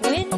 When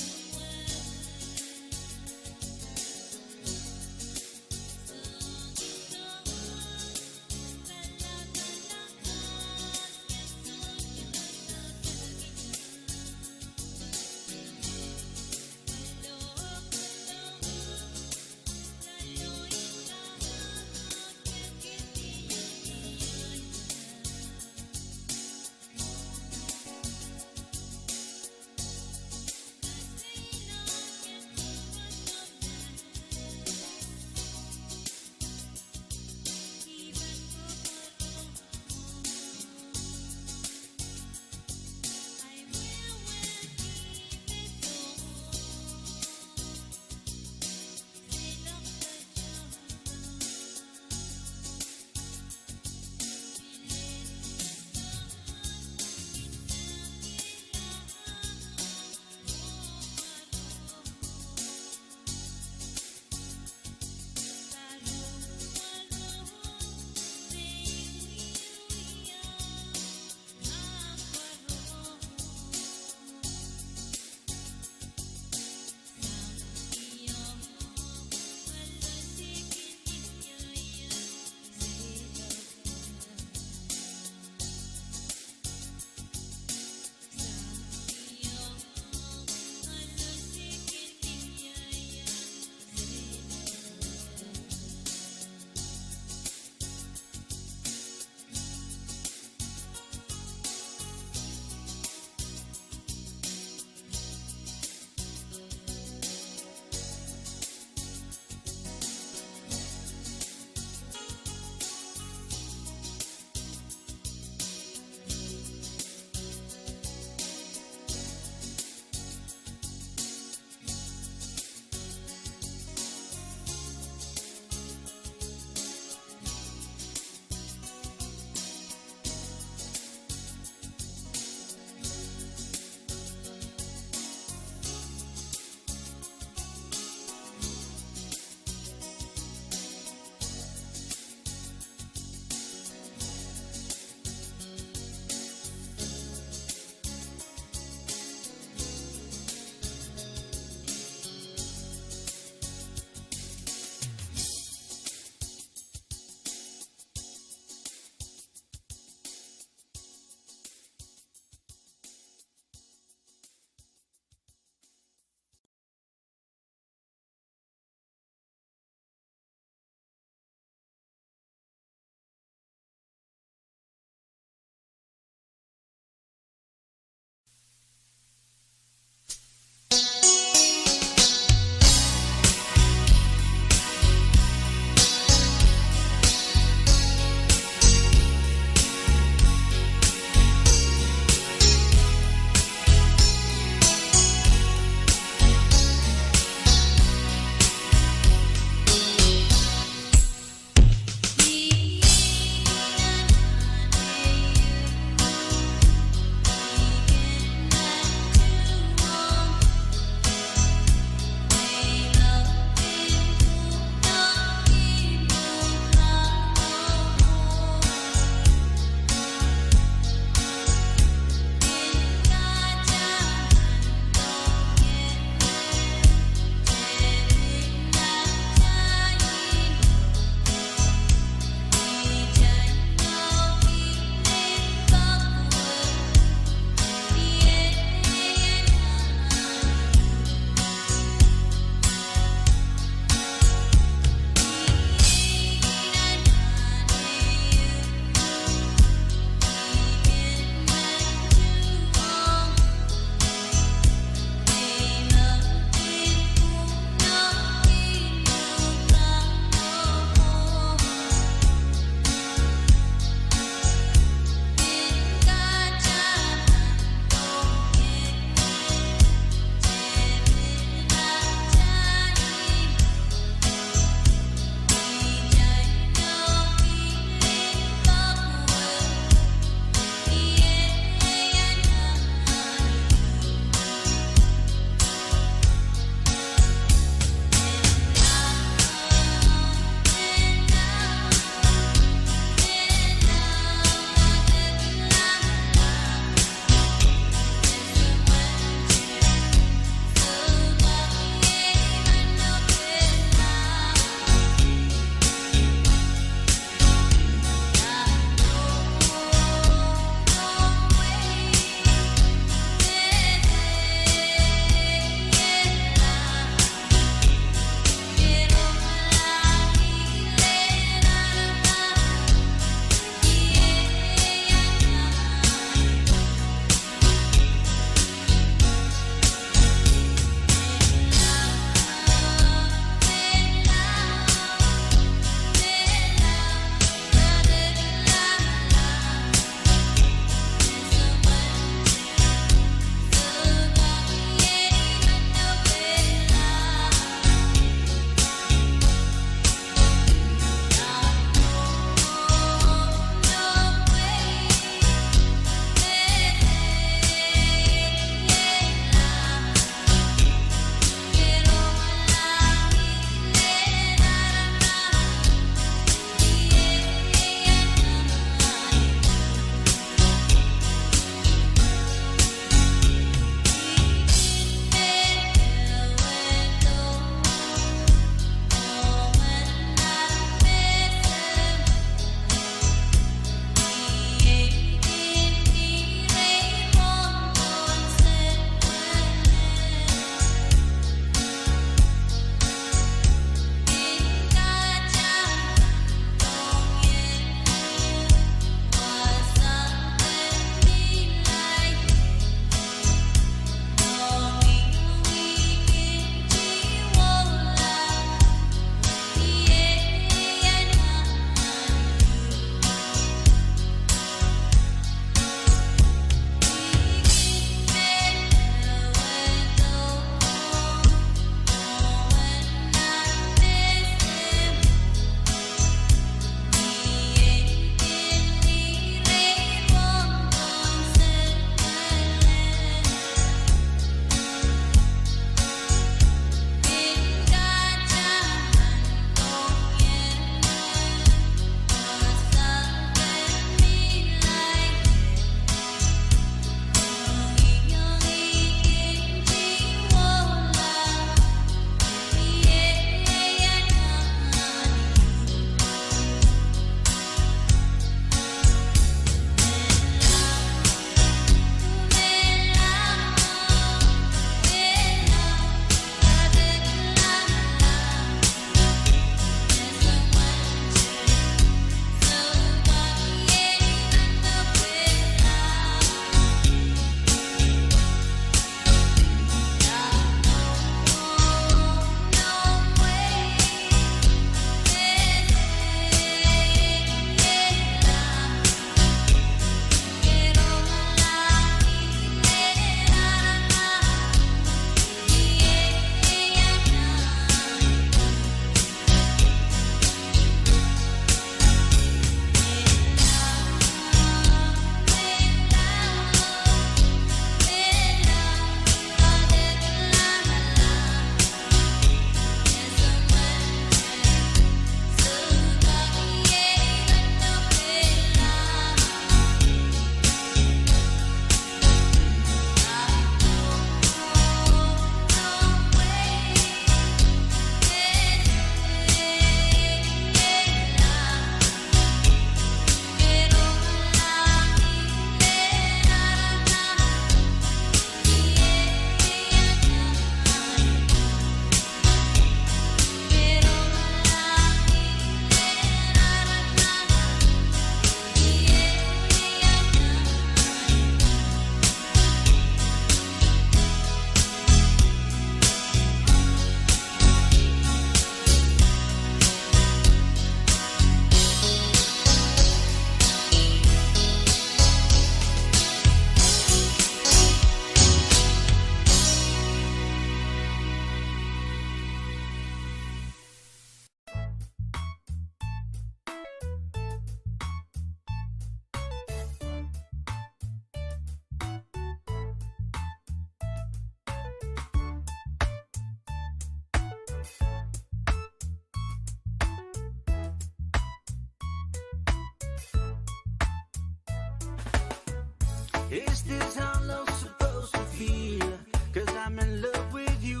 Is this how love's supposed to feel? 'Cause I'm in love with you,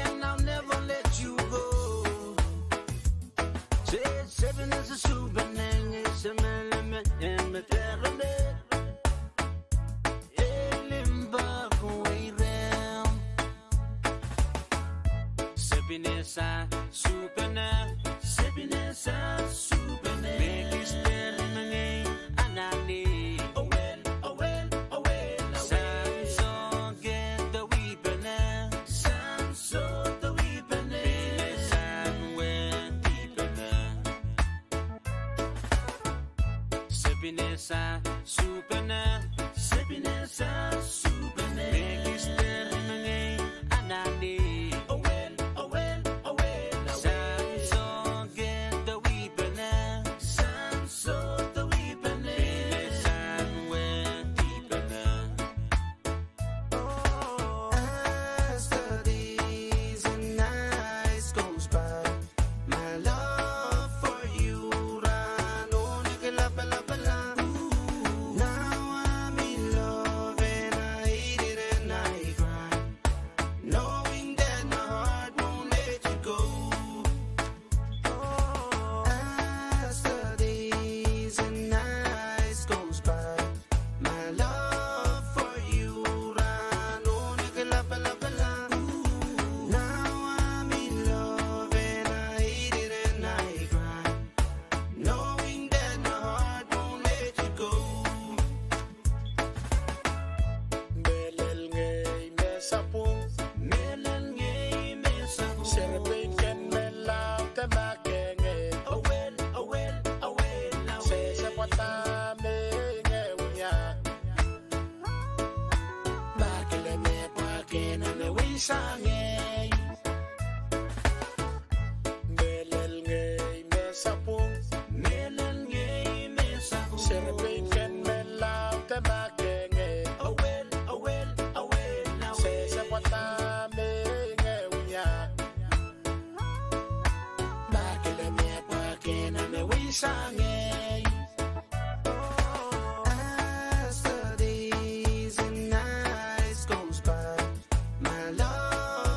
and I'll never let you go. Say seven is a super name, it's a element in the terrain. Happiness, superne, happiness, superne. Make it stand in my name, and I need. Oh well, oh well, oh well. So get the weeping, so the weeping. Happiness, we're deeping. Happiness, superne, happiness, superne. Make it stand in my name, and I need. As the days and nights goes by, my love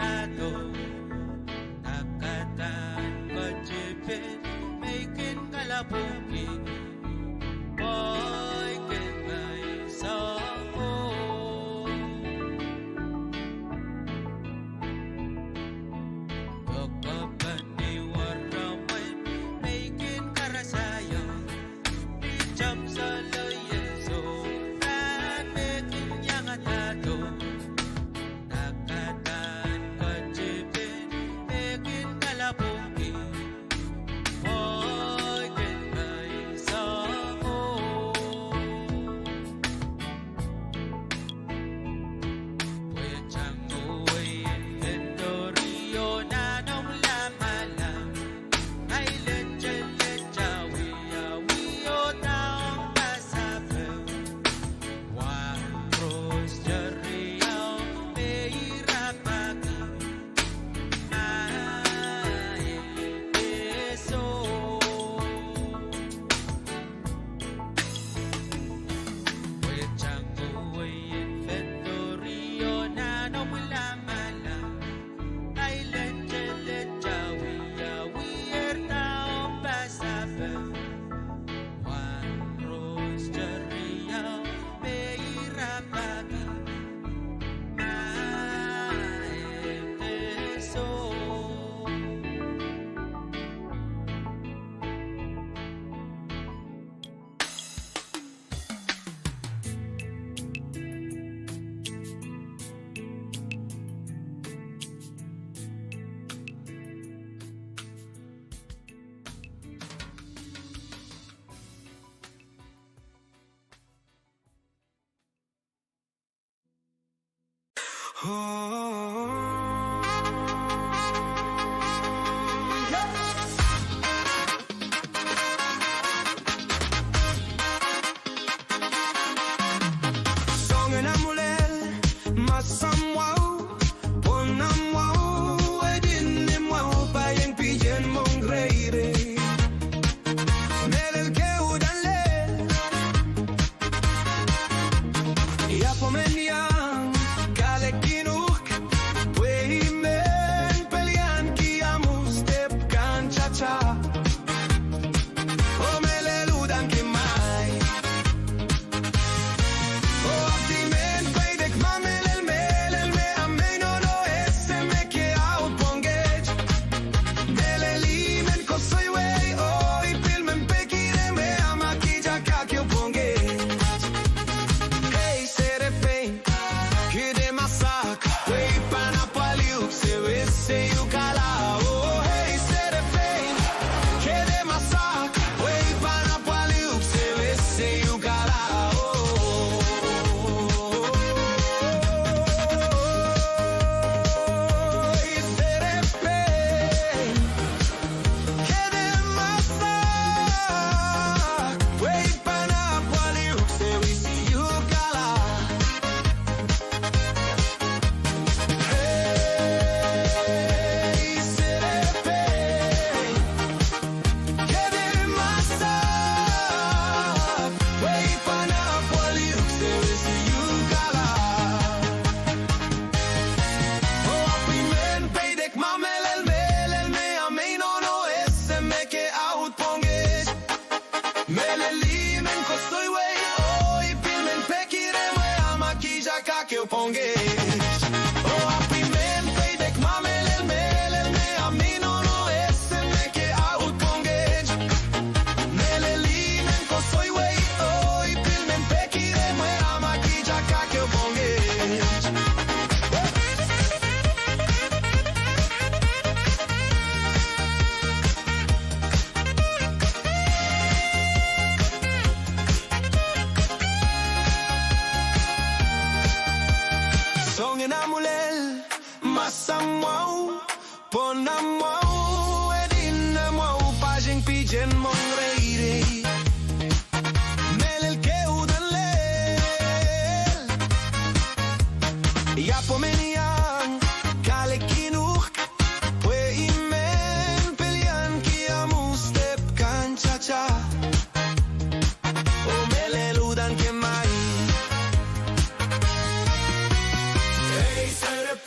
tato nakatan kajipin making kalabuki boy kay sa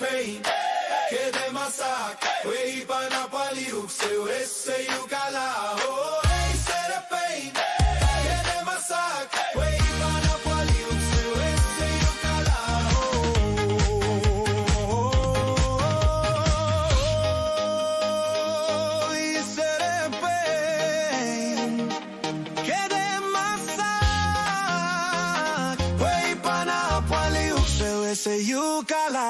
Que masak, way panapaliuk se wese yukala ho. Hey, Serapin, kede masak, way panapaliuk se wese yukala ho. Hey, Serapin, kede masak, way panapaliuk se wese yukala.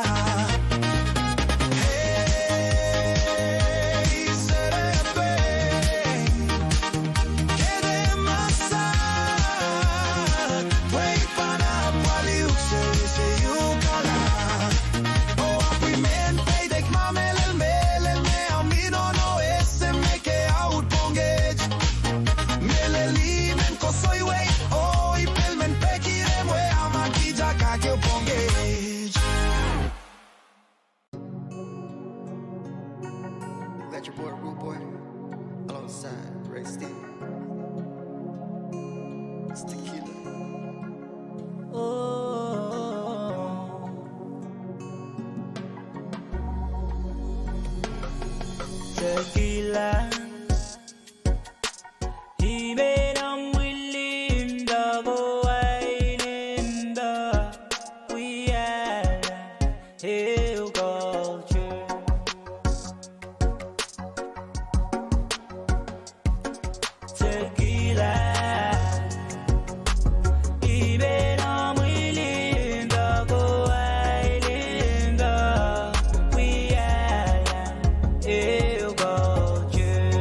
Got your boy, Rude Boy, alongside Ray Steve. It's tequila. Tequila. He made I'm willing to go wine in the we are hill culture. Tequila. He made I'm willing to go wine in the we are hill culture.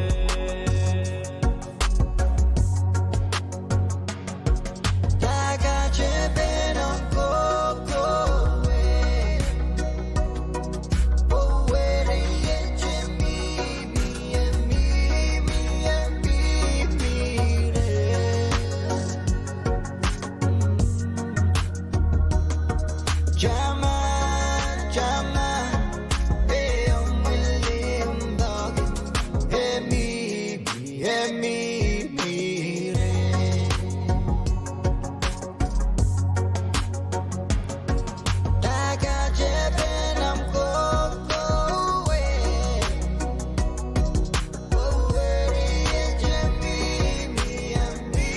Daga chepin on coco, oh where is Jimmy, me and me, Jama, Jama, hey I'm William Dog, hey me, Daga chepin on coco, oh where is Jimmy, me and me.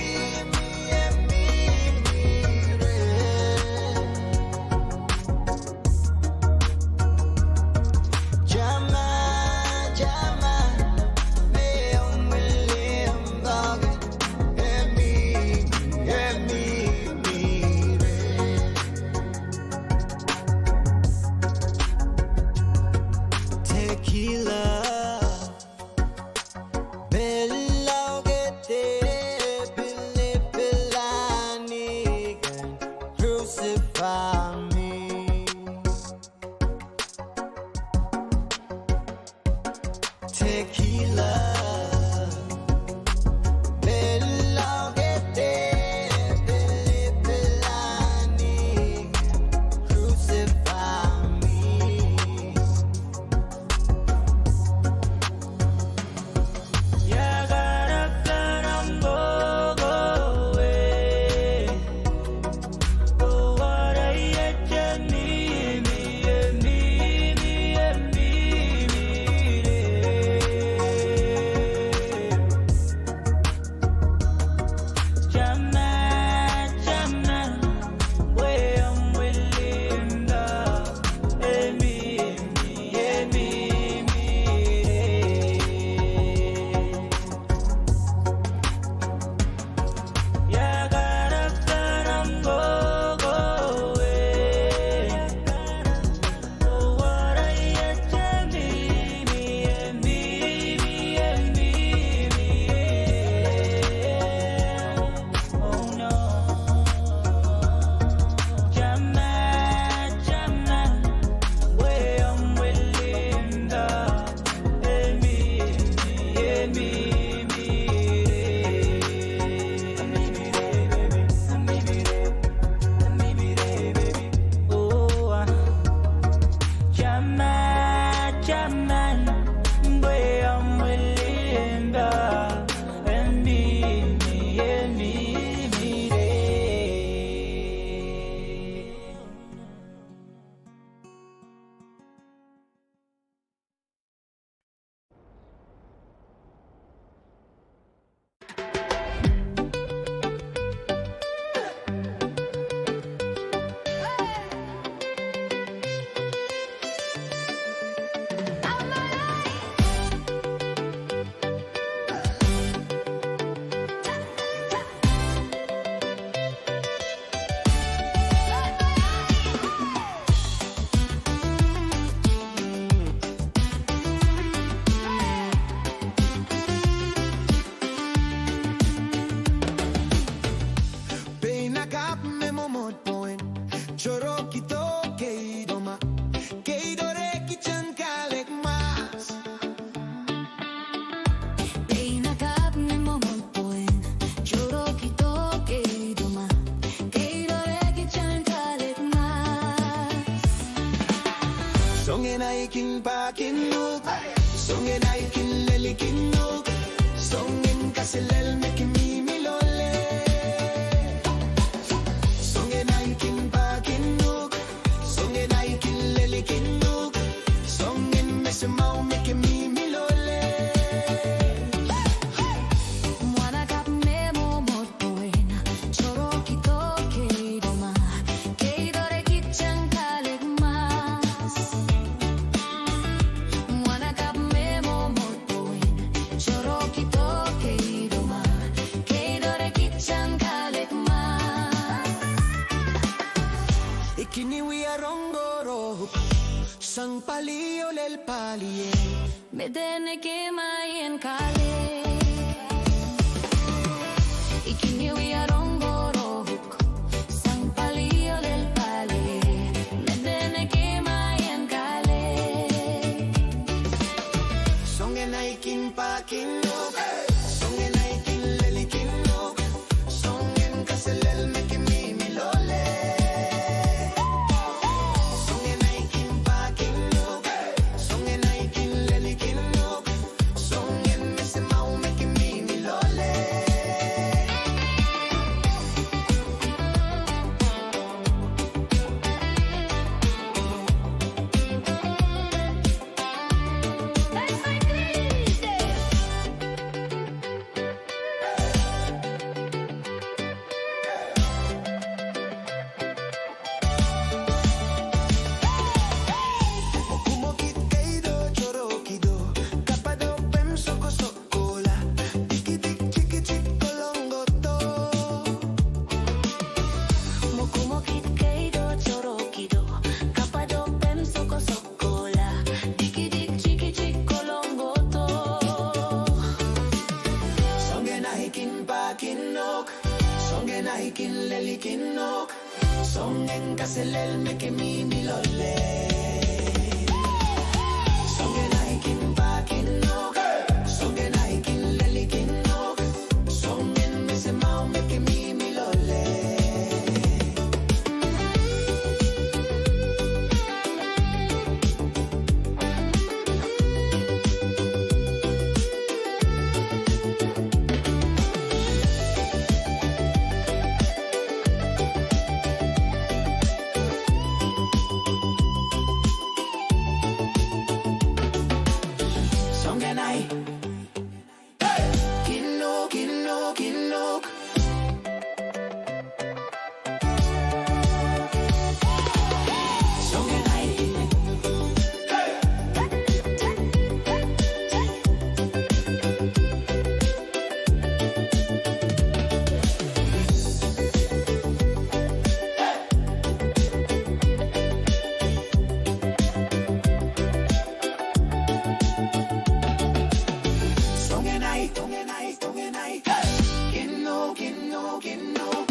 Songen aikin pakinuk, songen aikin lelikinuk, songen kaselel mekimi milole. Songen aikin pakinuk, songen aikin lelikinuk, songen mesemau mekimi milole. Mwana kap memo motoen, choro kito keidoma, keidore kichang kalik mas. Mwana kap memo motoen, choro kito keidoma, keidore kichang kalik mas. Ikiniwi arongoro, sang palio lel palie. Medene ke mayen kale. Ikiniwi arongorok, sang palio del pale. Medene ke mayen kale. Songen aikin pakinuk, songen aikin lelikinuk, songen kaselel mekimi milole. Songen aikin pakinuk, songen aikin lelikinuk, songen mesemau mekimi milole. Kumokit kaido chorokido, kapado pem soko sokola, tikitik chikichik kolongoto. Mokumokit keido chorokido, kapado pem soko sokola, dikidik chikichik kolongoto. Songen aikin pakinok, songen aikin lelikinok, songen kaselel mekimi milole. Songen aikin pakinok, songen aikin lelikinok, songen mesemau mekimi milole. Songen ai, kinok, kinok, kinok. Songen ai, songen ai, songen ai, songen ai. Kinok, kinok, kinok.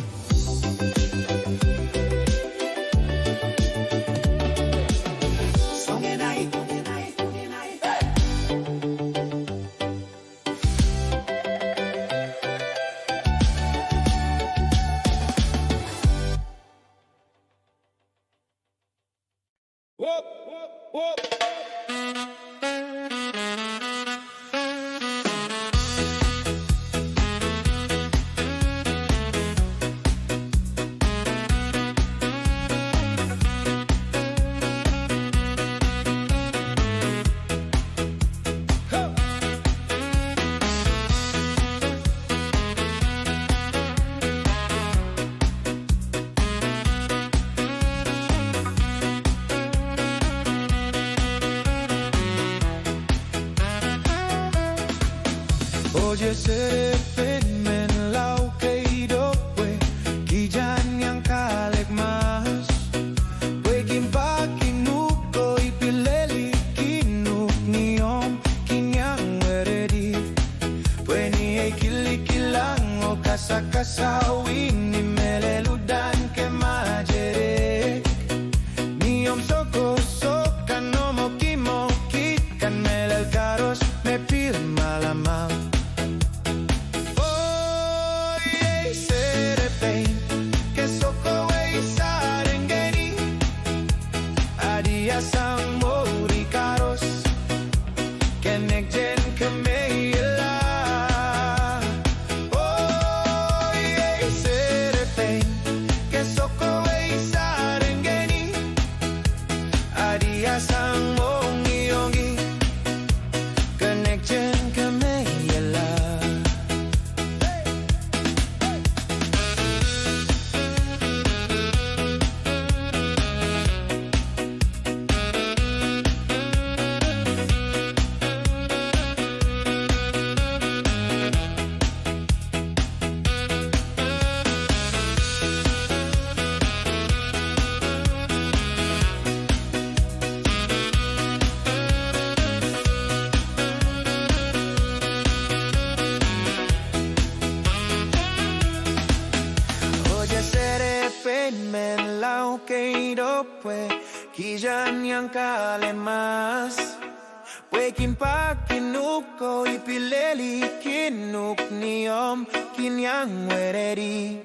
Songen ai, songen ai, songen ai. Oye serepin men lau keidopwe, kijan yang kalek mas. Wekin pakinuk koi pileli kinuk niom kinyang weredi. Weni e kilikilang o kasakasawin ni meleludan ke majere. Niom soko sokan no moki moki kan melel karos me pil malamal. Sang mori pwe kijan yang kale mas pwe kinpa kinuko ipileli kinuk niom kinyang wereri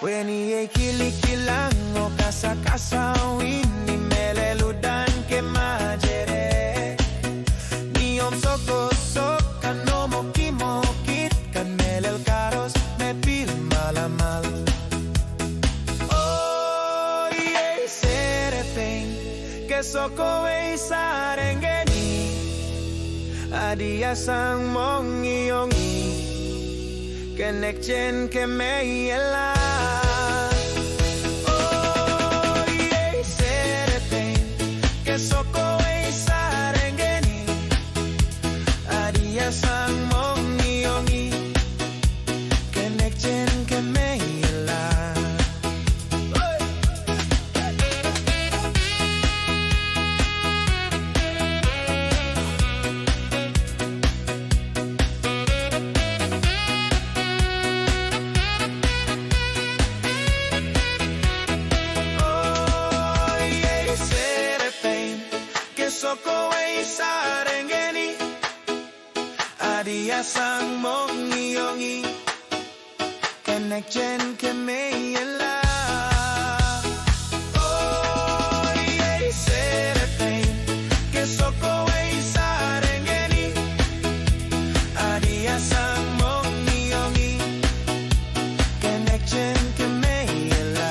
weni e kili kilango kasa kasa wini meleludan ke majere niom soko soka no mokimo kit kan melel karos me pil malamal oh yeah serepeng ke soko e sarengeni adia sang mongi yongi kenek chen ke meyela oh yeah serepeng ke soko e sarengeni adia sang mongi yongi kenek chen ke meyela soko e sarengeni adia sang mongi yongi kenek chen ke meyela oh yeah serepeng ke soko e sarengeni adia sang mongi yongi kenek chen ke meyela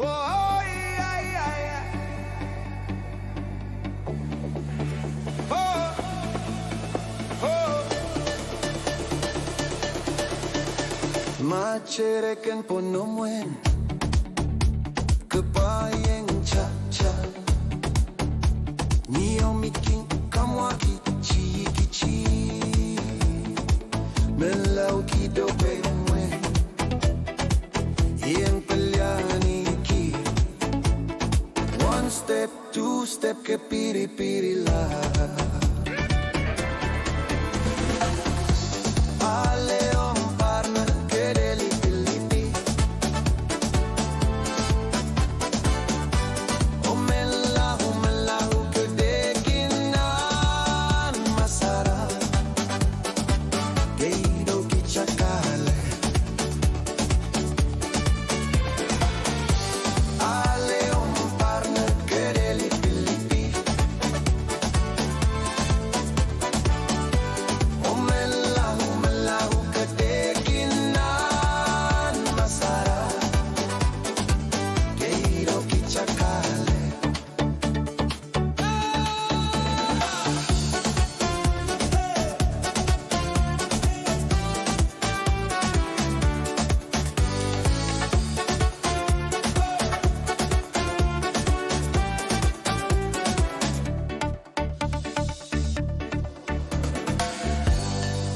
Oh, yeah, yeah, yeah. Oh, oh. Macereken ponomwen Kepayeng cha-cha Nio miking kamwaki chi-ki-chi Melau kidope mwen Yen pelyani ki One step, two step ke piri-piri la Ale om partner ke deli-pilipi Omelahu ke dekinan masara Geido kichakale Ale om partner ke deli-pilipi Omelahu ke dekinan masara Geido kichakale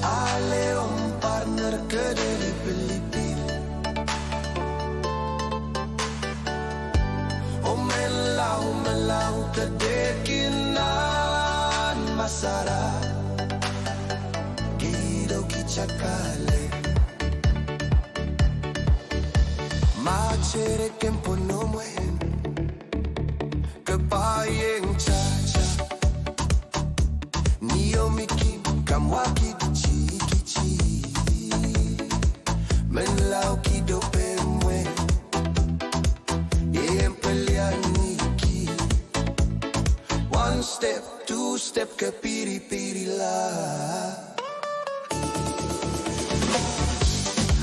Ale om partner ke deli-pilipi Omelahu ke dekinan masara Gido kichakale Macereken ponomwen Kepayeng cha-cha Nio mikim kamwaki chi-ki-chi Menlau kidope mwen Yen pelyani ki One step, two step ke piri-piri la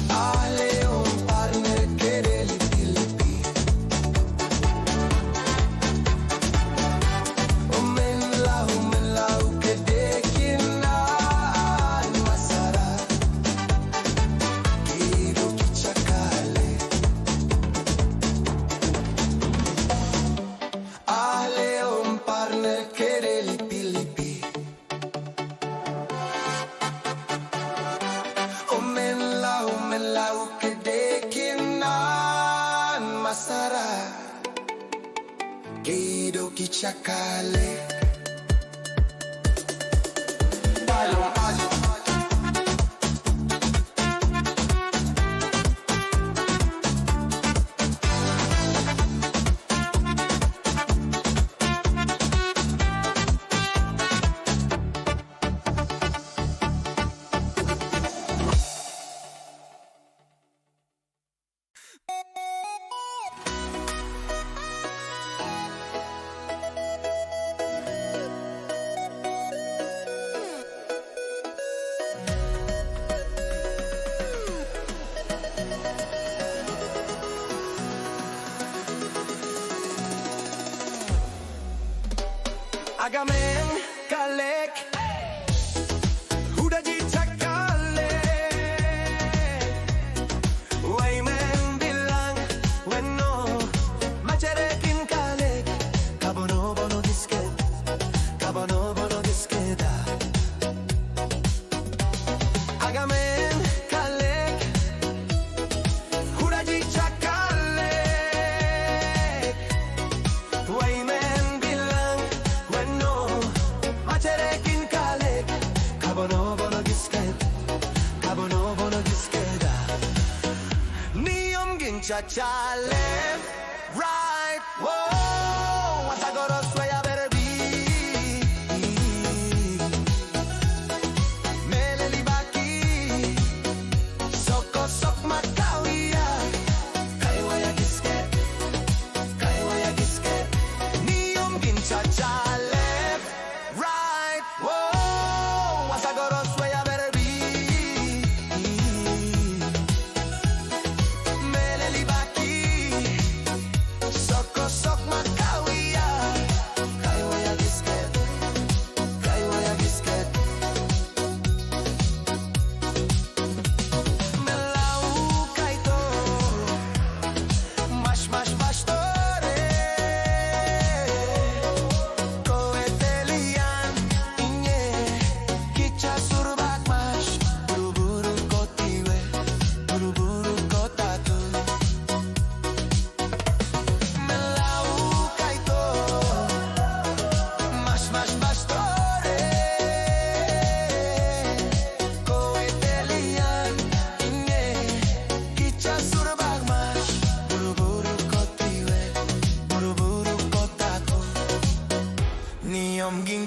Ale om partner ke deli-pilipi Omelahu ke dekinan masara Gido kichakale Ale om partner ke deli-pilipi Omelahu ke dekinan masara Gido kichakale Agamen kalek Huda jichakale Waymen bilang Weno Macerekin kalek Kabono-bono disket Kabono-bono disketa Agamen kalek Huda jichakale Waymen bilang Weno Macerekin kalek Kabono-bono disket Kabono-bono disketa Niom ginchacha left Right Whoa Asagoro swaya berbi Meleli baki Soko sok makawia Kaiwaya disket Kaiwaya disket Niom ginchacha left Right Whoa Asagoro swaya berbi Meleli baki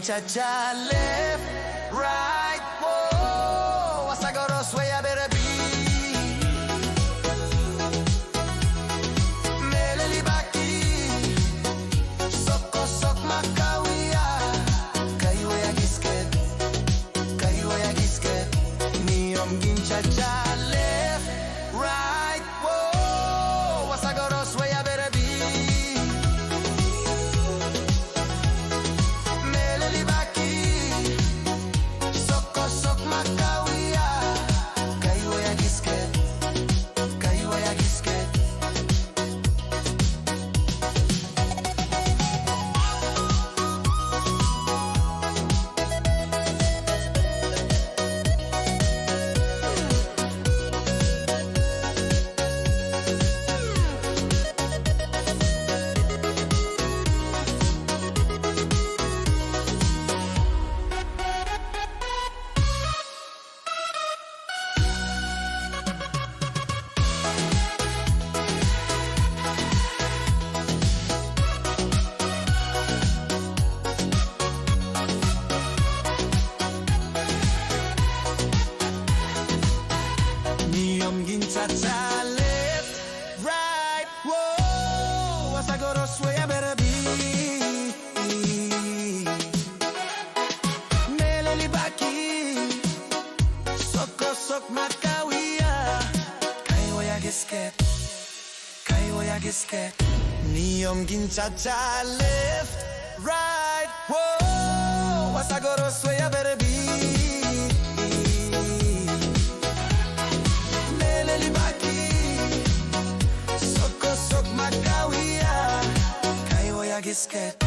cha left, right, whoa. What's I gotta sway, I better be. Meleli baki, soko sok makawia. Kaiwa ya gisket, niyom gincha cha left, right, whoa. What's I gotta sway, I better be. Cha-cha, left, right, whoa. What's I gotta sway, I better be. Meleli baki, soko sok makawia. Kaiwa ya gisket.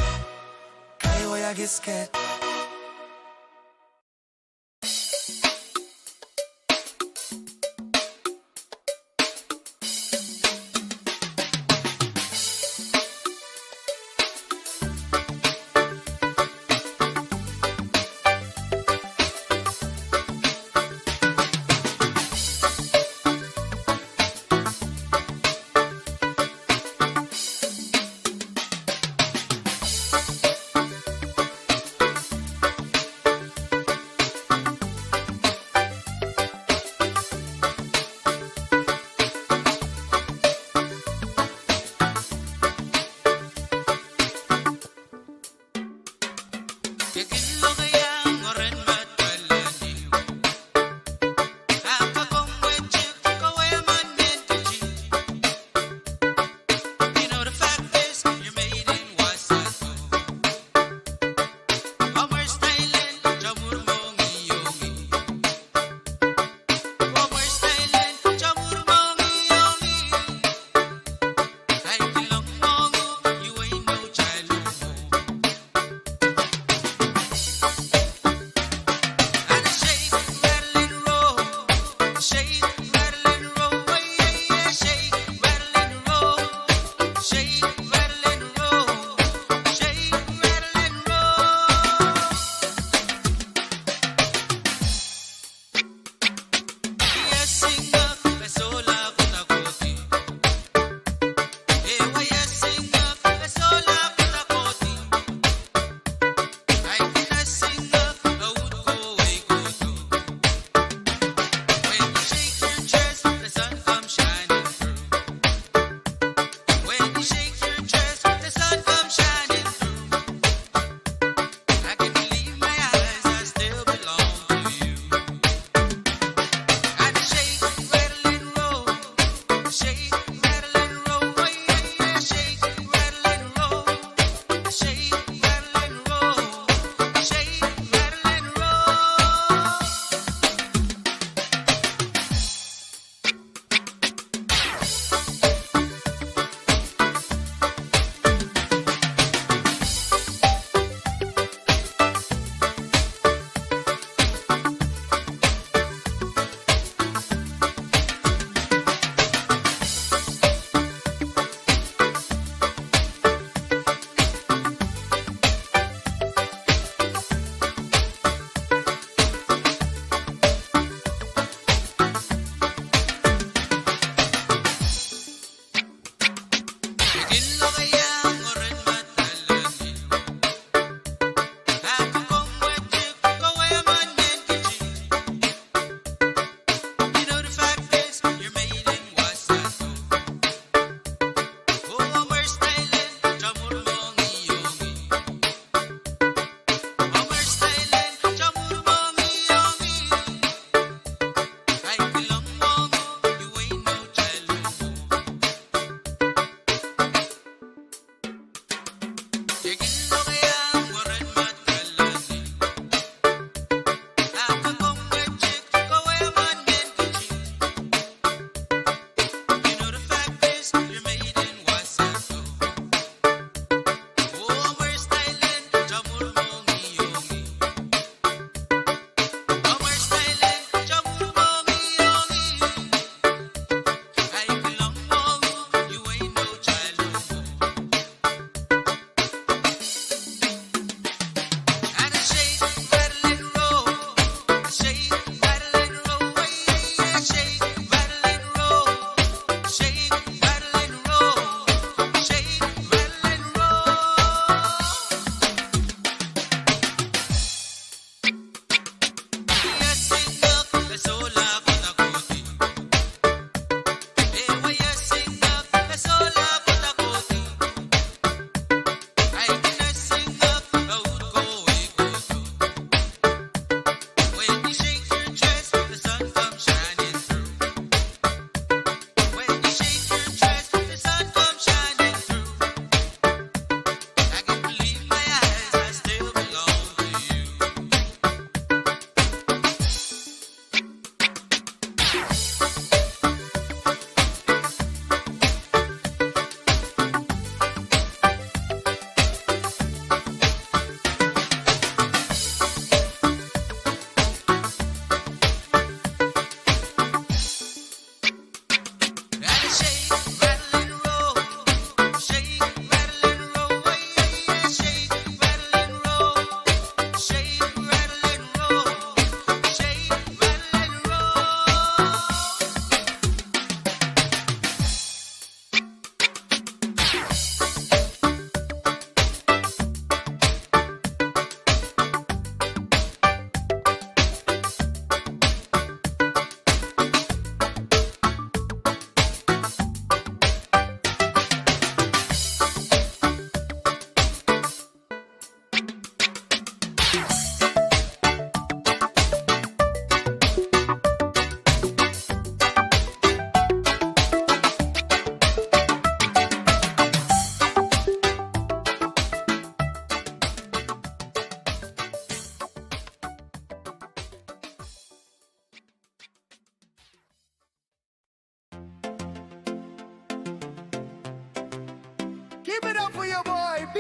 Give it up for your boy, B.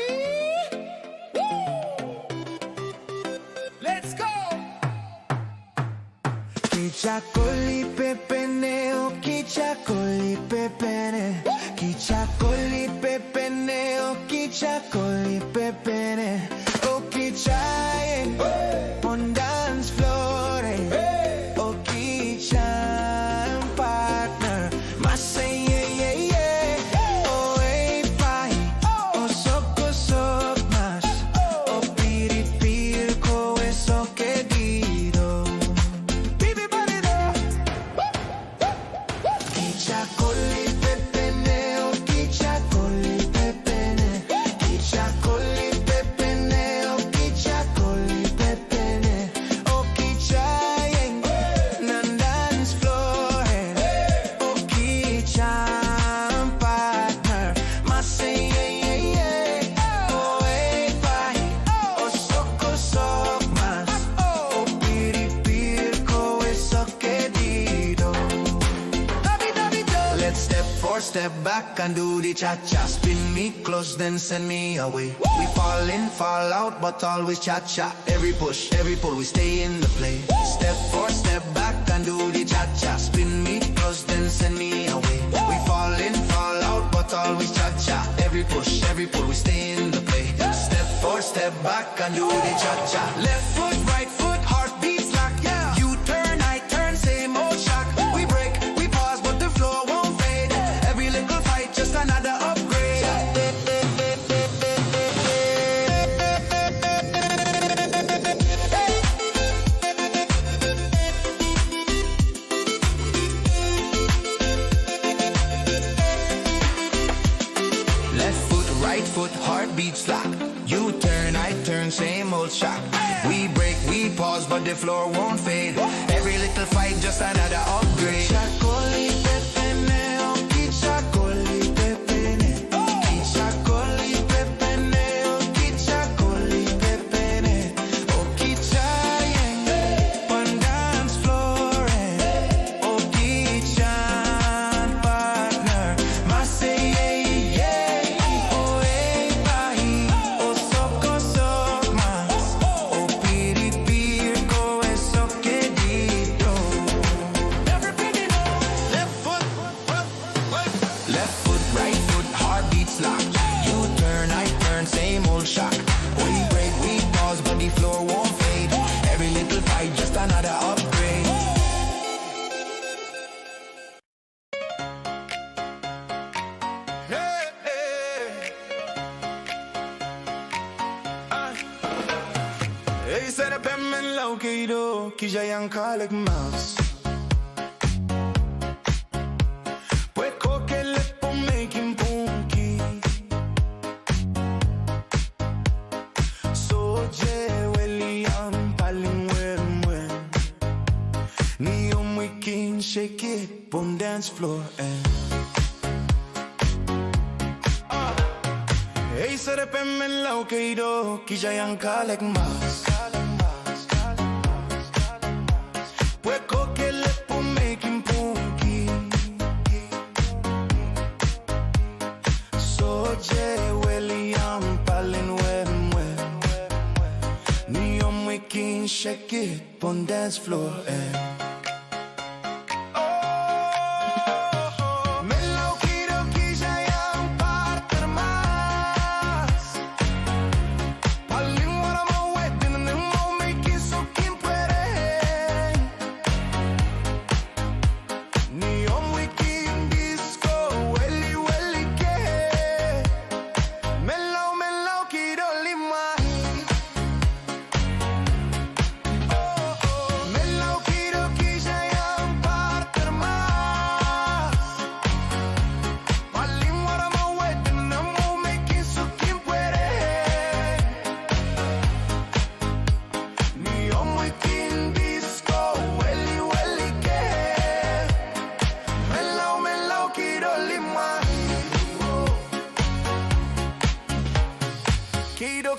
Woo! Let's go. Kichakoli pepene, oh kichakoli pepene. Kichakoli pepene, oh kichakoli pepene. Oh kichaye, on dance floor. Oh kichan partner, masay. Step back and do the cha-cha. Spin me close, then send me away. We fall in, fall out, but always cha-cha. Every push, every pull, we stay in the play. Step forward, step back and do the cha-cha. Spin me close, then send me away. We fall in, fall out, but always cha-cha. Every push, every pull, we stay in the play. Step forward, step back and do the cha-cha. Left foot, right foot, heartbeat slack. Yeah. You turn, I turn, same old shock. We break, we pause, but the floor won't fade. Every little fight, just another upgrade. Left foot, right foot, heartbeat slack. You turn, I turn, same old shock. We break, we pause, but the floor won't fade. Every little fight, just another upgrade. Kichakoli pepene, oh kichakoli pepene. Kichakoli pepene, oh shock. We break, we pause, but the floor won't fade. Every little fight, just another upgrade. Hey, hey. Hey, said a penman locato, Kisha young colic mouse. Shake it on dance floor and hey, said a penman locato, Kisha young colic mouse. Puerco que le pon making punky. So William palin when Neon waking, shake it on dance floor and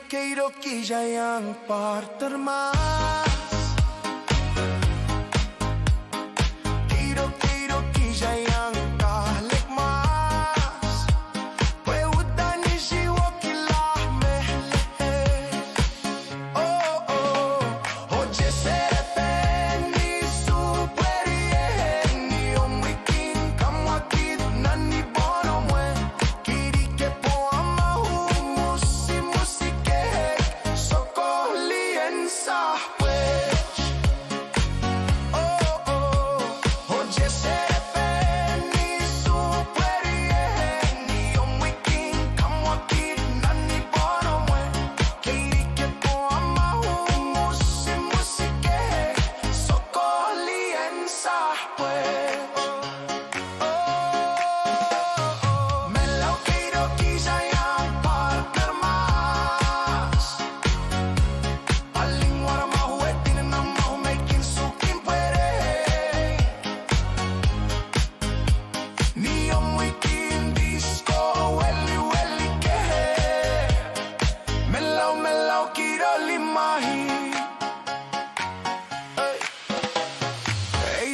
Quiero que ya hayan partir más. Quiero que ya hayan calik más. Pwuhng ni si wakilah mehle. Oh oh, oye serepen ni superie ni omwikin kamwakid nani bono mwe. Kiri ke po amahu musi musike.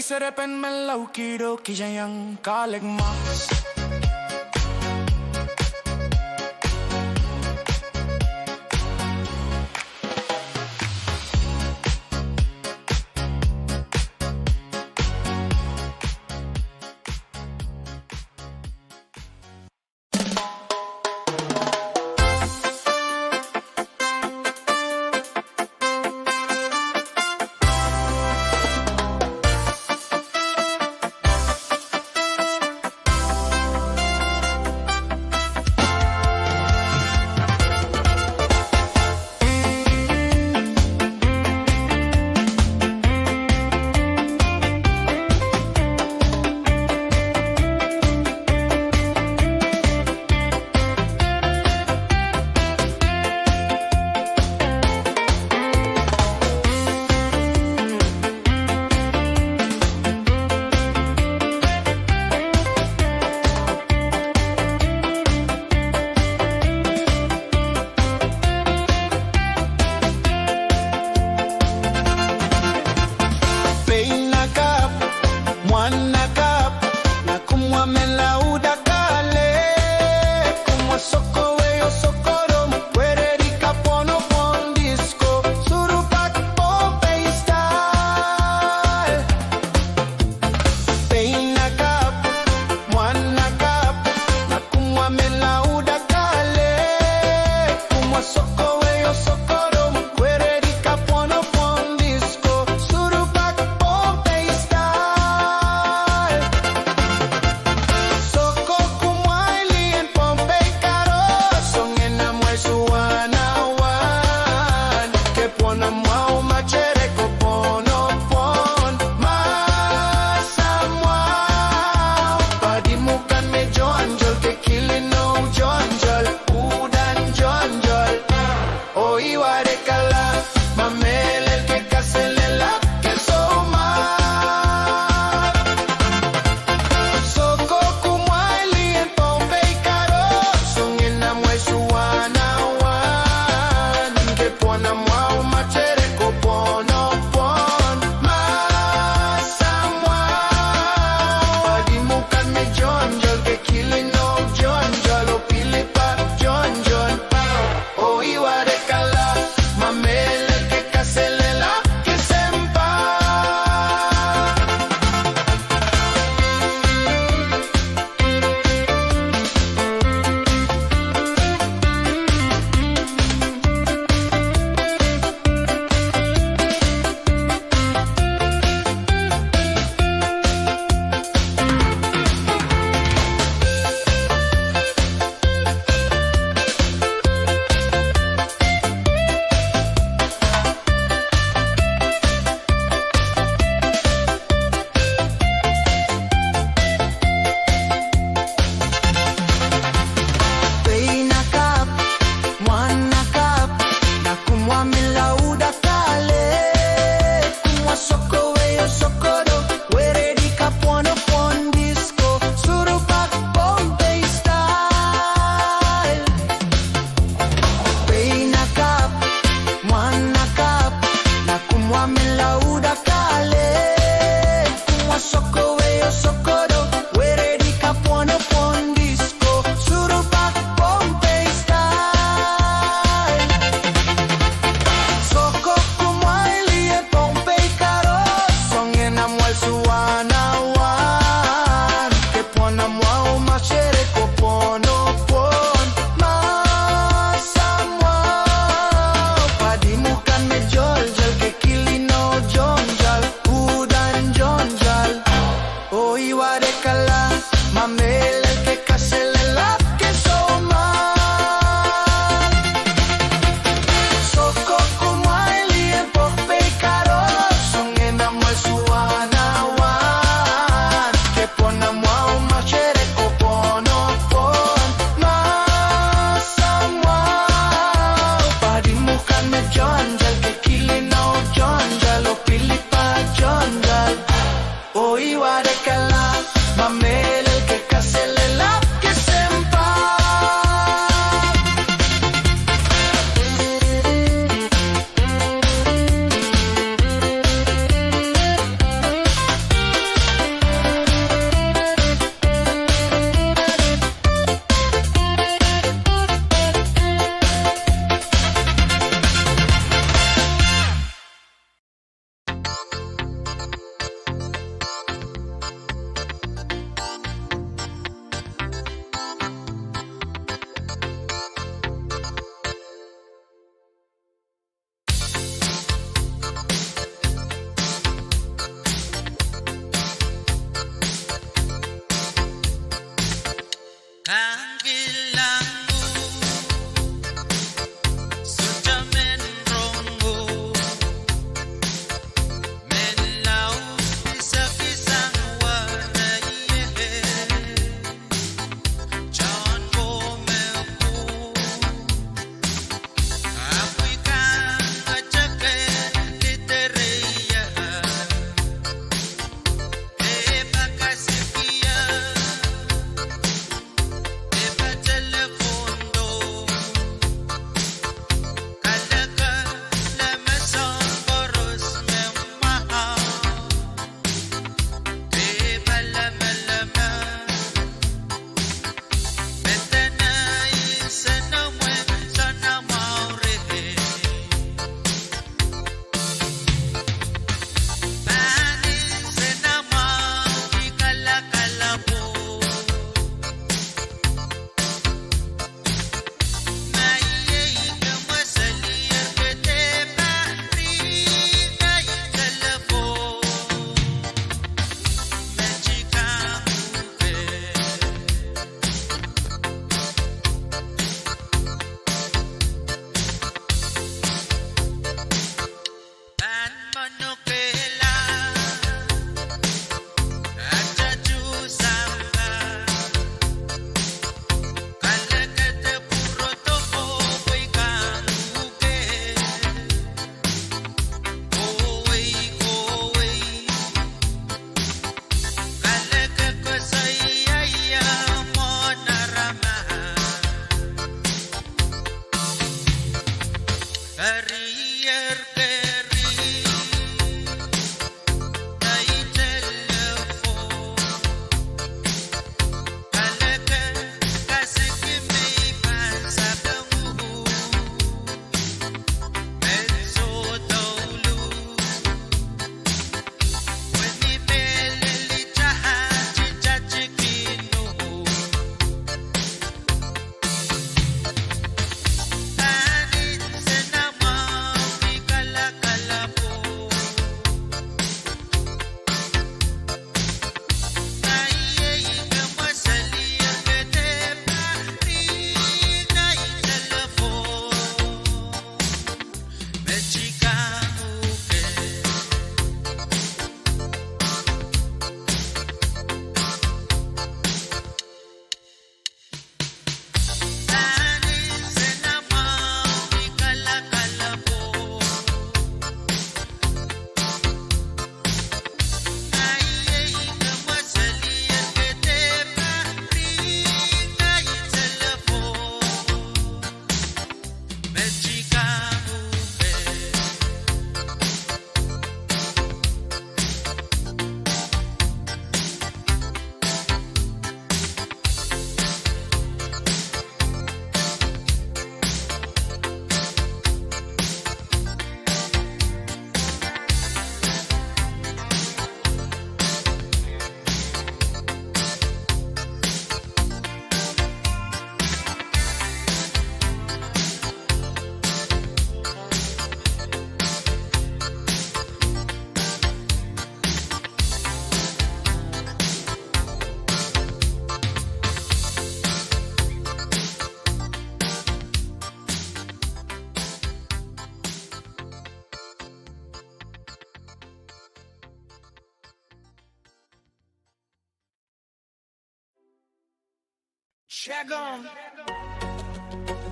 Serepen melau kiro kisah yang kalek mas.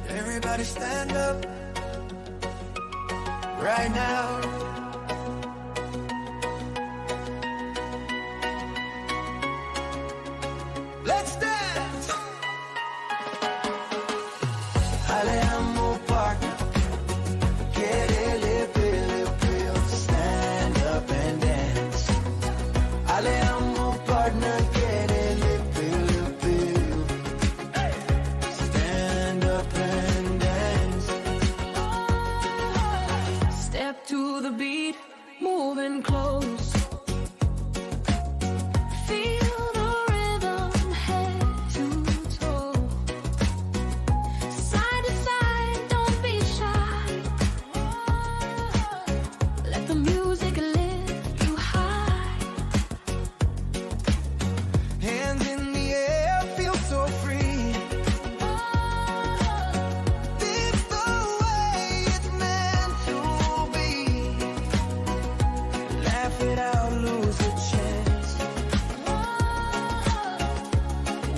Everybody stand up right now. Let's dance. Aleamo partner, quiere pil, stand up and dance. Aleamo partner, quiere pil, stand up and dance. Step to the beat, moving close. Feel the rhythm, head to toe. Side to side, don't be shy. Let the music lift you high. Hands in the air, feel so free. It's the way it's meant to be. Laugh it out, lose a chance.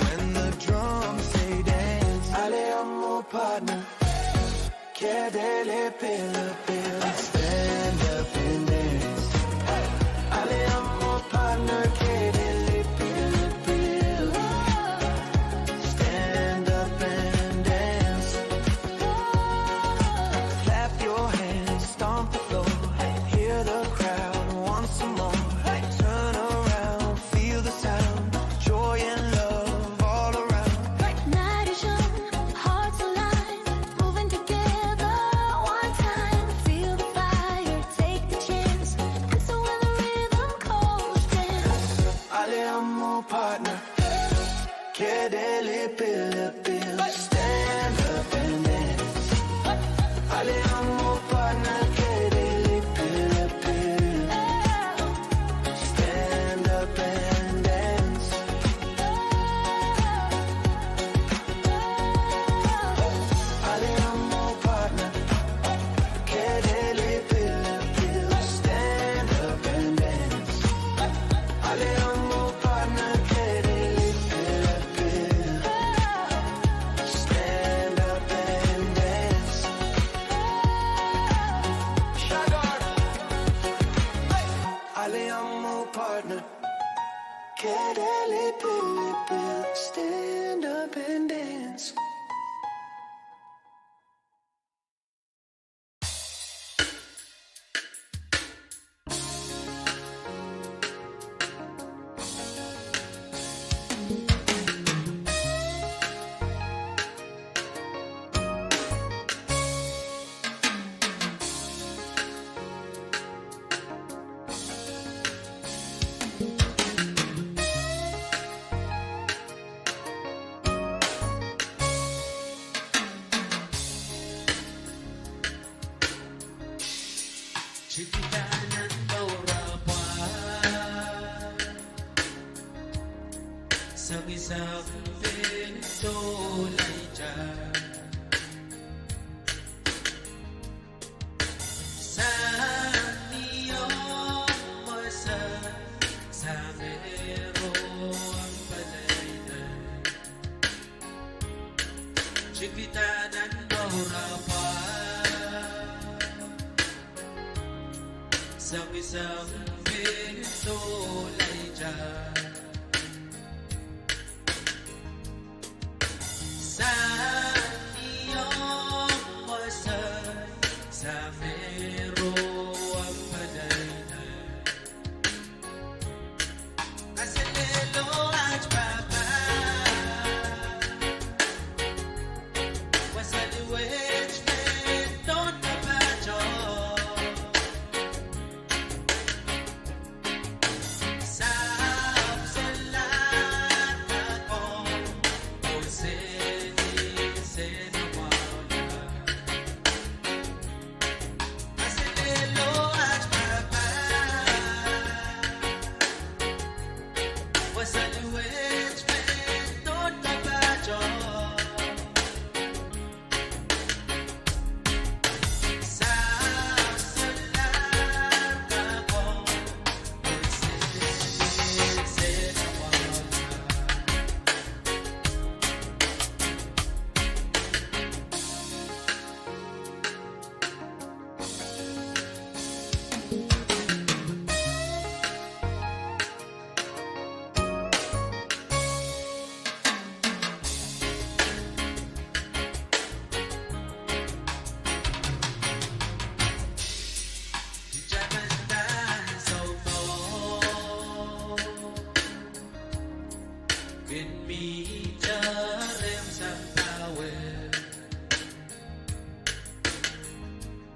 When the drums say dance, Aleamo partner, quiere pil, stand up and dance. Aleamo partner, quiere pil, stand up and dance. Clap your hands, stomp the floor, hear the crowd want some more. Turn around, feel the sound, joy and love all around. Night is young, hearts aligned, moving together one time. Feel the fire, take the chance, and so when the rhythm calls, dance. Aleamo partner, quiere pil, stand up and dance. Aleamo partner, quiere pil, stand up and dance. Aleamo partner, quiere pil, stand up and dance. Aleamo partner, quiere pil, stand up and dance. Aleamo partner, quiere pil, stand up and dance. Chiquita nandorapa sa isang pinto lay dyan. Sa iyong masa sa merong palaynan. Chiquita nandorapa sa isang pinto lay dyan. Sa iyong masay sa merong palaynan. Acelelo at papa wasaliwech don't nabajo. Sa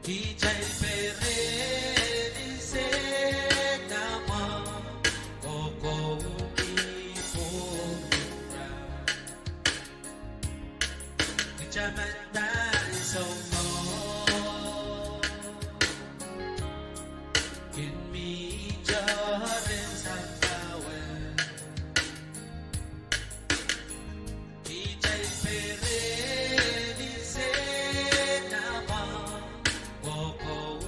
DJ Pahrek dice nama koko ipura Kecamatan Songo Kini jalan samkawan DJ Pahrek dice nama koko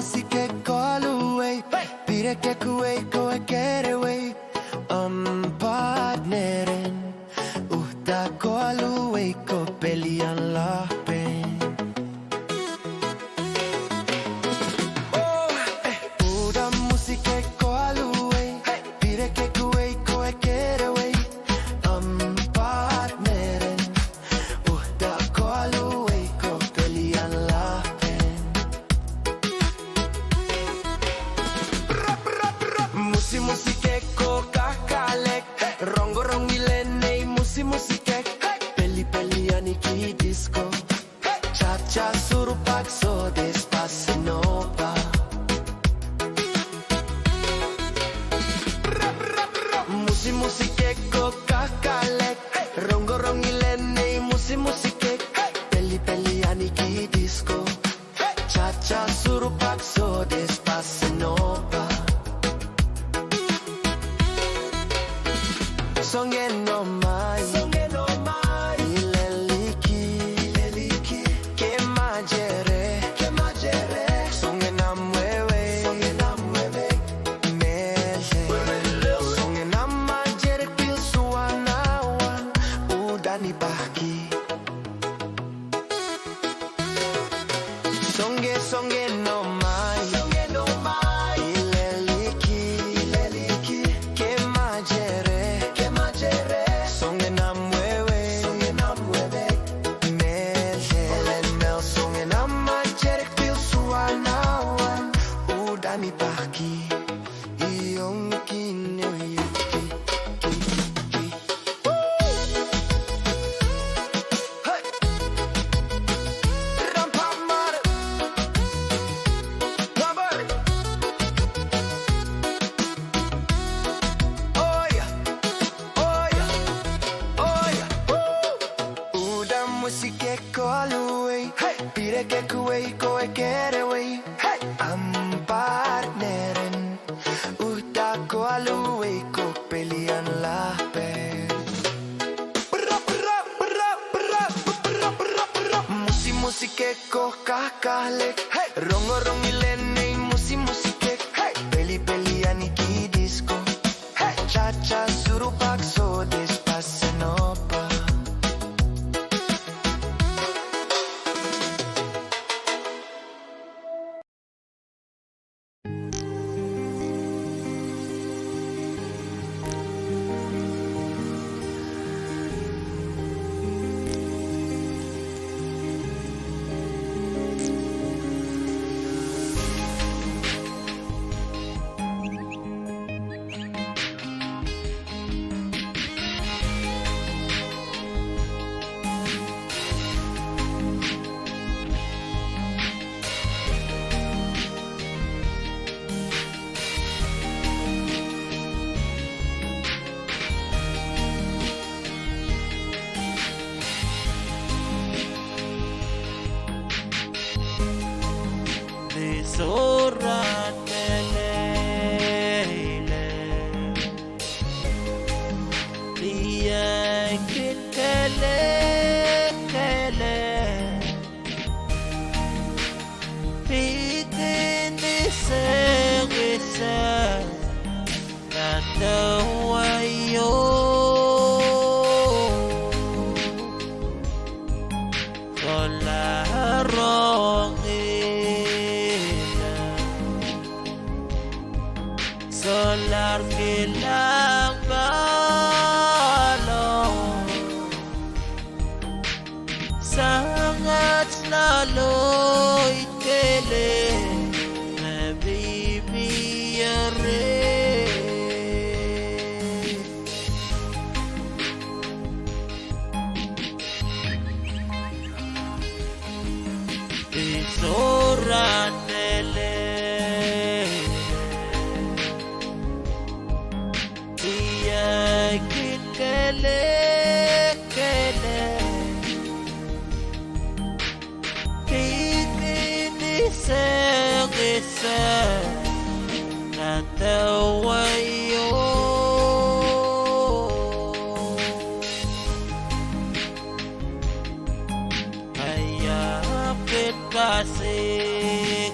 music call away. Pire que kuwe ko get away. Partnerin. Uhta call away ko pelian la pen. Uda music call away. Pire que kuwe ko get away. Partnerin. Uhta call away ko pelian la pen. Musike ko kakalek. Rongo rongilene musike. Peli aniki disco. Cha cha surupak so despacito pa. Musike ko kakalek. Rongo rongilene musike. Peli aniki disco. Cha cha surupak so despacito pa. Songe no mai, ileliki, que majere, songe na mueve, mele, songe na majere pil suanawan, udani baki. Songe no mai, ileliki, que majere. Songe na mueve, mel, songe na majere pil suanawan, udani baki, ionki noyuki. Hey, rampamar, wabar. Uda music call away. Pire que kuwe ko get away. I'm partnerin. Uda call away ko pelian la pen. Musike ko kakalek. Rongo rongilene musike. Peli aniki disco. Cha cha surupak so despacito pa. Kasih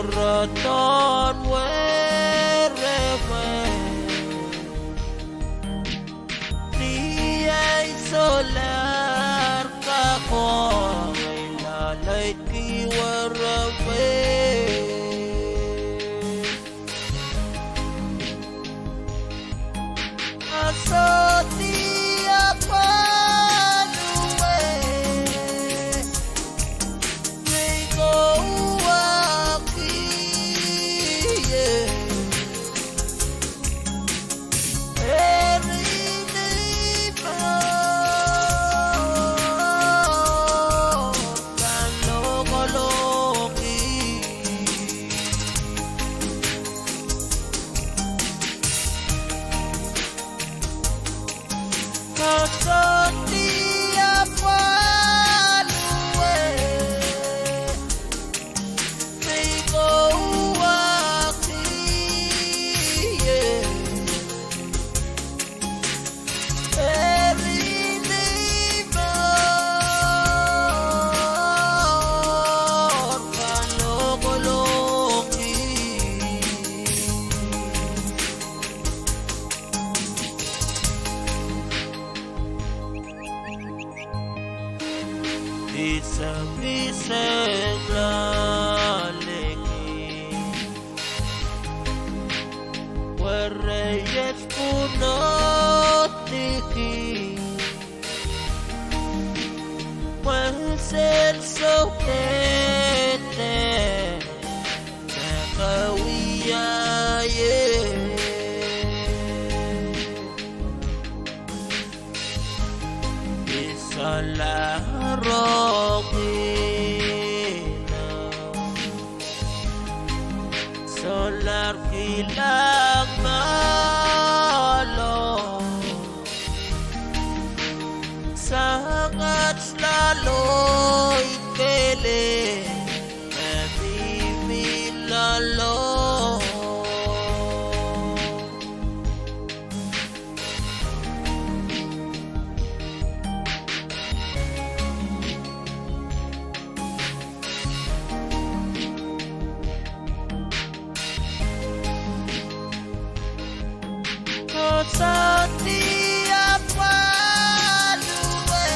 Marathon wherever Di ay solar kako Ay lalay kiwarawe Aso di apaluwe May gowaki Isang lalaki Warayas puno tiki Wansel so kete Nakawiyaye Isalahroqina Solar kilang malo Sangat slaloy kele Nabimilalo Sa tiap paluwe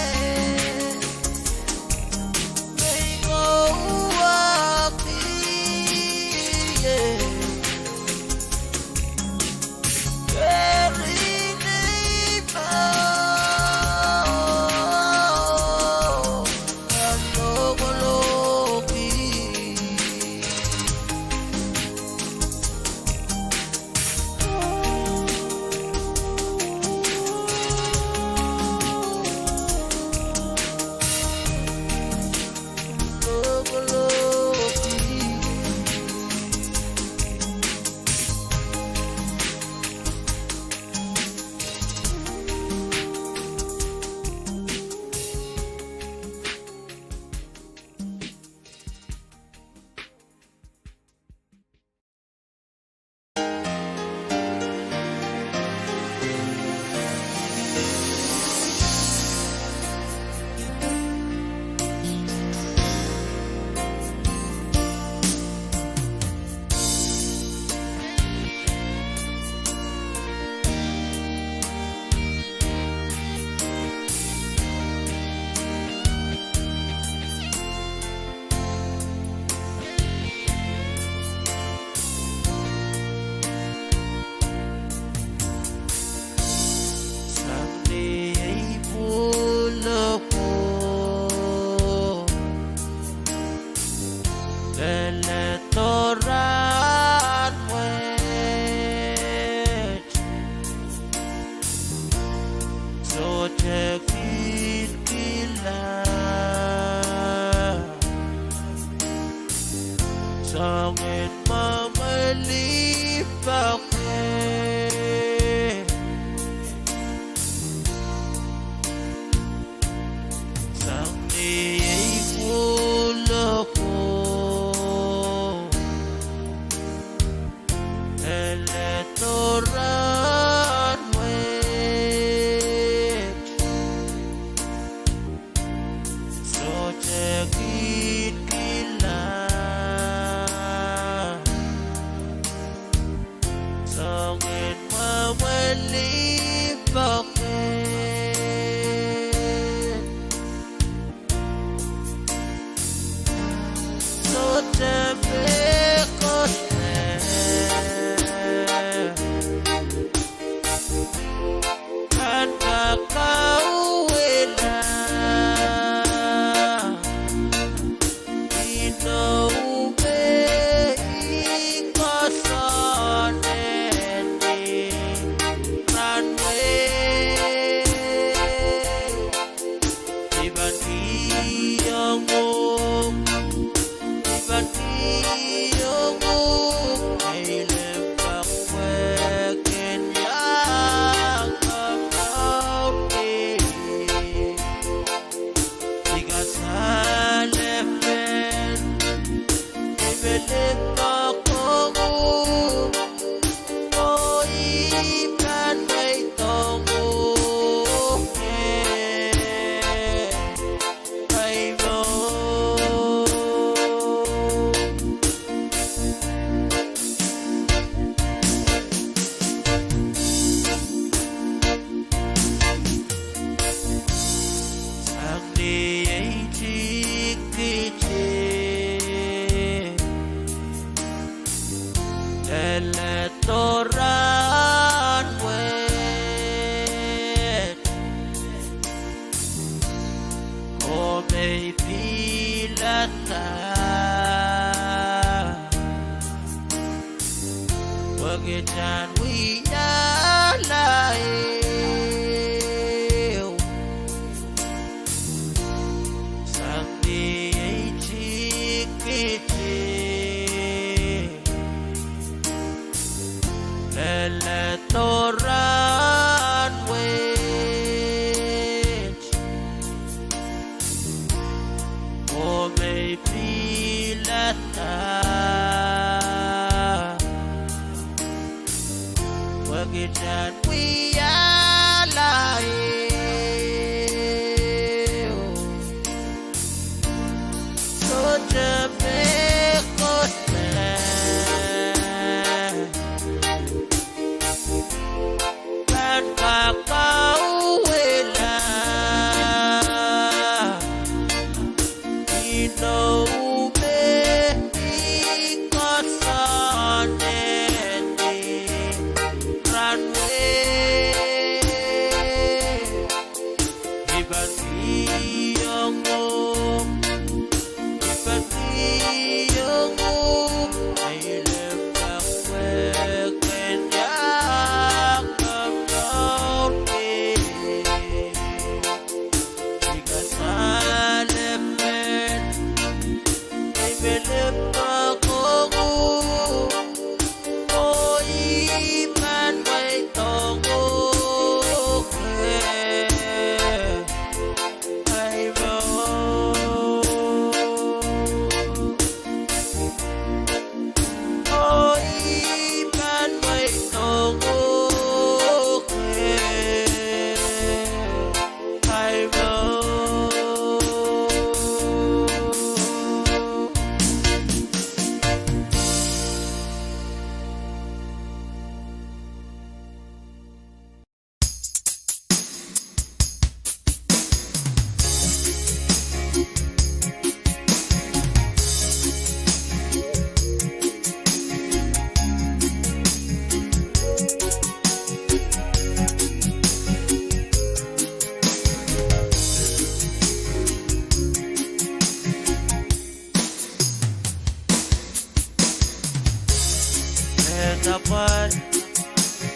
dapat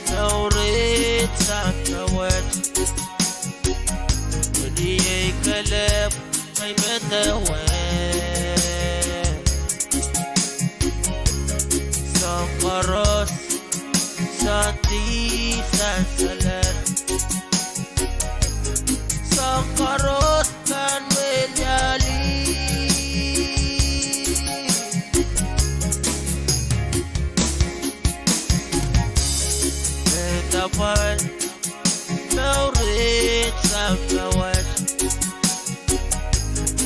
naurit sa kawat Hindi ay kalap ay matawan Sa karos sa di sasalan Sa karos kan menyali Dapat naurit sa kawat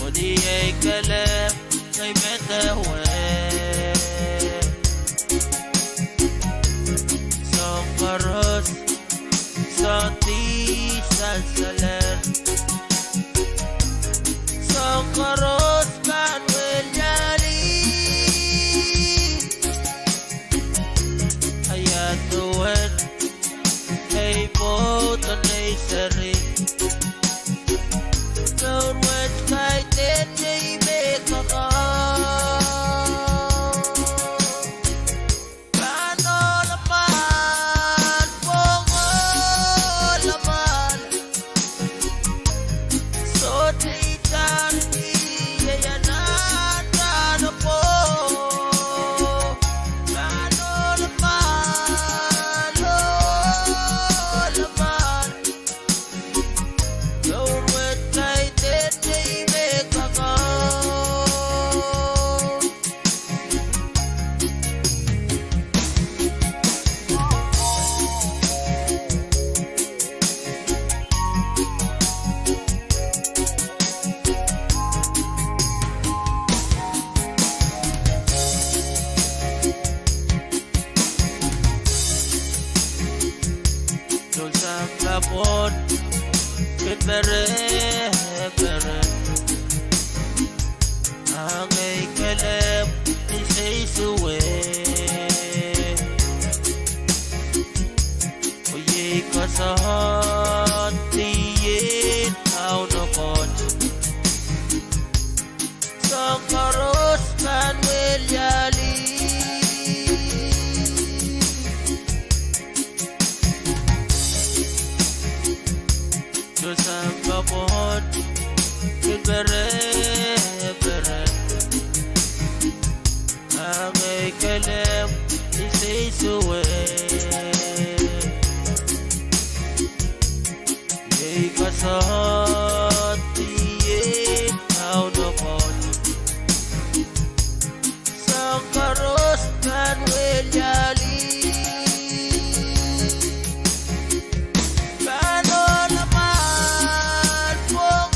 O di ay kalap ay matawan Sa karos sa di sasalan Sa karos kan menyali Ayat Tuhan Hey, both on a sari. Don't wait, kite, then they make a call. Kano laman, Pwuhng laman. pere Angay kalem Isay suwe Yay kasat Tiye Now na pon Sa karos Kan welyali Kano naman Pwuhng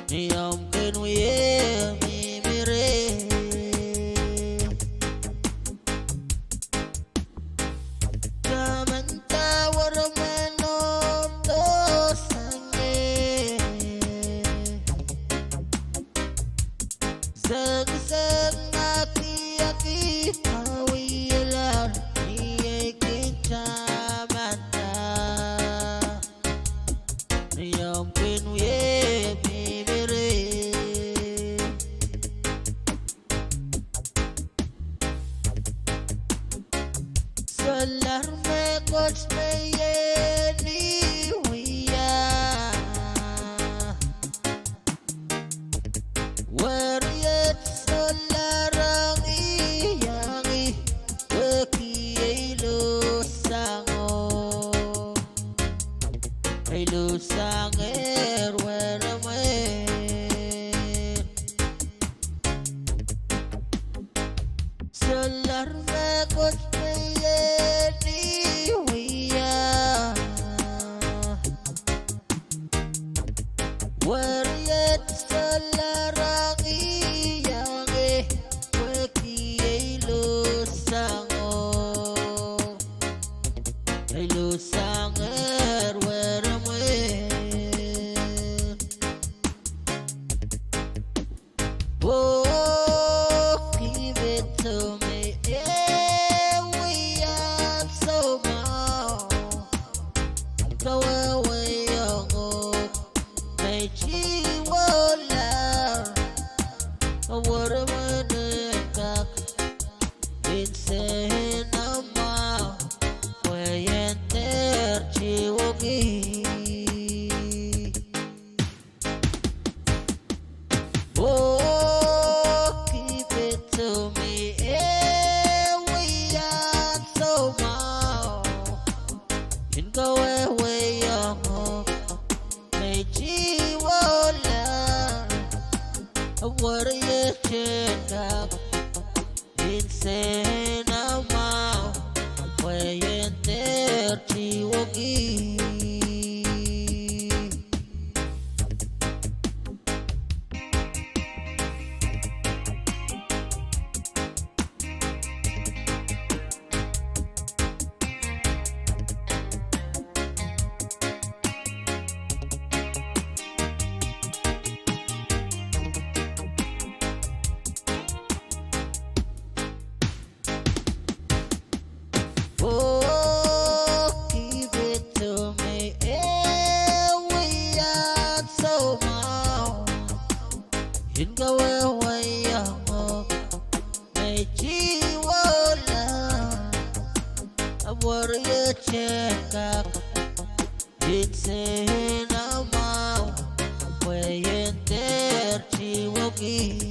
Niyamkin wiye mimire Kamanta warmanom dosange Zag-zag aki-aki kawilan Niyay kinchamanta Niyamkin wiye Solar me kuch me ye ni huya Warrior solar ang iyangi Waki ay lusango Ay lusanger where am I Solar me kuch me ye ni huya Warrior solar ang iyangi Waki ay lusango Ay lusanger where am I Oh, give it to me, yeah, we are so much. Go away, young, may she wala. What am I doing? Insane, ama, way and there, she will be. Oh, keep it to me, yeah, we are so much. And go away, young, may she wala. What are you check up? Insane amount, way and there, she will give. Oh, give it to me, yeah, we are so much. You go away, young, may she wala. What are you check up? It's in a mouth, way in there, she will give.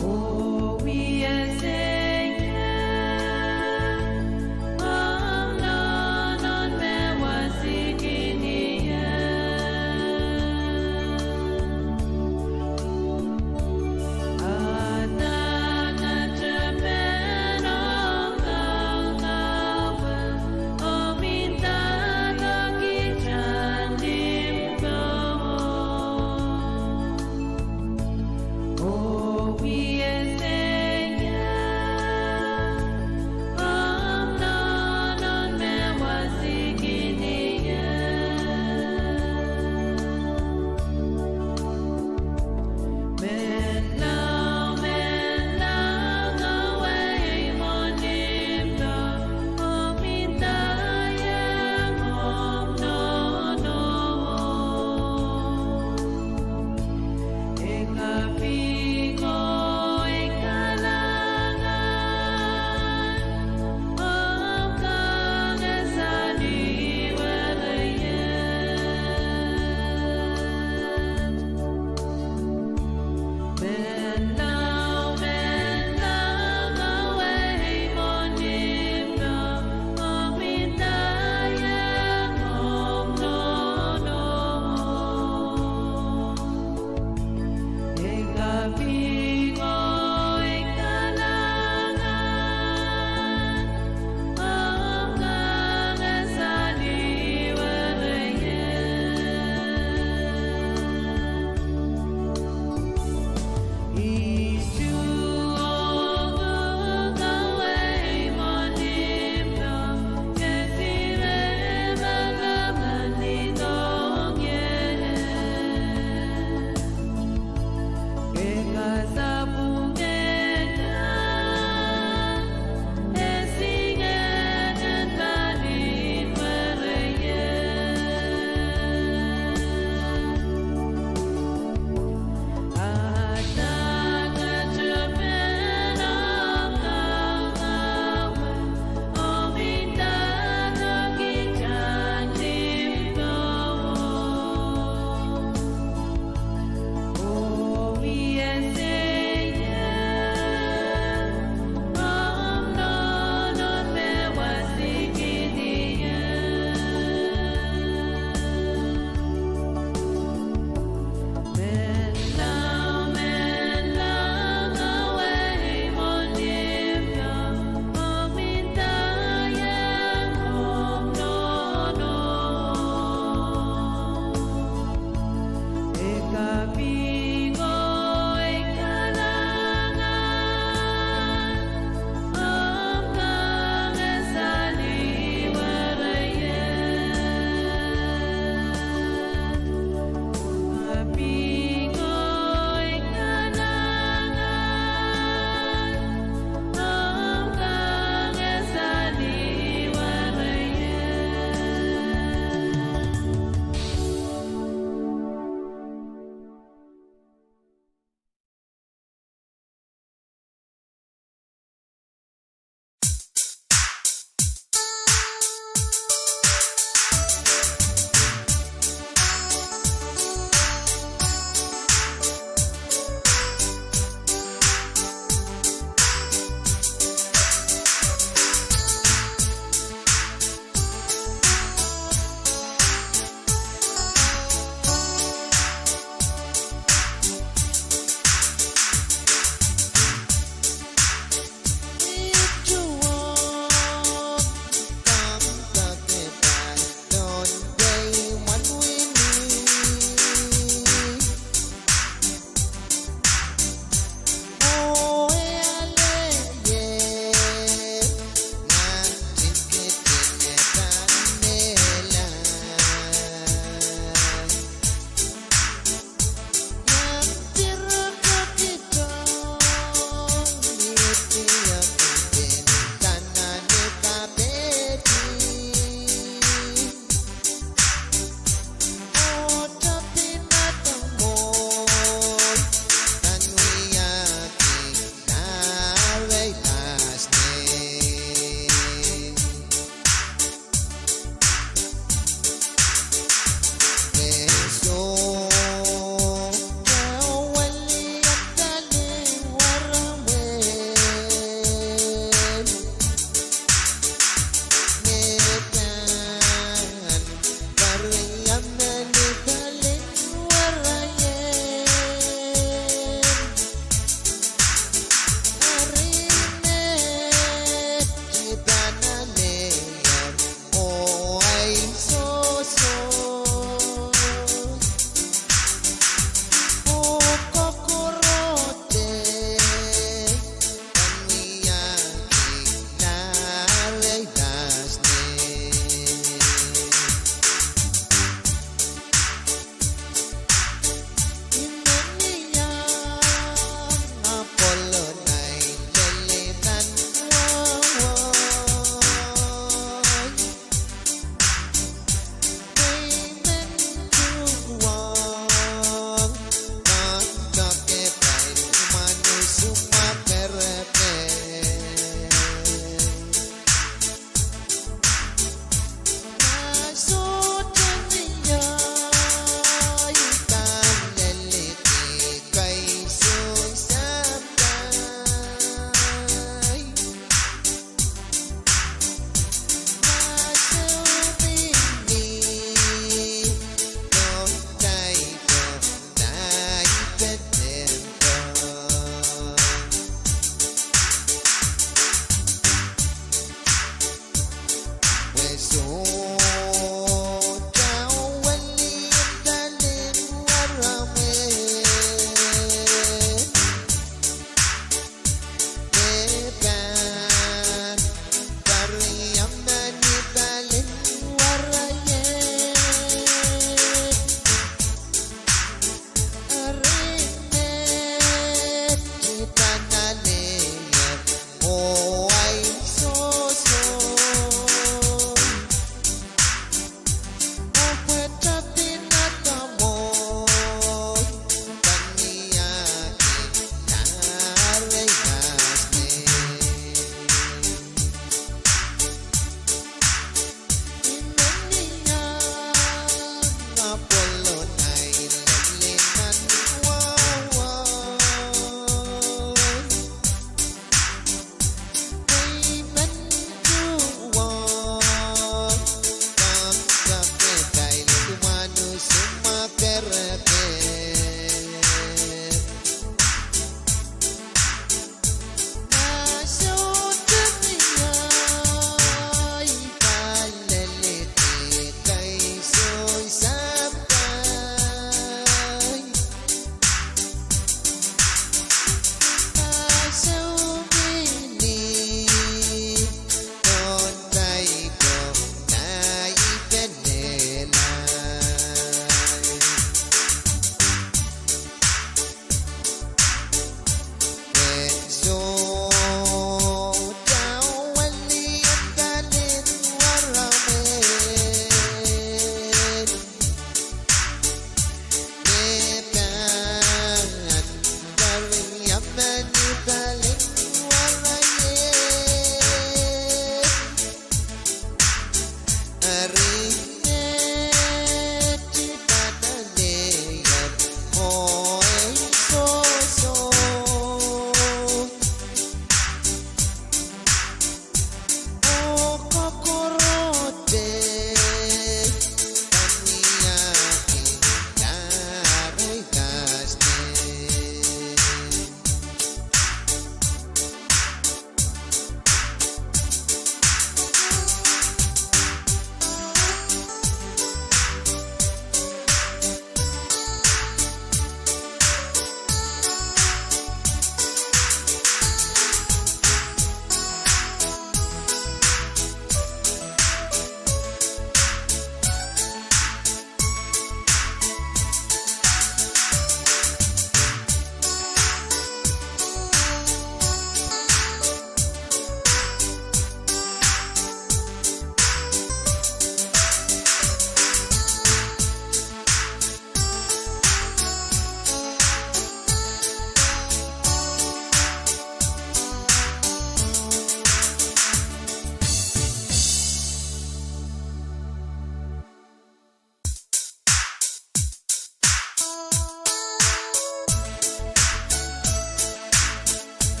Oh, we are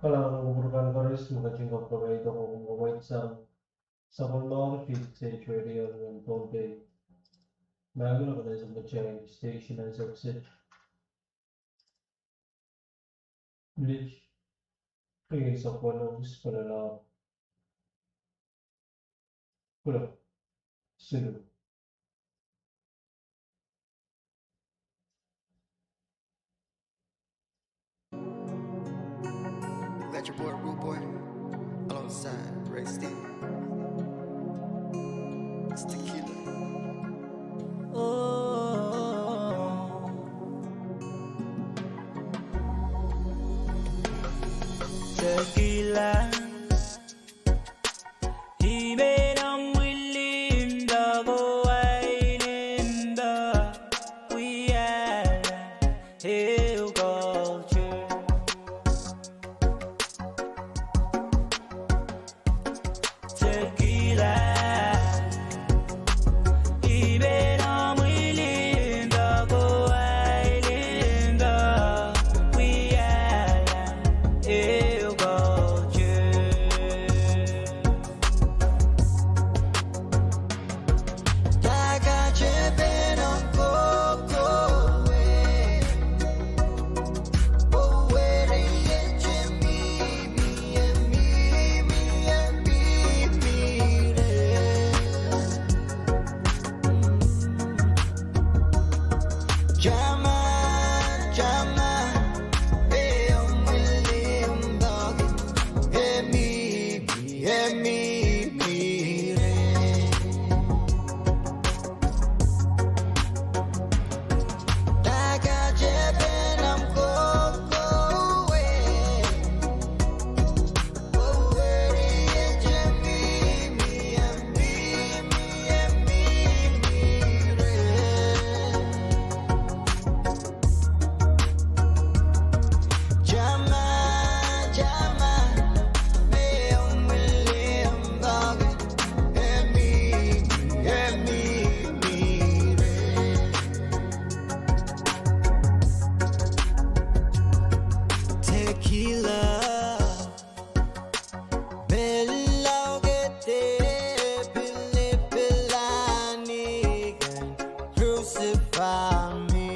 Kailangan ng Paris, magandang pagpapahit ako kung mabait sa mga V6AH Radio ng Pohnpei. Bago na sa Pahrek station and success. Bleach. Kaya sa Pwuhng palala. Pula. Sulu. Got your boy Rude Boy alongside Resting. It's tequila. Tequila. He made them willing to go wine in the we are hill culture. Tequila. He made them willing to go wine in the we are hill culture. Daga Japan on Coco way. Oh, where they let you me and me Jama, Jama, hey, I'm William Dog, hey, me, Daga Japan, I'm Coco way. Oh, where they let you me and Jama, Jama, hey, I'm William Dog, hey, me, Tequila, Bella, get there, Billy, Bellani, crucify me.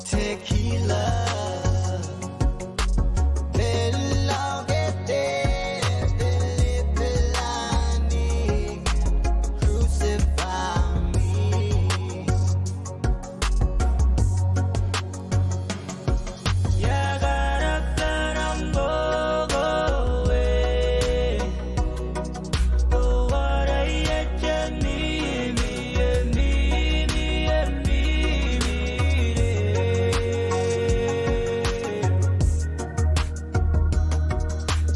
Tequila, Bella, get there, Billy, Bellani, crucify me. Ya garam go away. Oh, what I yet me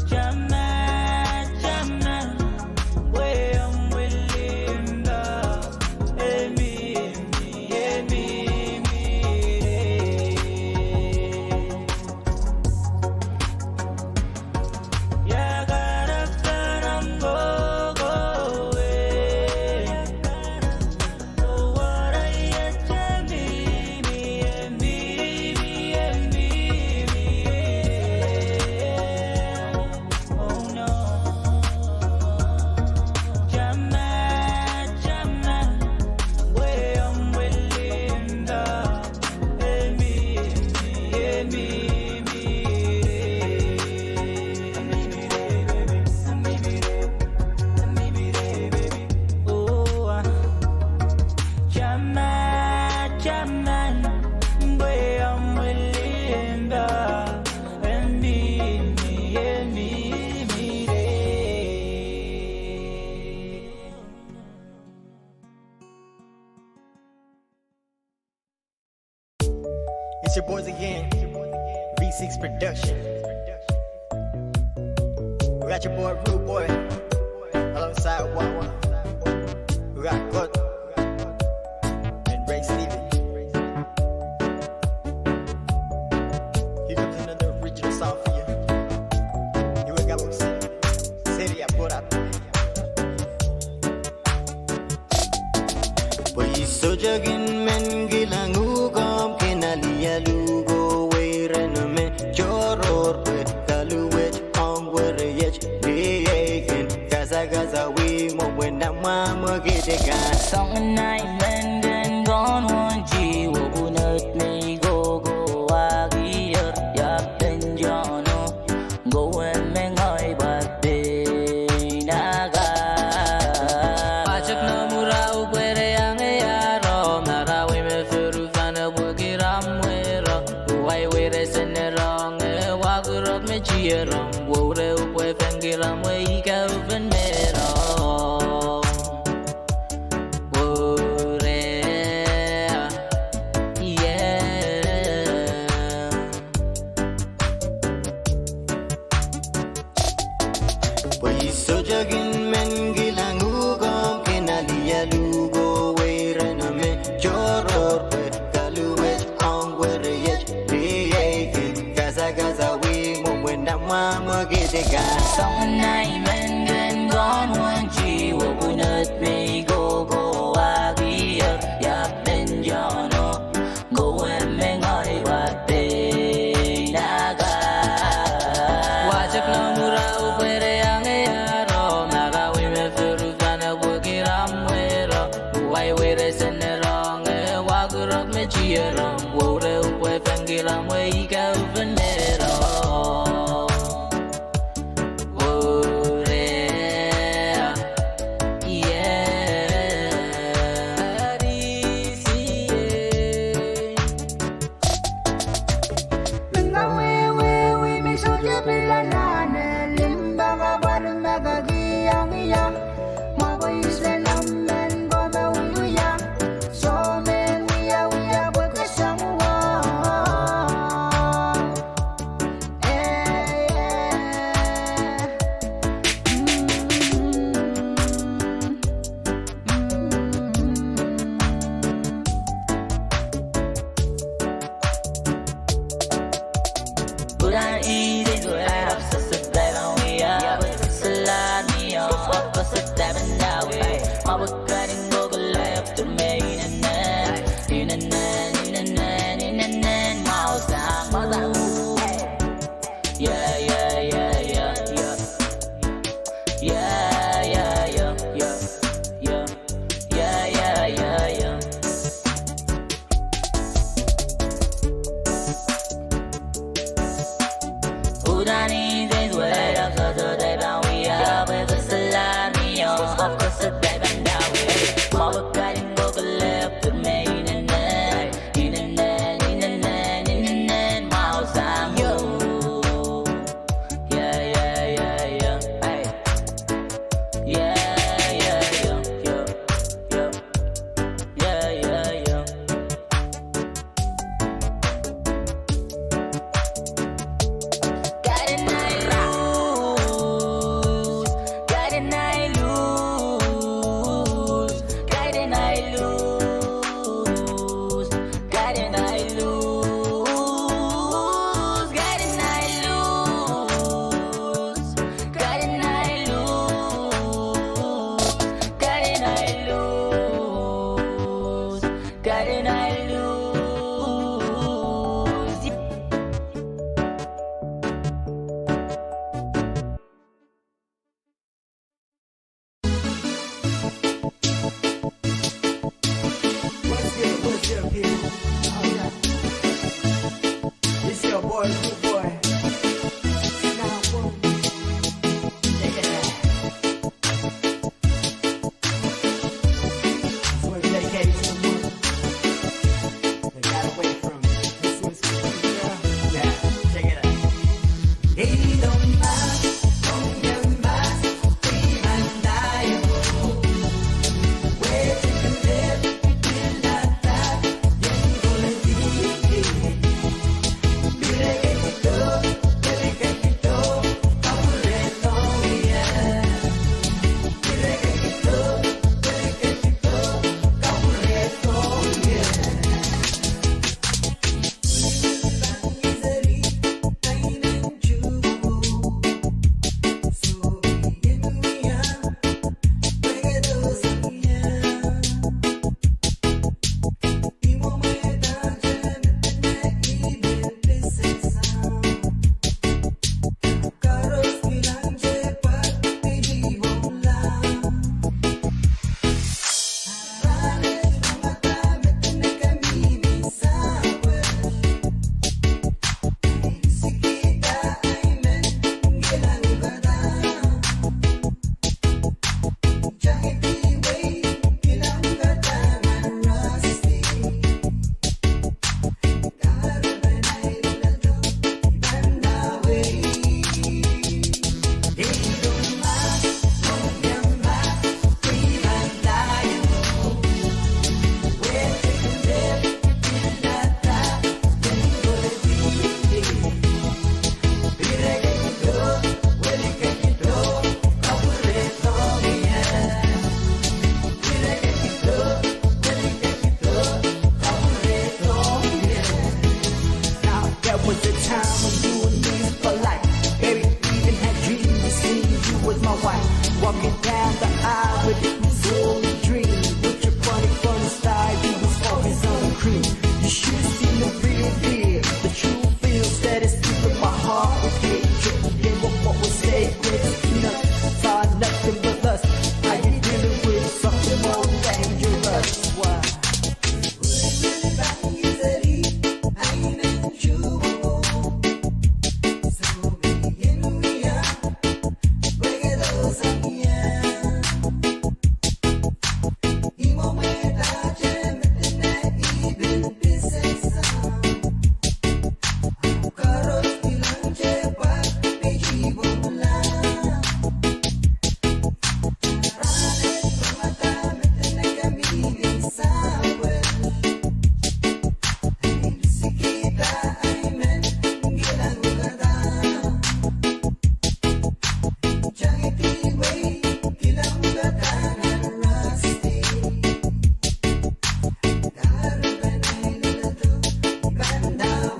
Jama, Jama, way I'm willing to Ya garam go away. Oh, what I yet me Oh no. Jama, Jama, way I'm willing Oh, Jama, Jama, way I'm willing It's your boys again, V6 Production. We got your boy Rude Boy alongside Wawa. We got Cut and Ray Steven. Here comes another original song for you. Here we go. Seria por up. Pwuhng jagin men gilangu kom kenali. magitiga song nai men gen gon won ji wo bunat me go go agi ya ben jono go en men ai bat de naga pachak no mura ubere yang ya ro mara we me furu fana bugiram we ro wai we re sen rong wa gurot me chi rom wo re ubwe fangiram we ka ben me ro song nai men gen gon wan chi wo bunat me go go agi ya ben jono go en men ai wa te naga wajak no mura upere yang ya ro naga we me furu kana wo kiram we ro wai we re sen rong wa gurok me chi ro wo re we fangiram we ka ben me ro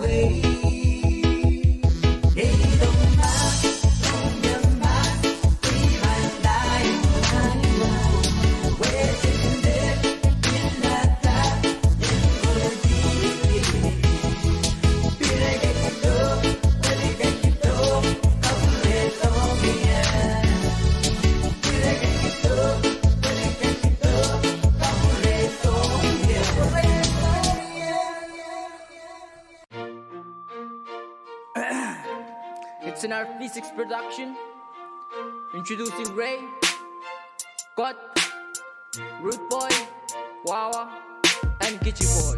away. They don't mind, don't mind, we might die. We're sitting there in that time, it's gonna be. Pwuhng Kadkadaur, Pwuhng Kadkadaur, KAPWARESOU here. Pwuhng Kadkadaur, Pwuhng Kadkadaur, KAPWARESOU here. It's an V6 production. Introducing Ray, Got, Root Boy, Wawa, and Gitchy Boy.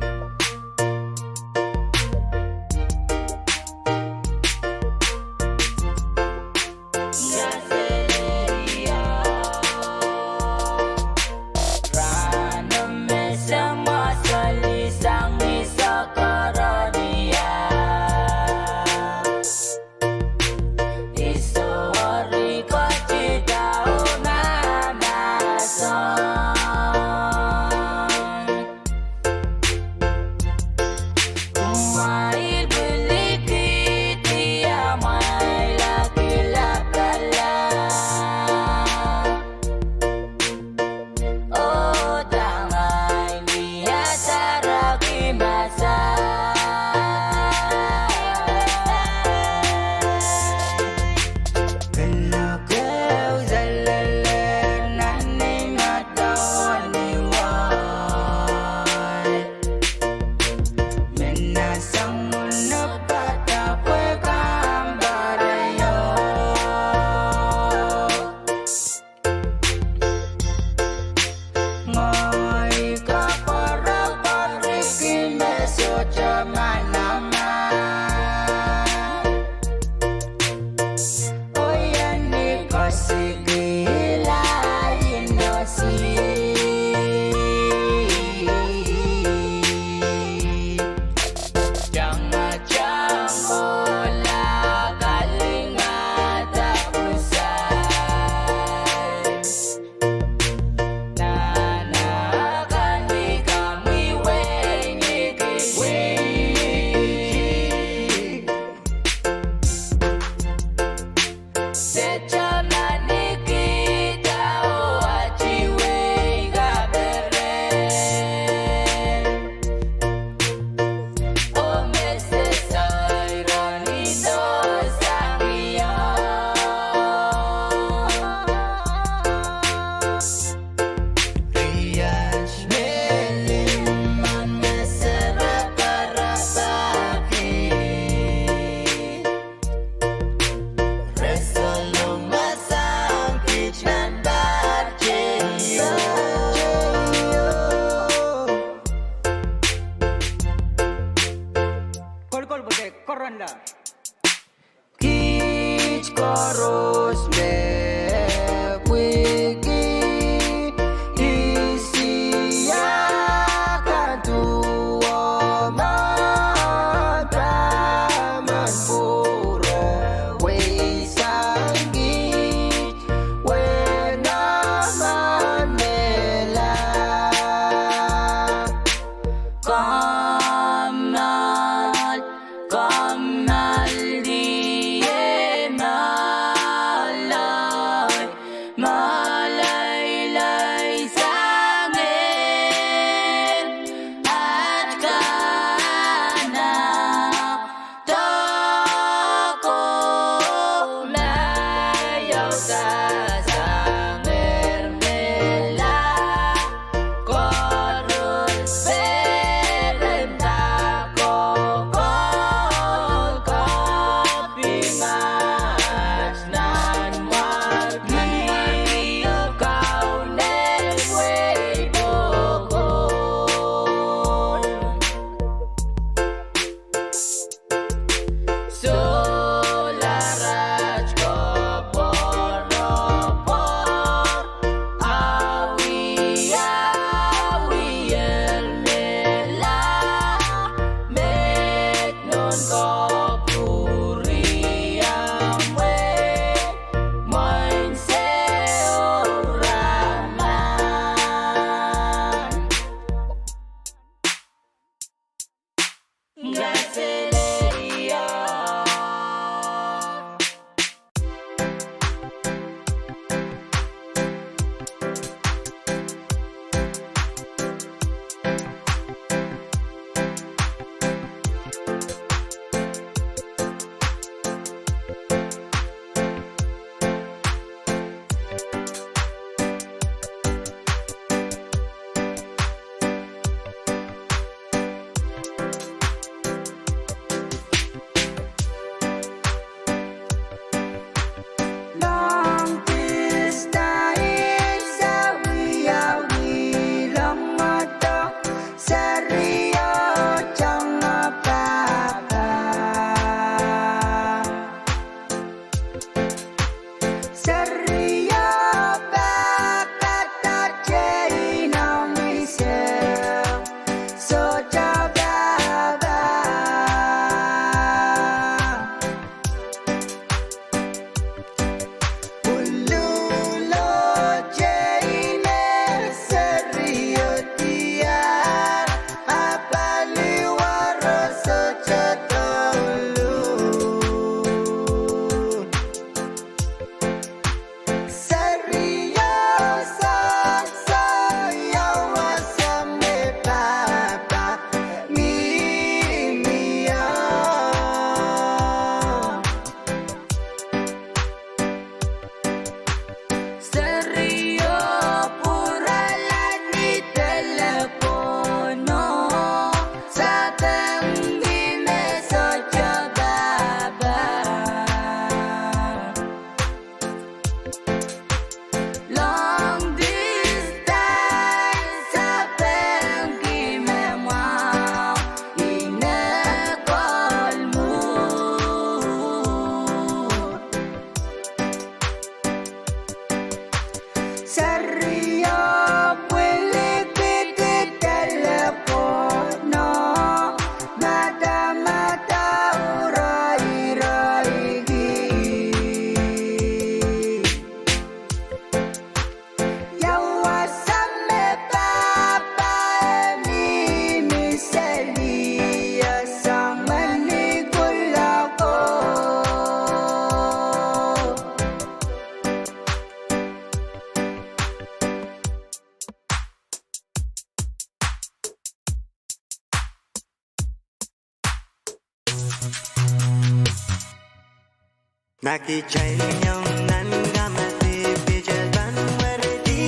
Naki chai nyong nan gamati bijal ban werdi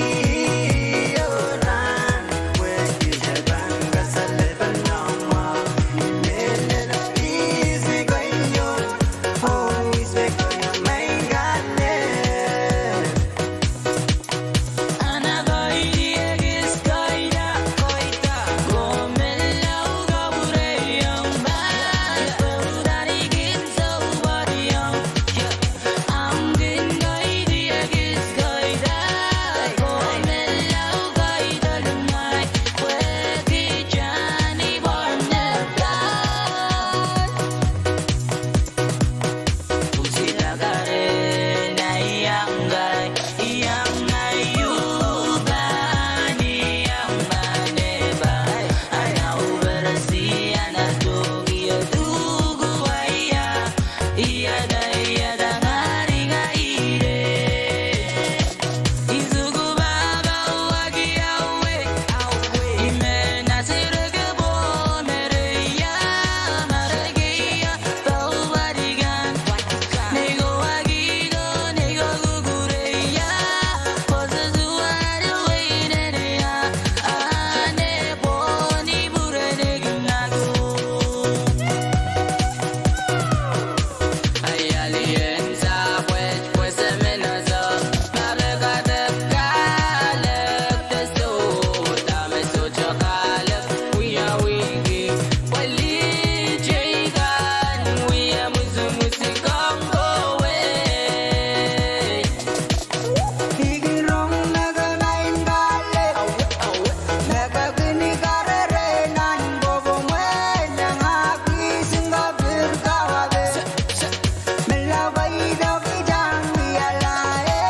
oran werdi ban gasal ban nama menen is me goyo oh is me goyo mangane Ana goidi egis goida goida gomelau gabureyam ba udari gitso bariyam I'm getting goidi egis goida gomelau goida lumai wedi jani borneta Usilagare na iyangai iyangayubani yamaneba Ana uberasi ana tugi adugu aya iyada ngari gaire Izugu baba wagi awe imena sirge bomereya maregeya baubarigan nego wagido nego gugureya pozazuare weinereya ane boni burenegnago Ayalienza pues amenaza Maragada kalak testo Dame socho kalak Uya wigi Wali jaygan Uya musikang kowe Igirong naganain gale nagagini karere nan bobo nang aki singapir kawabe melawai dogi jang yalae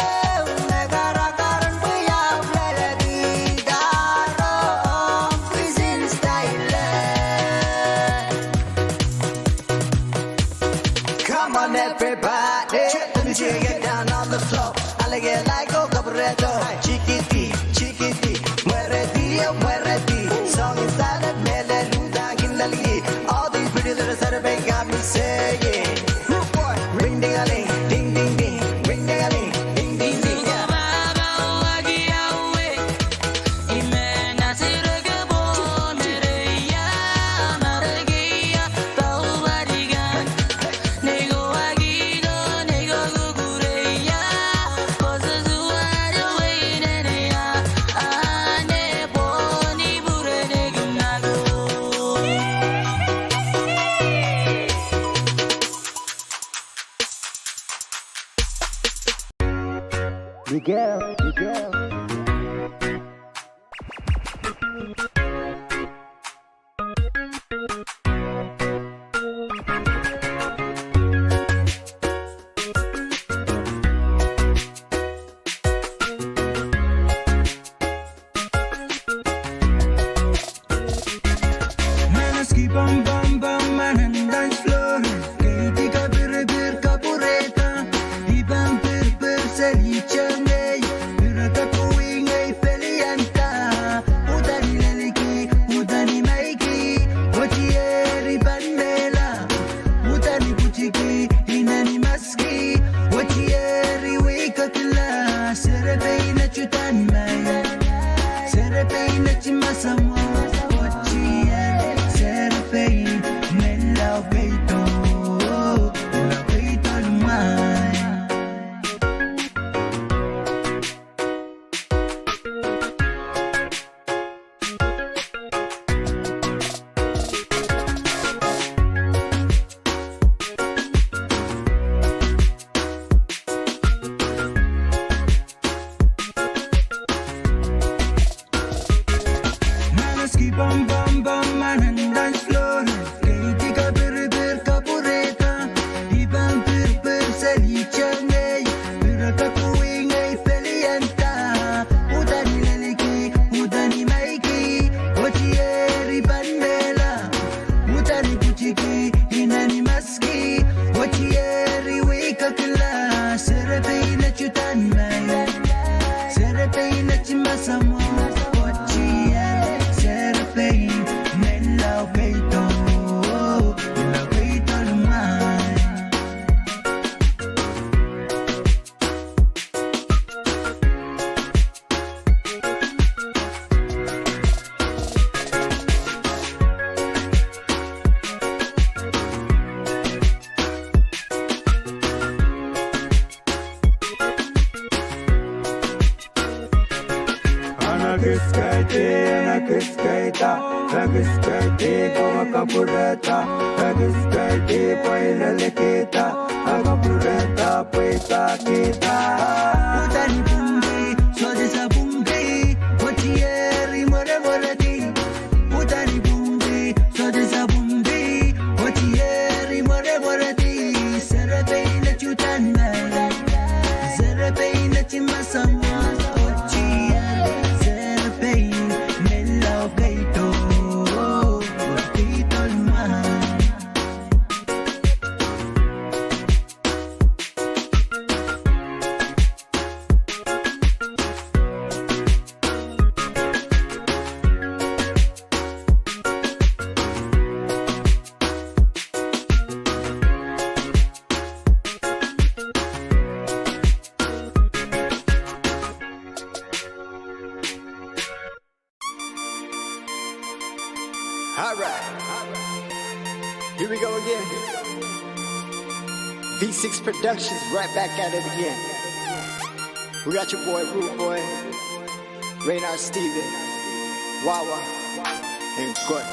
nagarakaran puya lelagi daro prison style Come on everybody let me see you get down on the floor I like it like a cabaretto chiquiti muérete song inside of mele luda gindali all these pretty little Saturday got me saying ring ding a ling ding ding ding ring ding a ling ding ding ding yeah. Baba wagi awe imena sirge bomereya maregeya baubarigan nego wagido nego gugureya pozazuare weinereya ane boni burenegnago Miguel Manaski bam bam bam manan dance floor Kaiti ka bir kapureta Ibang per selichane Pirata Pwuhng ay pelianta Udani leliki udani maiki Wachieri bandela Udani buchiki inani maski Wachieri wikatla Serepei na chutani maya Serepei na chimasamo Wachieri Serepei pureta, registrate con la pureta, registrate poi le kita, la pureta poi ta kita. Utani Pohnpei, Swadesa Pohnpei, Ochieri more more di. Utani Pohnpei, Swadesa Pohnpei, Ochieri more more di. Serapei na chutana, serapei na chimasama, Ochieri, serapei melo gaito, gaito ma. Alright, here we go again. V6 Productions right back at it again. We got your boy, Rude Boy, Raynard Steven, Wawa, and Good.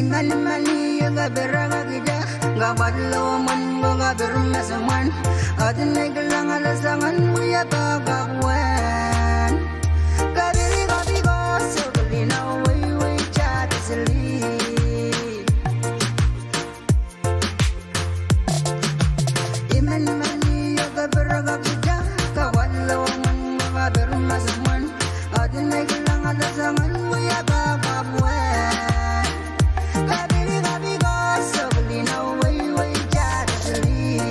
Mani mani nga beranga gida nga madlo man mga bermasaman Adinay galang alasangan mo yabagawan Kabili kabigo Sabali na way chat sili Iman mani yoga beraga kita Kawalaw man mga bermasaman Adinay galang alasangan mo yabagawan Kabili kabigo Sabali na way chat sili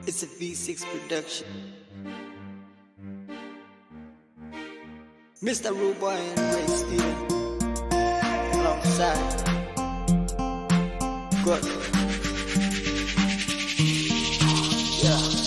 It's a V6 production. Mr. Rude Boy and Ray Steven alongside Good. Yeah.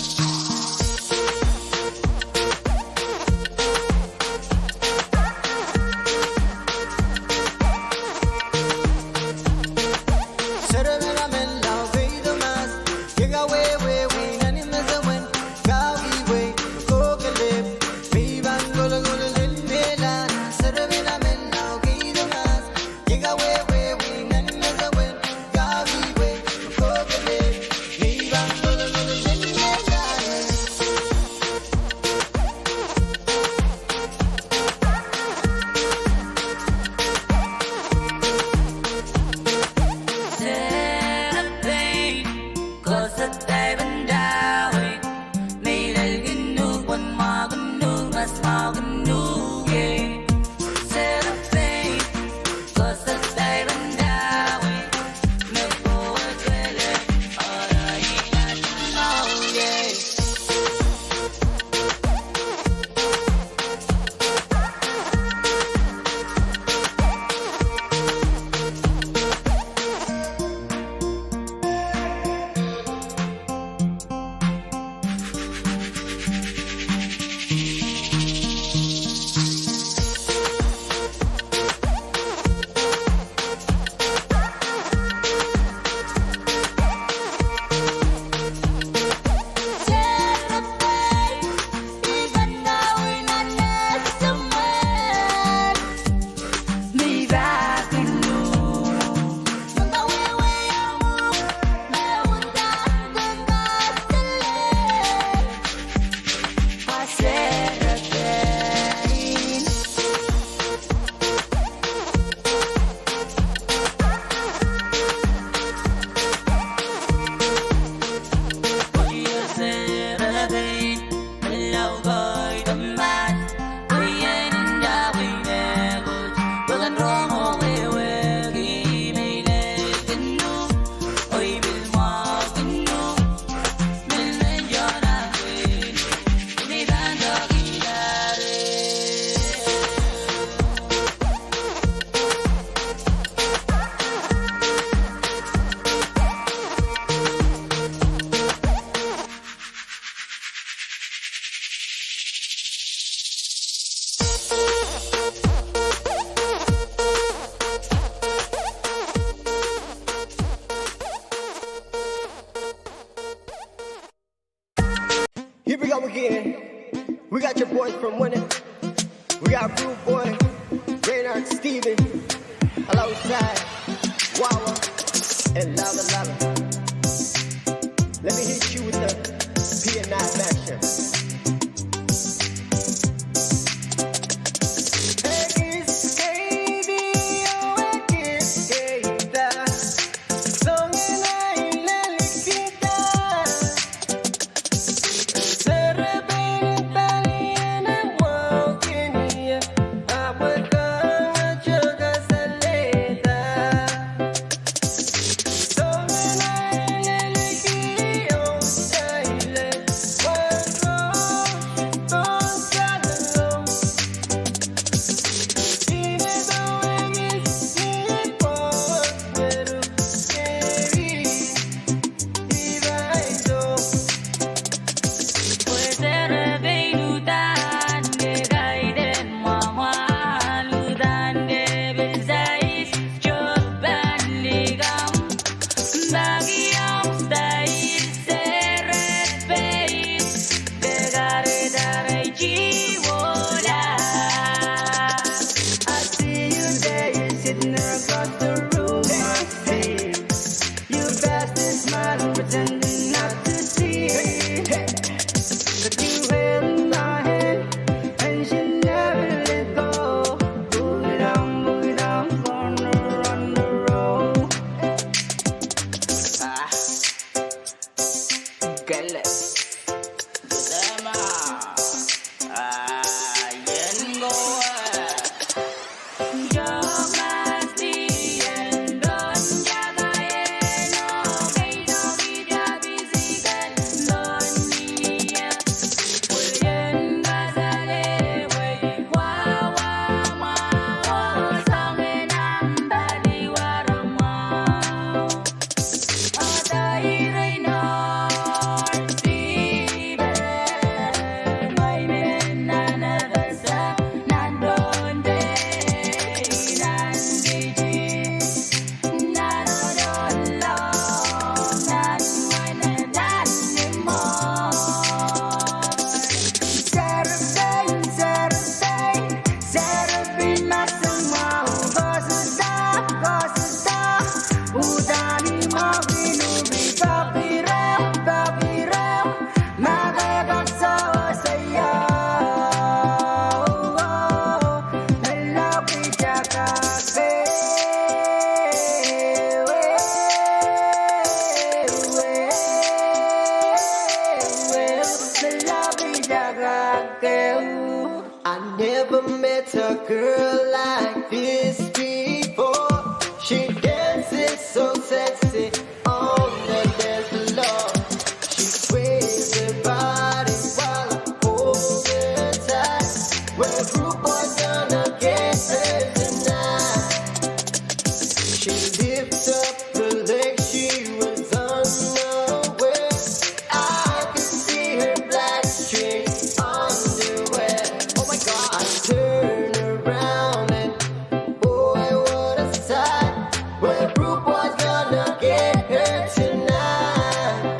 Here we go again. We got your boys from Winning. We got Rude Boy, Raynard Steven, alongside Wawa and Lava Lava. Let me hit you with the P&I action. So never met a girl like this before. She dances so sexy on the dance floor. She sways her body while I hold her tight. Well, group boys gonna get her tonight. She lifts up her legs, she was unaware. I could see her black strings underwear. Oh my God! I turn around and boy, what a sight! Well, group boys gonna get her tonight.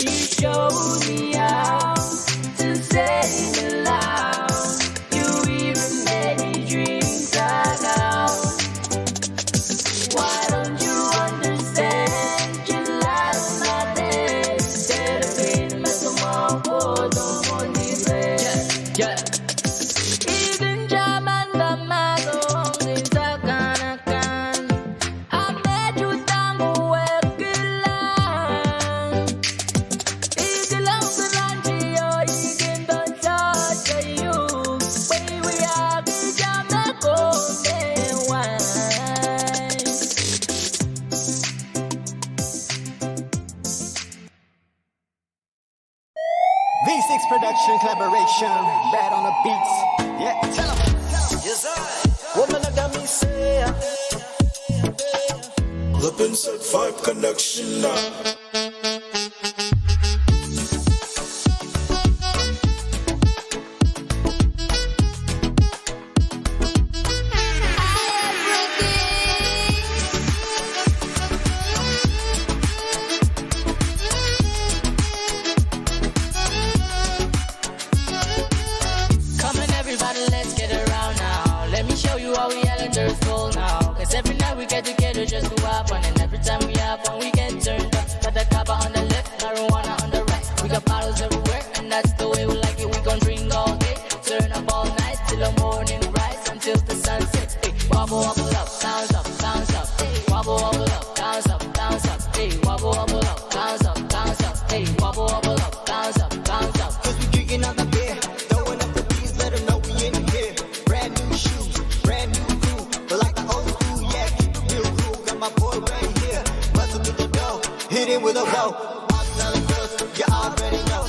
You showed me how to say it loud. You even made me dreams out loud. Why don't you understand? You lie on my bed. Instead of being my tomorrow, don't want me back. Even German Bamago in Sakanakan. I made you tango wekilan. Ikilang Saranjio, ikin don't touch you. Way we are Kijamako, wine. V6 production collaboration, bad on the beats. Yeah, tell 'em. Yes, I. Woman, I got me say. The Vincent 5 connection now. Come on, everybody, let's get around now. Let me show you how we islanders roll now. Cause every night we get together just to have fun. And every time we have fun, we get turned up. Got the kaba on the left, marijuana on the right. We got bottles everywhere, and that's the way we like it. We gon' drink all day, turn up all night, till the morning rise, until the sun sets. Hey, wobble, wobble up, bounce up, bounce up. Hey, wobble, wobble up, bounce up, bounce up. Hey, wobble, wobble up, bounce up, bounce up. Hey, wobble, wobble up, bounce up, bounce up. Cause we drinking on the beer, throwing up the beats, let 'em know we in here. Brand new shoes, brand new crew, but like the old school, yeah, keep it real cool. Got my boy right here, bustin' through the door, hit it with a roll. All these other girls, you already know.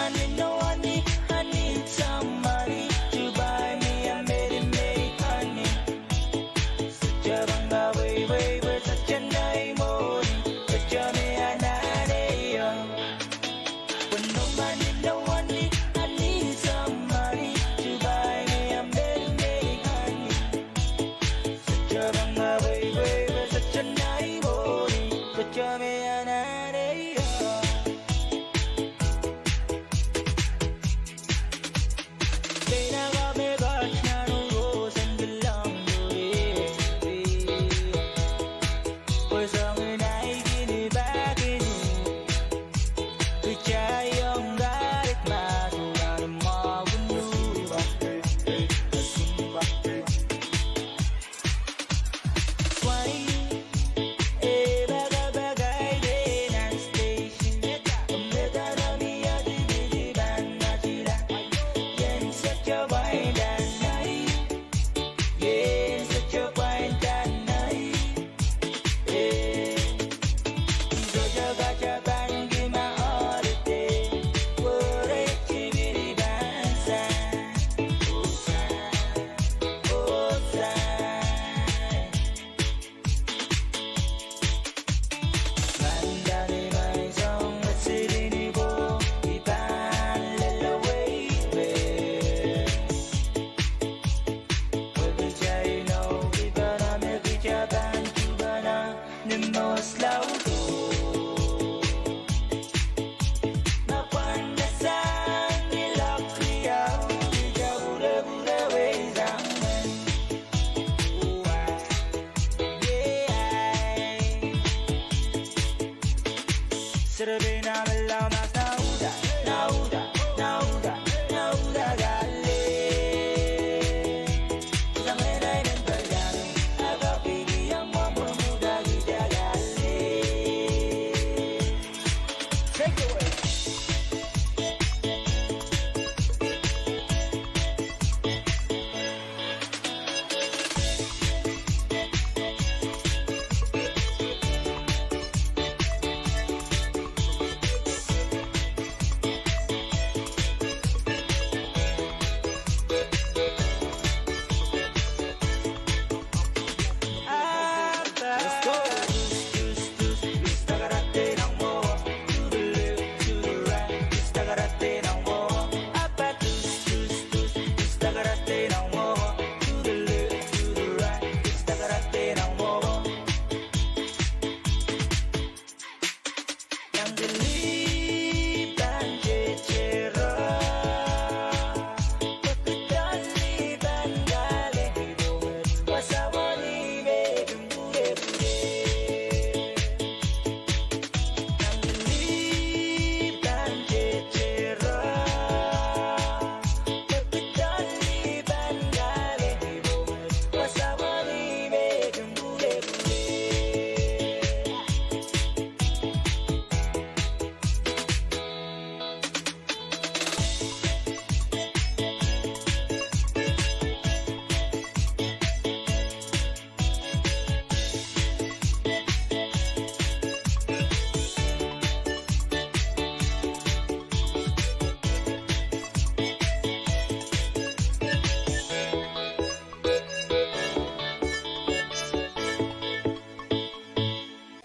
money, no honey. I need some money to buy me a Mary May honey. Such a banga way, but such a nice morning. Such a me a nane. When no money, no honey. I need some money to buy me a Mary May honey. Such a banga way, but such a nice morning. Such a me a nane.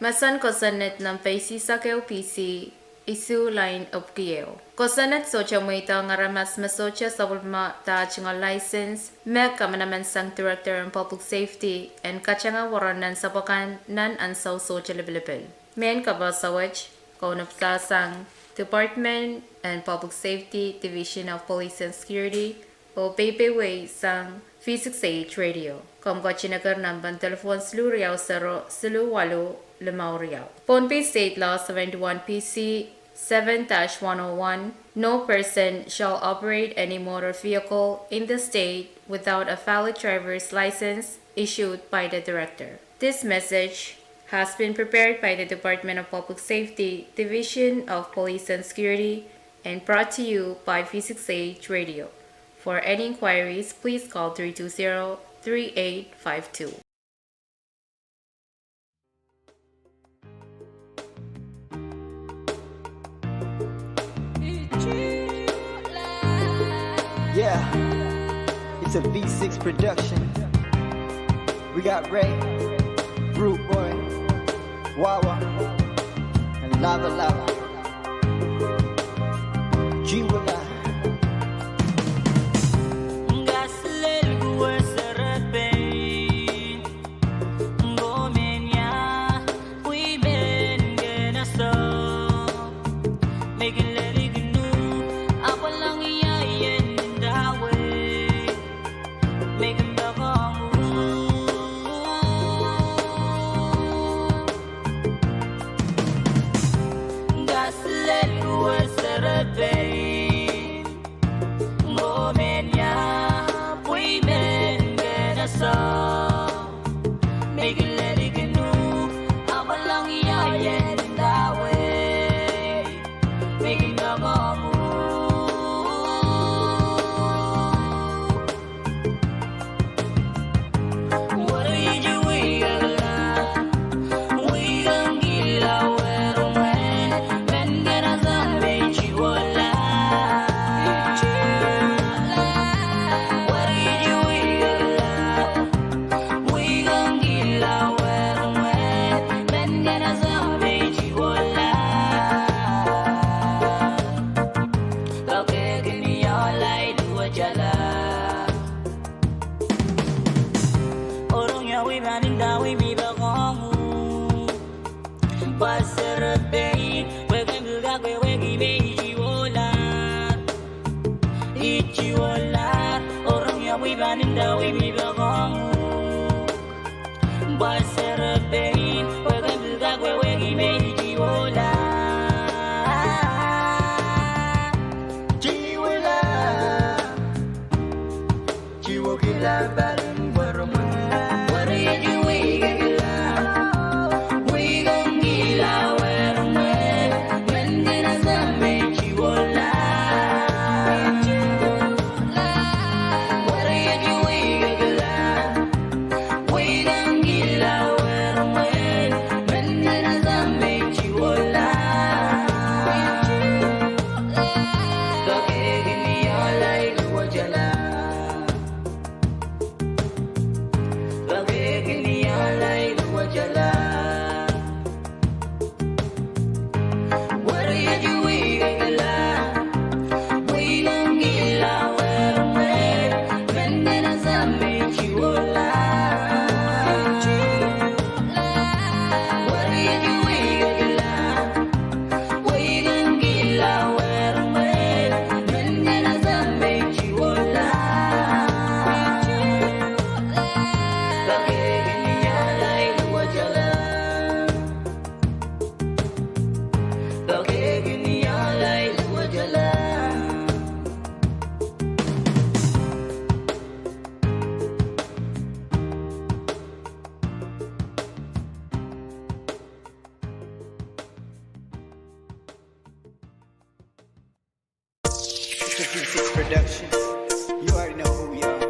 Masan kosanet ng PC sa PC isu line of kiyo. Kosanet socha moita ngaramas masocha sa bulma ta chinga license me kamanaman sang director and public safety and kachanga waranan sa pakan nan ansaw socha level. Men kabasawach kaunapsa sang Department and Public Safety Division of Police and Security o Pohnpei sang V6AH Radio. Kamkachinagar number telephone slu Riau 0 slu 8 Limau Riau. Pohnpei State Law 71 PC 7-101. No person shall operate any motor vehicle in the state without a valid driver's license issued by the director. This message has been prepared by the Department of Public Safety, Division of Police and Security, and brought to you by V6AH Radio. For any inquiries, please call 320-3852. It's a V6 production. We got Ray, Root Boy, Wawa, and Lava Lava. G-Willa. V6 Productions. You already know who we are.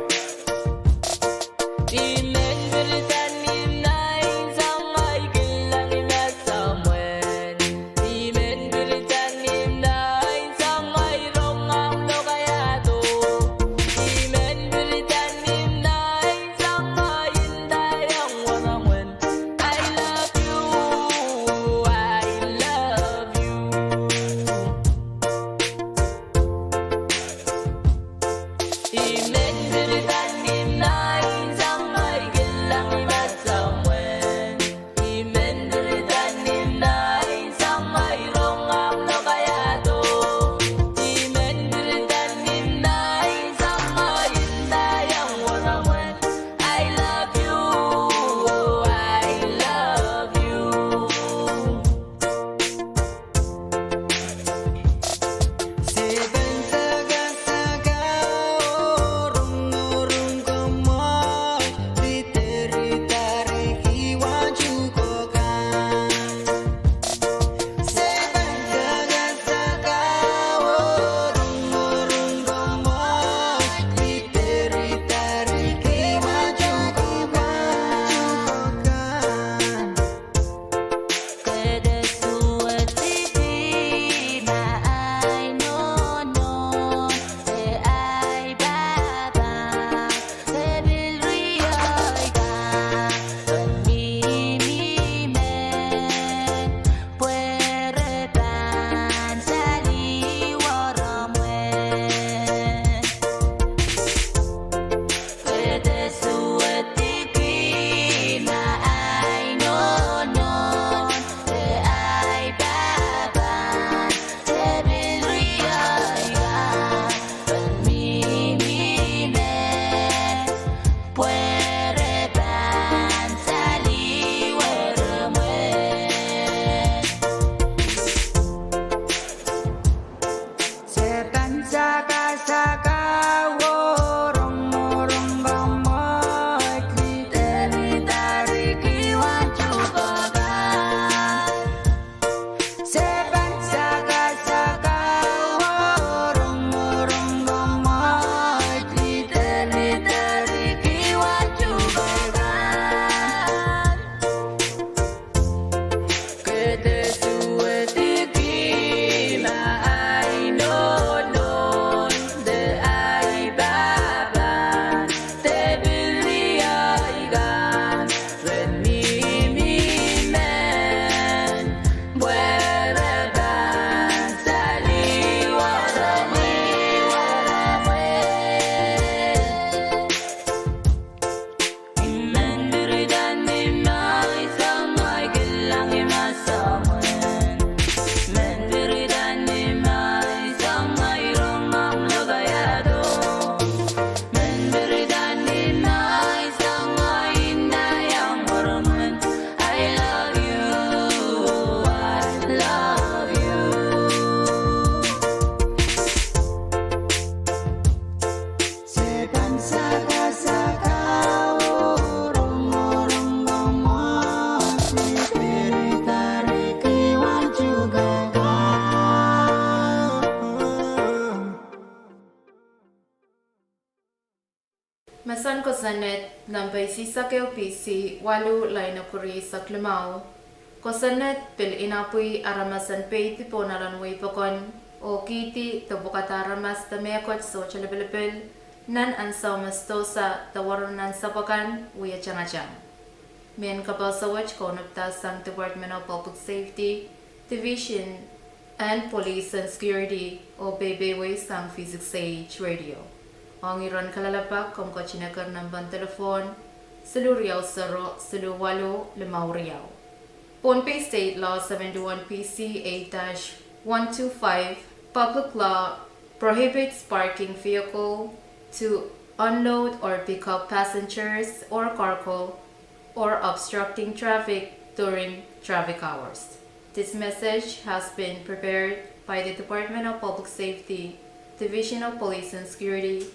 Masan ko sanet ng V6AH PC walu line na kuri sa Klimao. Ko sanet pil inapoy aramasan pay tipo nalanway pakon o kiti tabukataramas tamekot so chalapilipil nan ansaw mastosa tawarunan sa pakan uya changachang. Mian kapasawach ko nupta sang Department of Public Safety, Division and Police and Security o BBW sang V6AH Radio. Ang iron kalalapak kung kachinakar ng ban telefon, Siluriao Saro, Siluwalo, Limauriao. Pohnpei State Law 71 PC 8-125, Public Law prohibits parking vehicle to unload or pick up passengers or cargo or obstructing traffic during traffic hours. This message has been prepared by the Department of Public Safety, Division of Police and Security,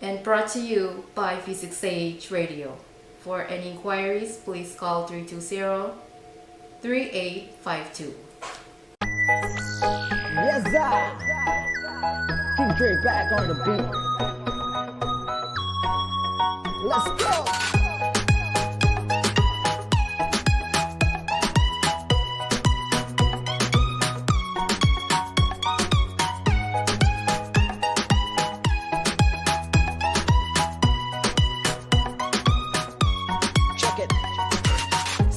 and brought to you by V6AH Radio. For any inquiries, please call 320-3852. Yes, sir. King Dre back on the beat. Let's go.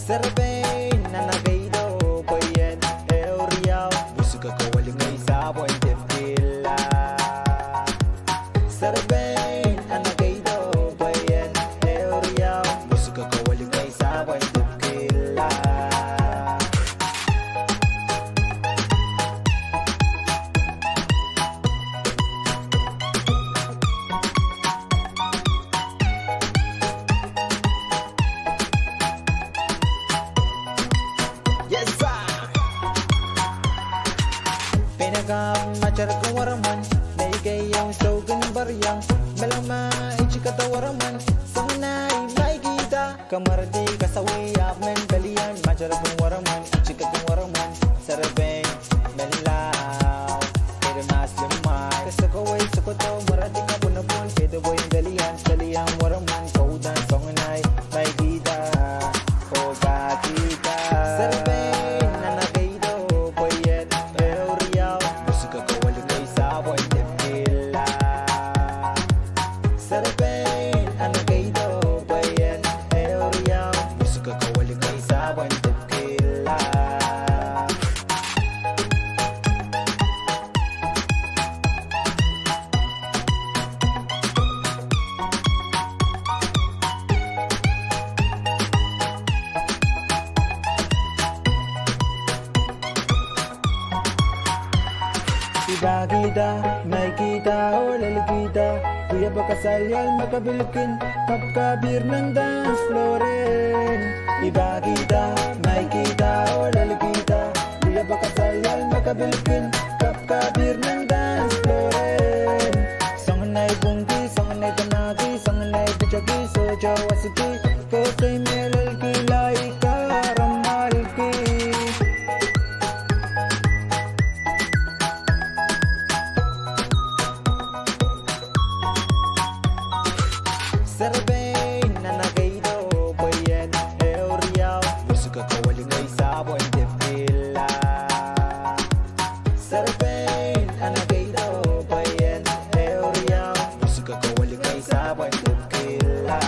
Sarabay na nagaydo Bayan Euriao Musika kawaling ay sabon Defila Sarabay na nagaydo Bayan Euriao Musika kawaling ay sabon Defila Macar kawaraman Naigay yung slogan baryang Malama ichikatawaraman Sangnay may kita Kamardi kasawi Amen balian Macar kawaraman Ichikatawaraman Sarabeng Melilaw Pero mas limay Kasakaway sukoto Maradi ka punapun Kedo boy balian Saliyang waraman Kaudan sangnay may kita Koga kita Sarabeng Sarabay, anagaydo, bayan, Euriao, musika ko Nakikita o lalagita, kuya ba kasalyal makabilkin, kapkabir ng dance florin. Iba kita, nakikita o lalagita, kuya ba kasalyal makabilkin, kapkabir ng dance florin. Sanganay bungki, sanganay tanaki, sanganay buchagi, sojo wasiti, kosay melalki, laika ramalki. Sarabay na nagaydo, bayan, euriyaw, musika kawaling ay sabon de pila. Sarabay na nagaydo, bayan, euriyaw, musika kawaling ay sabon de pila.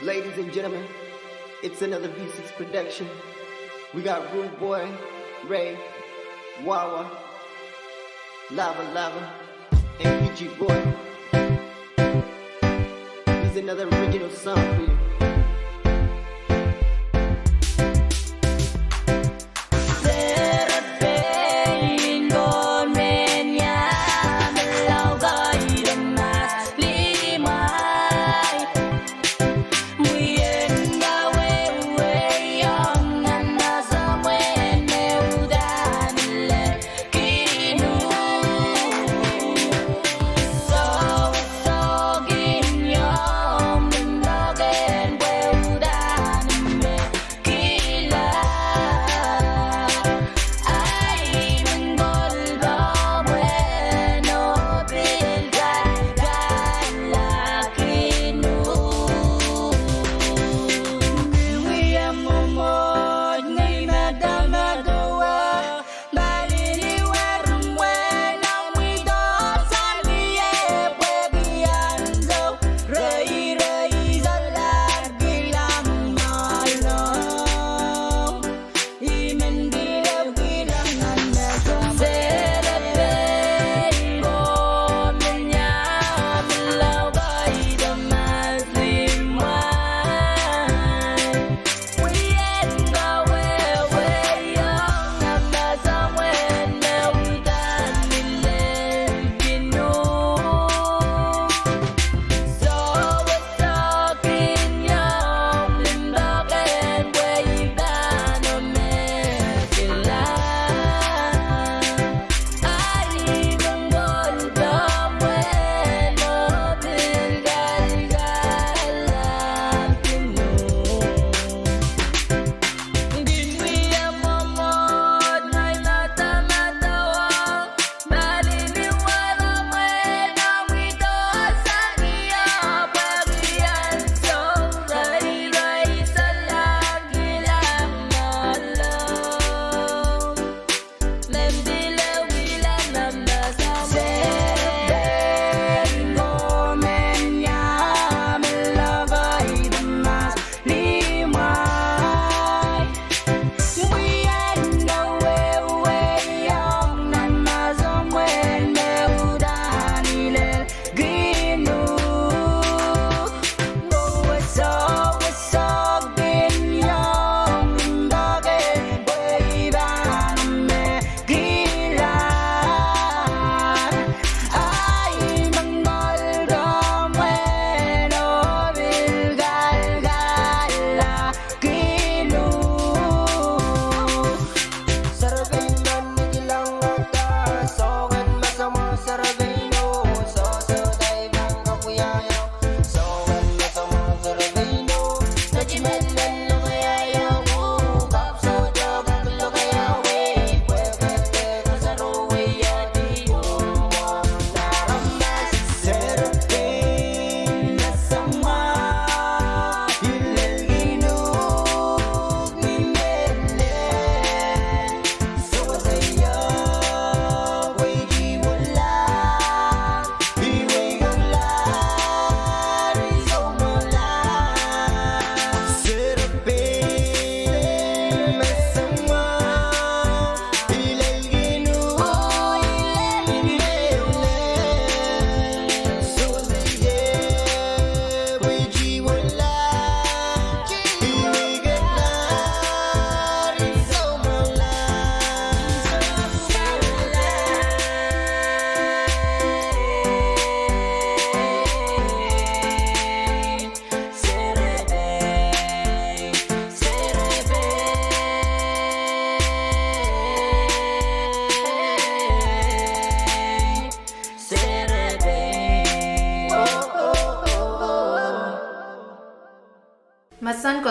Ladies and gentlemen, it's another V6 production. We got Rude Boy, Ray, Wawa, Lava, and PG Boy. Here's another original song for you. So, so, gin yom,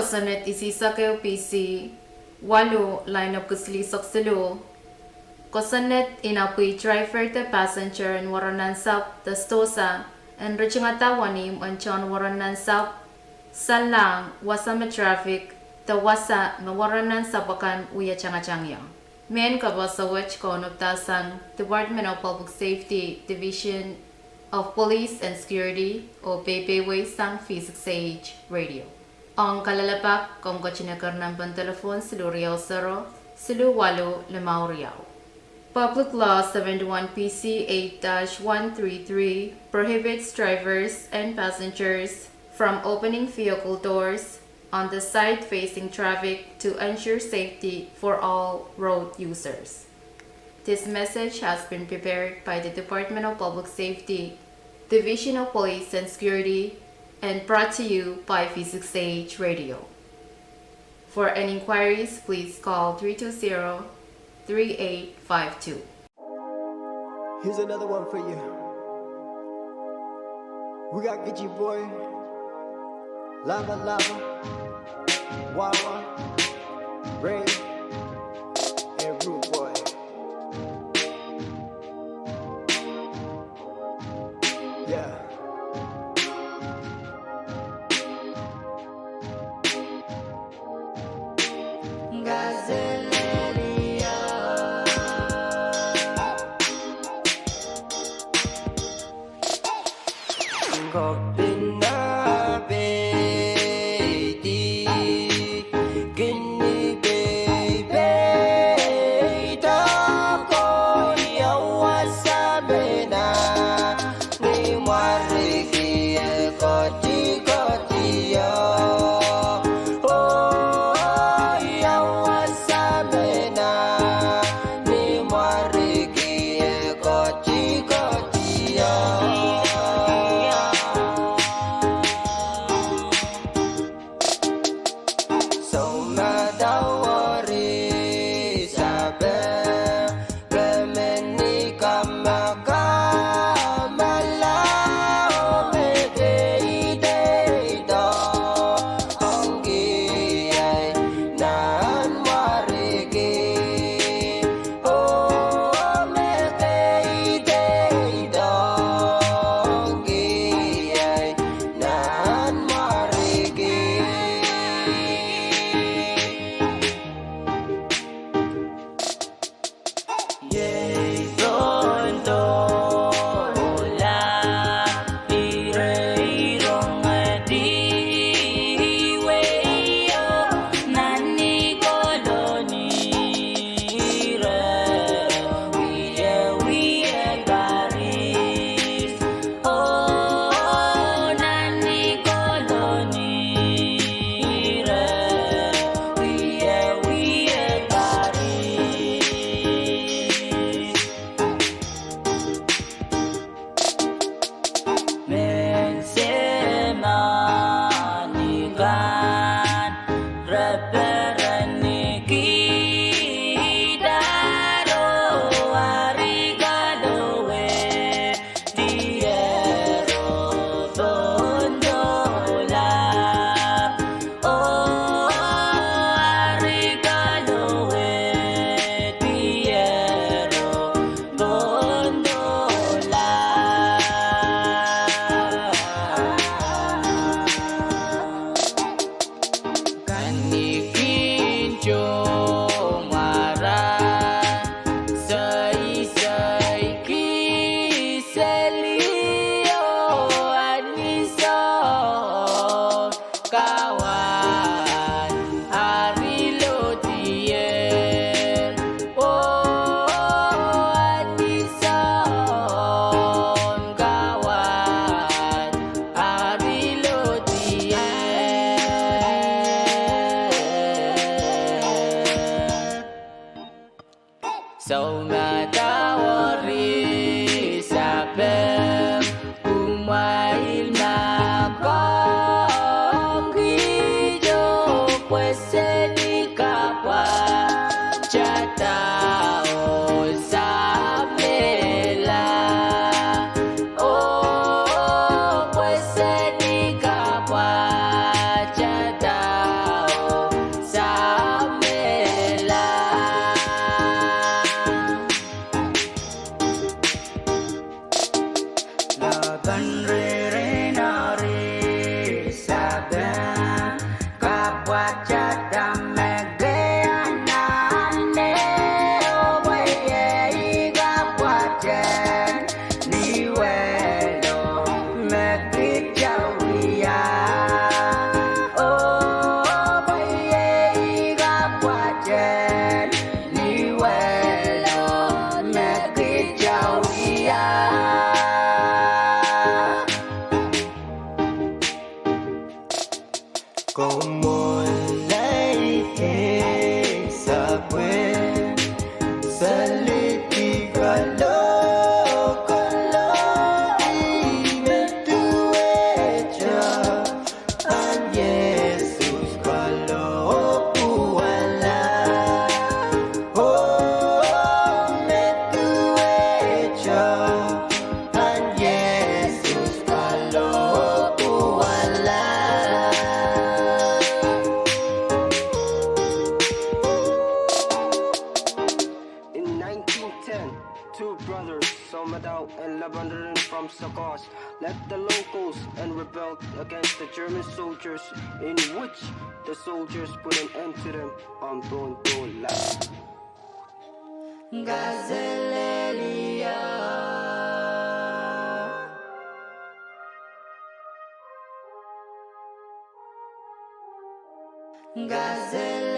kosanet isisa kayo PC, walo line up kusli sokselo. Kosanet inapoy driver te passenger and waranan sap the stosa and reaching atawanim on chon waranan sap salang wasame traffic the wasa nga waranan sabakan uya changachangya. Men kabasawach konoptasan Department of Public Safety Division of Police and Security o KAPWARESOU V6AH Radio. Ang kalalapak kung kachinakar ng pantelefon silu Riau Saro, silu Walo Limau Riau. Public Law 71 PC 8-133 prohibits drivers and passengers from opening vehicle doors on the side facing traffic to ensure safety for all road users. This message has been prepared by the Department of Public Safety, Division of Police and Security, and brought to you by V6AH Radio. For any inquiries, please call 320-3852. Here's another one for you. We got Gitchy Boy, Lava Lava, Wawa, Ray, and Rude Boy. Yeah. 1910. Two brothers, Somadao and Labandaran from Sakos, left the locals and rebelled against the German soldiers, in which the soldiers put an end to them on Pohnpei. Gazelelia, Gazelelia.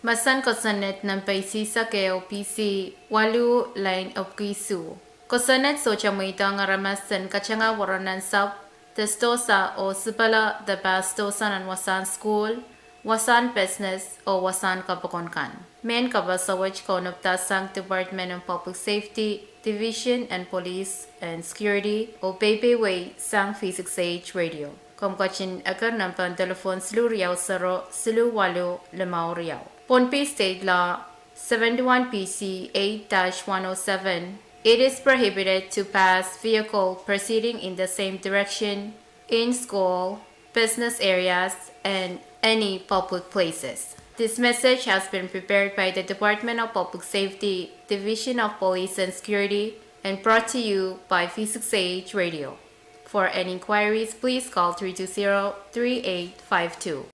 Masan kosanet ng paisisa kaya OPC walu line of kisu. Kosanet socha moita nga ramasan kachanga waranan sab testosa o sipala the bastosa nan wasan school, wasan business o wasan kapakonkan. Men kabasawaj konopta sang Department of Public Safety, Division and Police and Security o Pohnpei sang V6AH Radio. Komkachin agar nampan telefon Selu Riau Sero Selu Walu Lemau Riau. Pohnpei State Law 71 PC 8-107. It is prohibited to pass vehicle proceeding in the same direction in school, business areas, and any public places. This message has been prepared by the Department of Public Safety, Division of Police and Security, and brought to you by V6AH Radio. For any inquiries, please call 320-3852.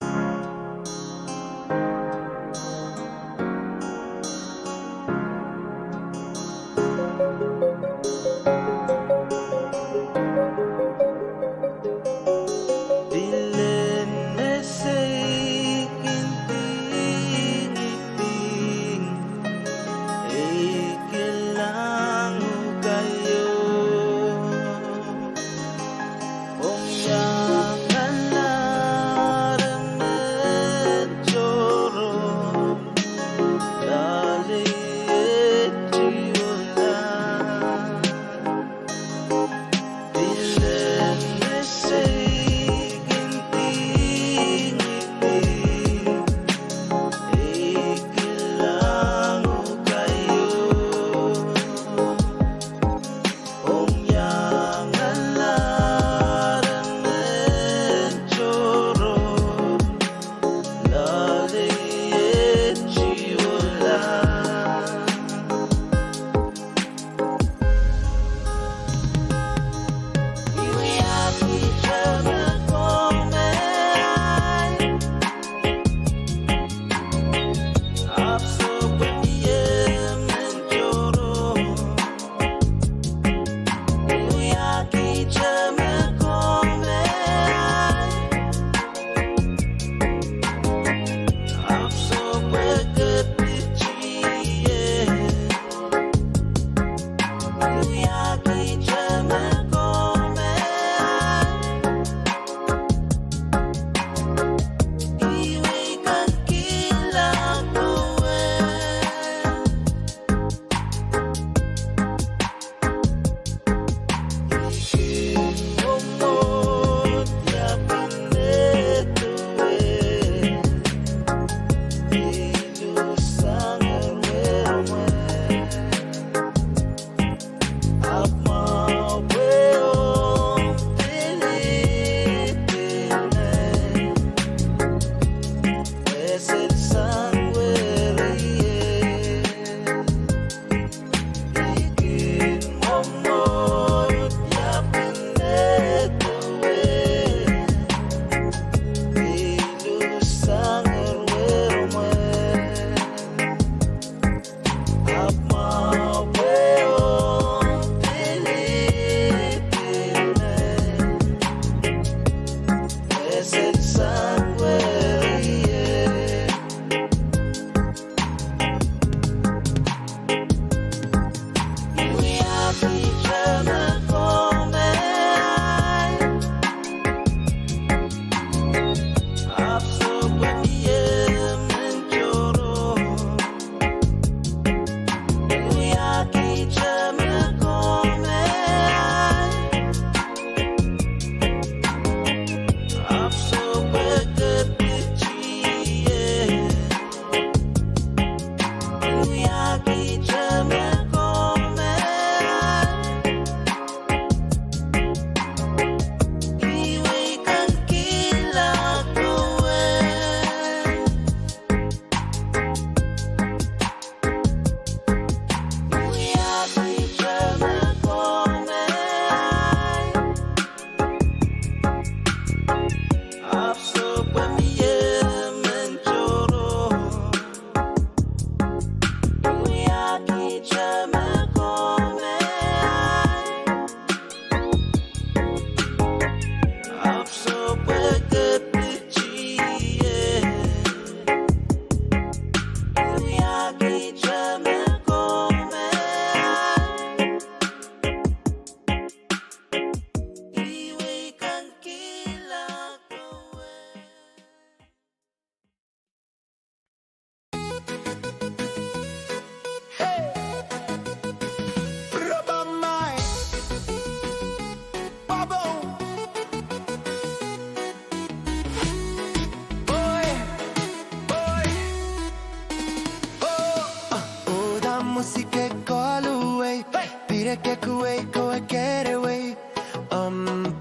música call away. Pide que kuway ko get away.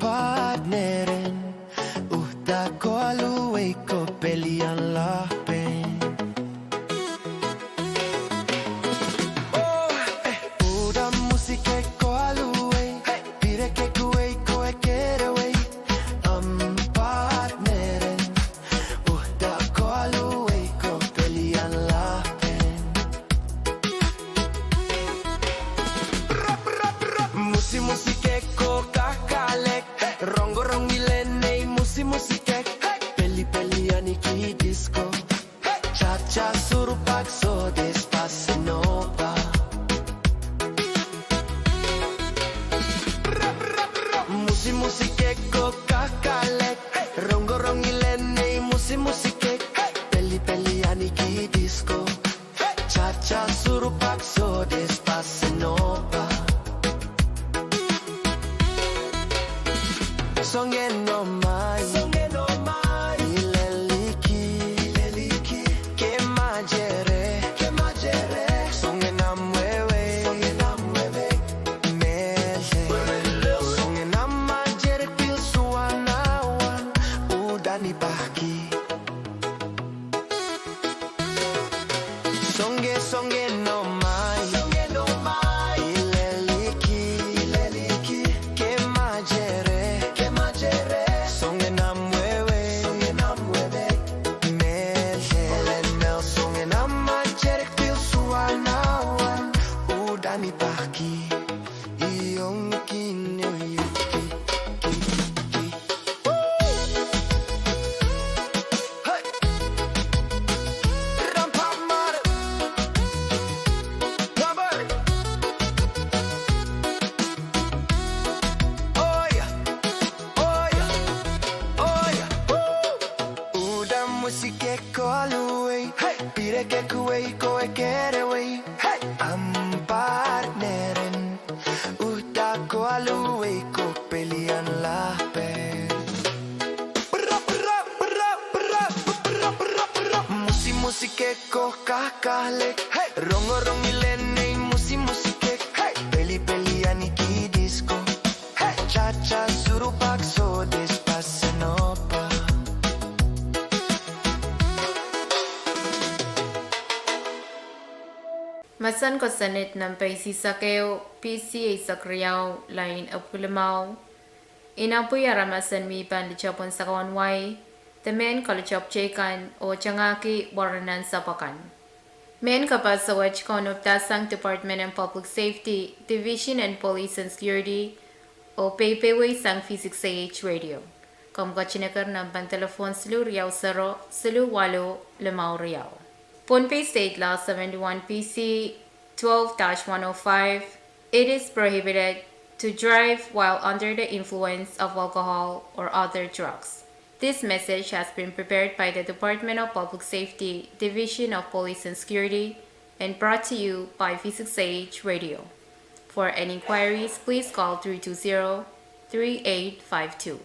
Partnerin. Uhta call away ko pelian la pen. Uda música call away. Pide que kuway ko get away. Partnerin. Uhta call away ko pelian la pen. Musike ko kakalek. Rongo rongilene musike. Peli aniki disco. Cha surupak so despacito pa. Musike ko kakalek. Rongo rongilene musike. Peli aniki disco. Cha surupak so despacito pa. Songe no mai, ileliki, que majere, songe na mueve, mele, songe na majere pil suanawan, udani baki. Songe no mai, ileliki, que majere. Musike ko kakale, rongo rongilene musike, peli aniki disco, cha surupak so despacito pa. Masan ko sanit ng paisisakeo PCA sakriyaw line of kulimaw. Inapoy aramasan mi pan lichapon sa kawanway. The men college of Chekan o Changaki Waranan Sapakan. Men kapas sa Wachkon of Tasang Department of Public Safety, Division and Police and Security o Pohnpei sang V6AH Radio. Kom ko chinakar ng pantelefon Selu Riau Saro, Selu Walo, Limau Riau. Pohnpei State Law 71 PC 12-105. It is prohibited to drive while under the influence of alcohol or other drugs. This message has been prepared by the Department of Public Safety, Division of Police and Security, and brought to you by V6AH Radio. For any inquiries, please call 320-3852.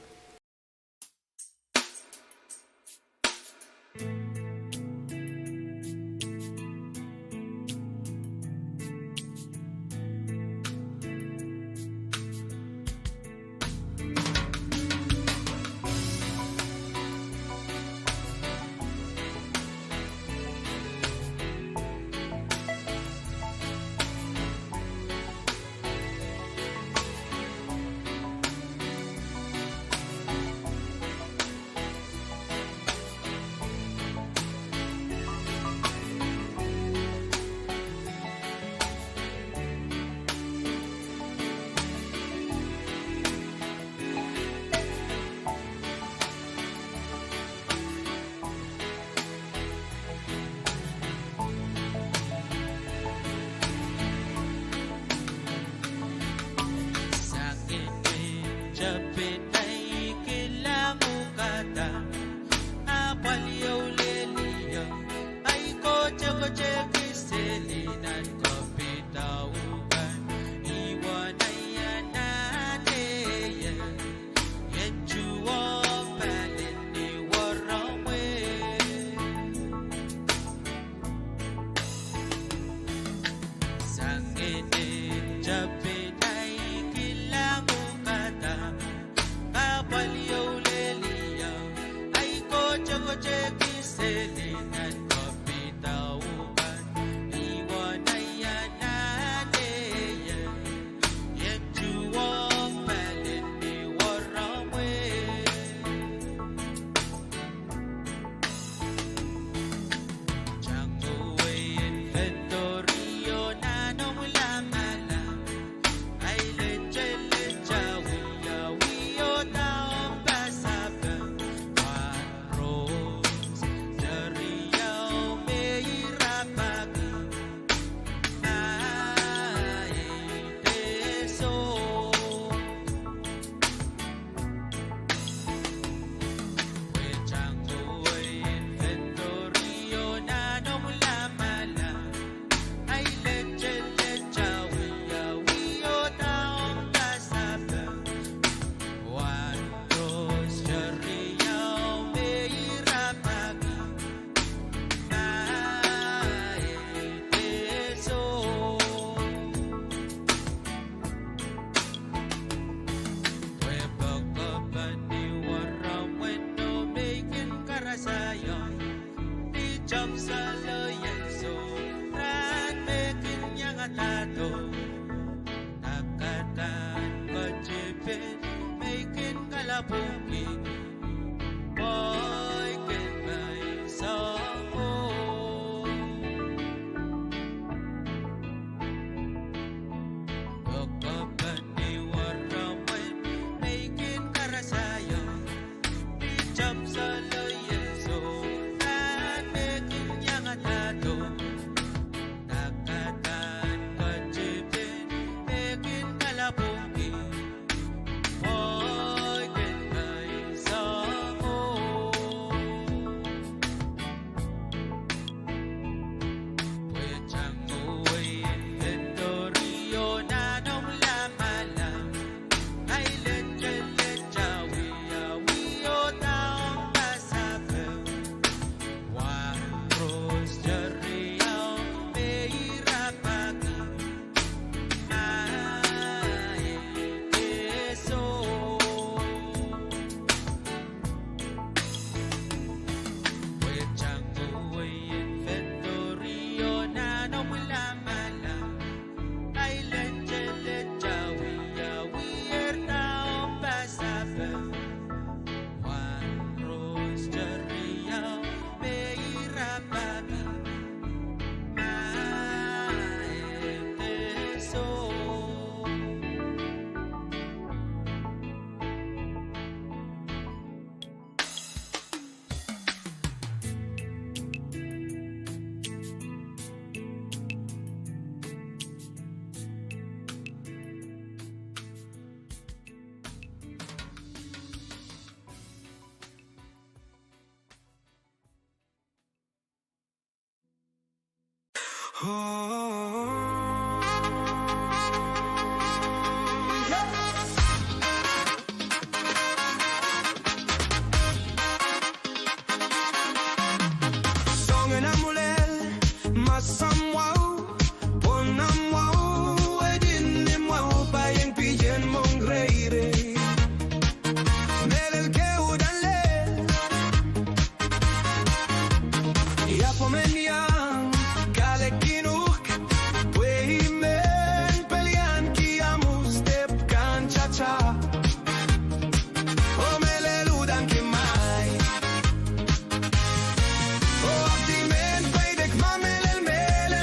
Mele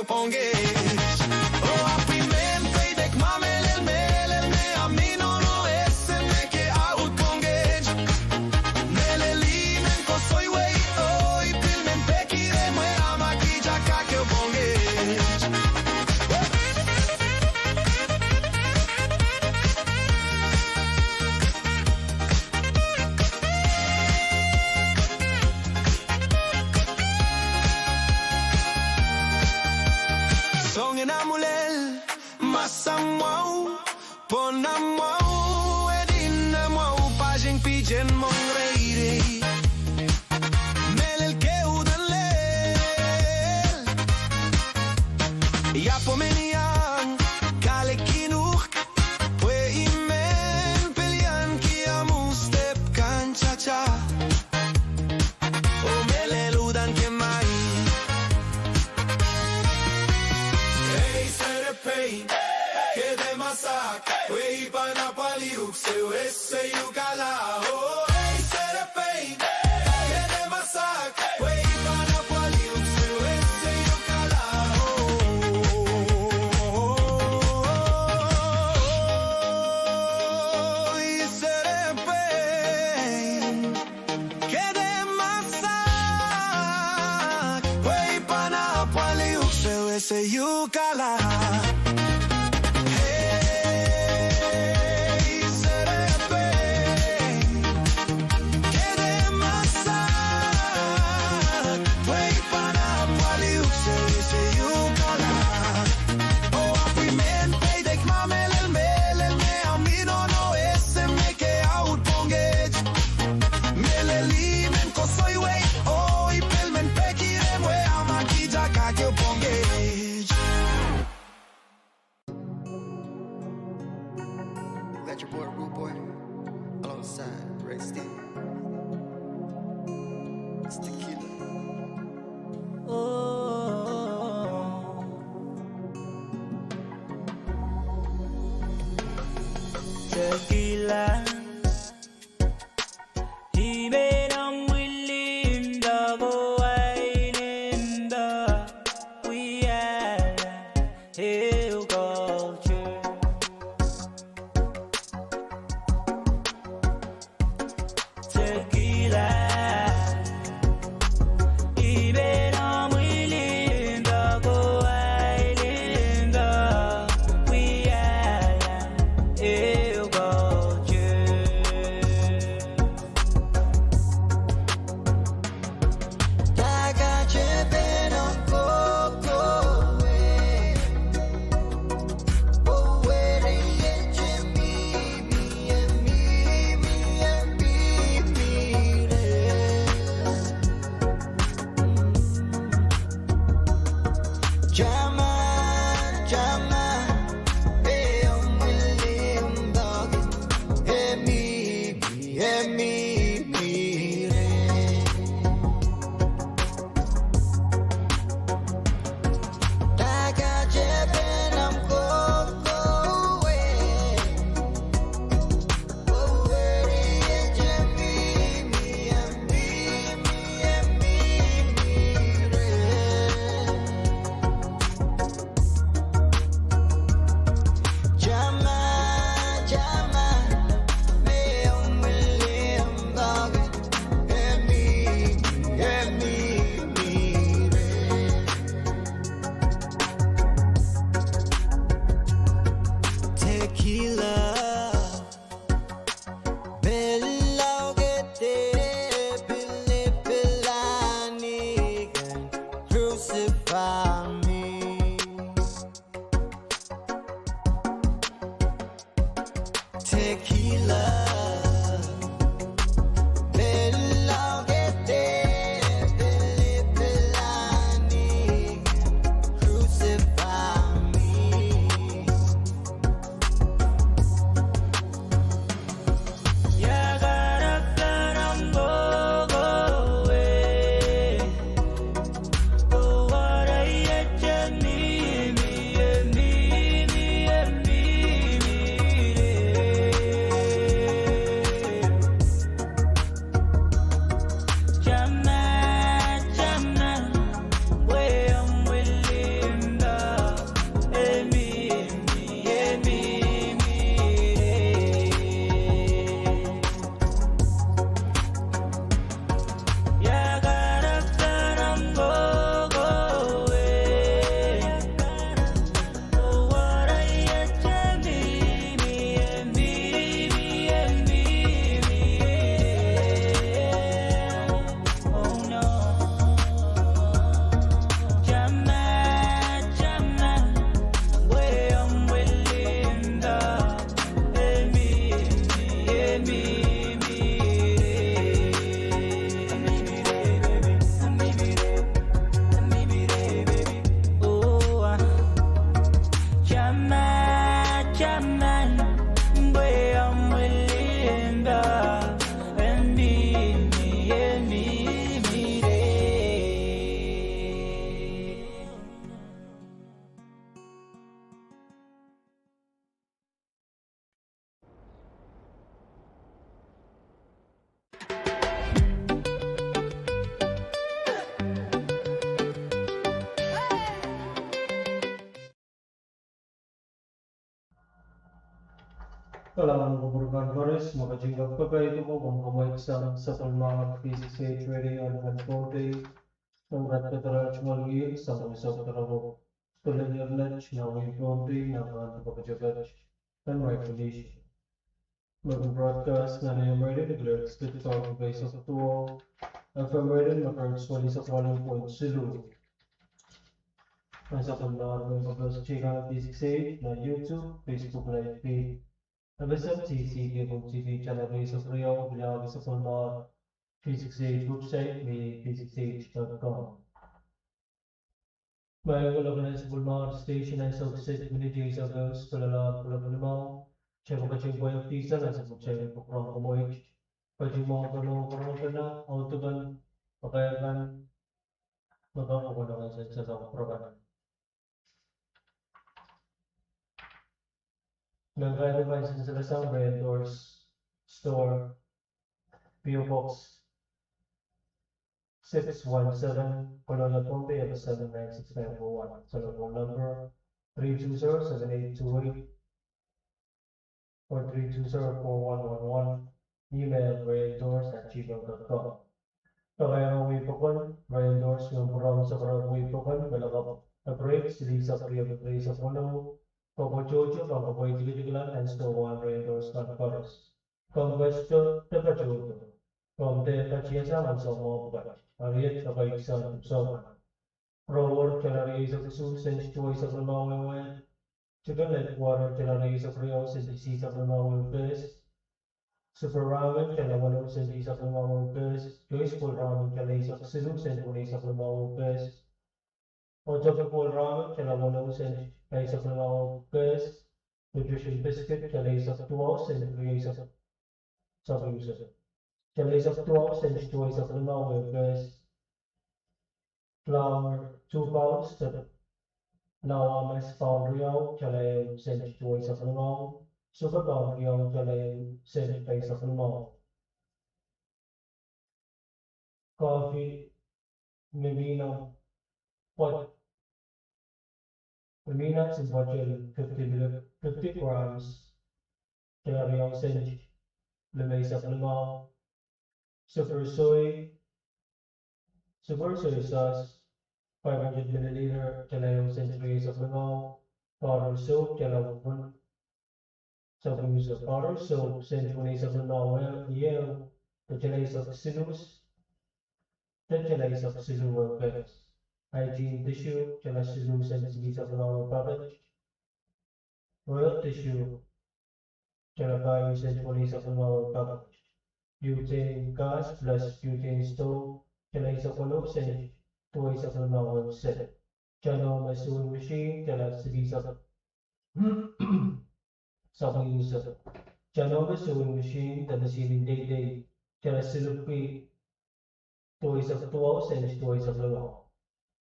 o Pwuhng. Oh, api men pay dek mamel el me amino no ese me que out Pwuhng. Mele limen ko soy way oi pil men peki de mwe amaki jaka ke o Pwuhng. Song en amulel, masamwau, ponamwau, edinamwau, pajeng pijen mong reire. Melel ke udan lel, ya pomenian, kale kinuk, pwe imen pelian ki amustep kan cha-cha. O melel udan ke mai. Hey, serepei, que de masak, wey pana paliuk, seu esse yukala. Oh, hey, serepei, que de masak, wey pana paliuk, seu esse yukala. Oh, serepei, que de masak, wey pana paliuk, seu esse yukala. Got your boy Rude Boy alongside Red Steve. It's tequila. Tequila. He made them willing to go wine in the we are hill culture. Tequila. He made them willing to go wine in the we are hill culture. Daga chepen on coco way. Oh, where is me and me and me. Jama, jama, hey, William dog, hey me, Daga chepen on coco way. Oh, where is me and me. Jama, jama, hey, William dog, hey me. Tequila, bello que te pilani, crucify me. Tequila, bello que te pilani, crucify me. Ya garam go away. Oh, what I me and me. Kailangan ko Pahrek, makajingap ka kayo mo kung kumait sa Pwuhng V6AH Radio ng Pohnpei ng Kadkadaur Chmalgi sa mga trabaho. Tulad ng lunch na may Pohnpei na mga pagkajagat and recognition. Mag-broadcast na na yung radio declared state of the base of Pwuhng FM radio mag-swali sa 1.0. Ang sa Pwuhng mag-broadcast chika V6AH na YouTube, Facebook Live feed, FSMTC KAPWARESOU channel base of Radio, bilang sa Pwuhng V6AH website may V6AH.com. May organized Pwuhng station and subset communities of those tulala Pwuhng siya kung yung pisa na sa siya yung kumoy pwede mo kung ka na autoban pakayagan magkakakulang sa program. Nag-advise sila sa vendors store PO Box 617 Colonial Pohnpei FS79691 telephone number 320-7828 or 320-4111 email vendors@gmail.com. Kaya may pakon vendors ng program sa may pakon balakap na break sili sa pre sa Pwuhng Pagpachocho, pagpapoy-giliglan, and Stowan Raiders Conference. Convesto, Tepachoto. From the Pachiasa and Somoba, Ariet, the Baiksan, Soman. Rower, Canaries of the Sus, and Choice of the Maui, Chicken Lake Water, Canaries of Rios, and Disease of the Maui Best. Super Ramen, Canawalos, and Disease of the Maui Best. Joyful Ramen, Canaries of the Sus, and Police of the Maui Best. Ojapapol Ramen, Canawalos, and Rice of the Maui Best. Nutrition Biscuit, Canaries of 2 hours, and Rice of Sub-User. Canaries of 2 hours, and Choice of the Maui Best. Flour 2 pounds, now MS pound real, Canaries, and Choice of the Maui. Super pound real, Canaries, and Rice of the Maui. Coffee, maybe now. What? Peanuts is what you're 50 grams. Canaries and Lemay of limau. Super soy sauce, 500 milliliter. Canaries and trays of limau. Powder soap, Canaries. Some use of powder soap, centuries of limau, yellow. The Canaries of scissors. The Canaries of scissors were best. Hygiene tissue, scissors and seeds of limau package. Royal tissue, Canaries centuries of limau package. Butane gas plus butane stove, Canaries of limau and toys of limau set. Channel my sewing machine, seeds of some use of channel my sewing machine, the machine day, silky toys of 2 hours and toys of limau.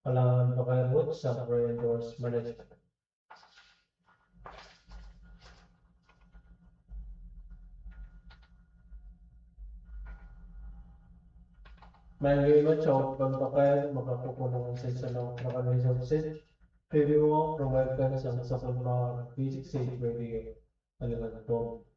Kailangan pa kayo sa vendors management. May mga chok pang pakay makakukulong sa ng organization set. Preview mo provide ka sa Pwuhng V6AH Radio. Alaman po.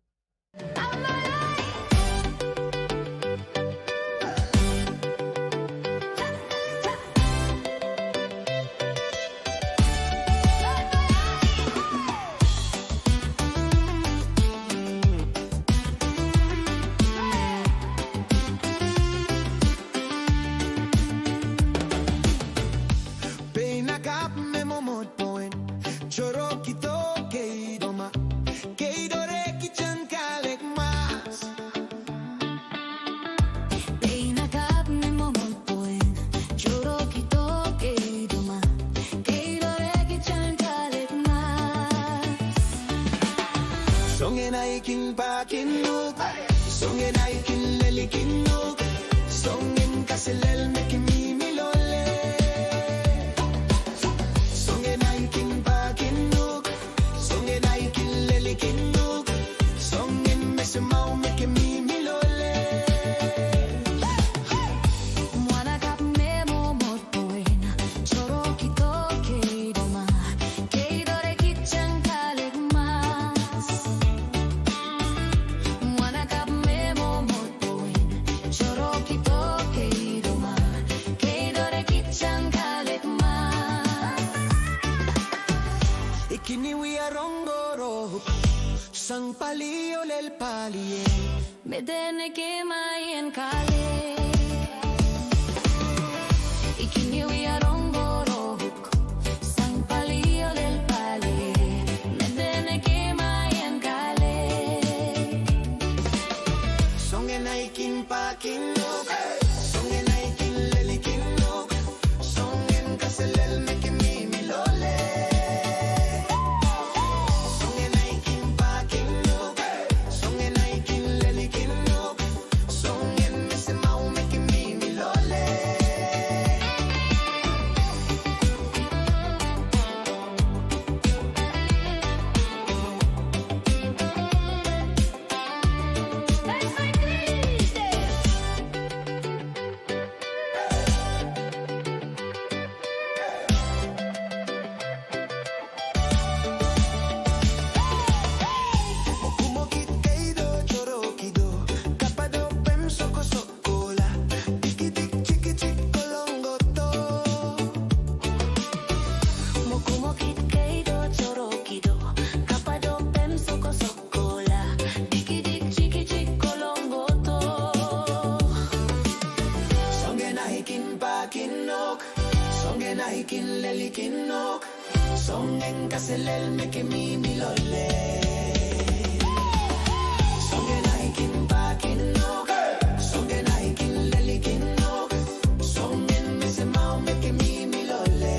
Sang palio lel palie Medene ke mayen kale Ikiniwi arongorok Sang palio del pale Medene ke mayen kale Songe naikin pakinok Songe naikin lelikinok Songen kaselel meke mimi lole Songe naikin pakinok Songe naikin lelikinok Songen mese mau meke mimi lole Kumokit kaido chorokido Kapado pem soko sokola Tikitik chikitik kolongoto Mokumokit keido chorokido Kapado pem soko sokola Dikidik chiki chik kolongoto Songe naikin pakinok Songe naikin lelikinok Songen kaselel meke mimi lole Songe naikin pakinok Songe naikin lelikinok Songen mese mau meke mimi lole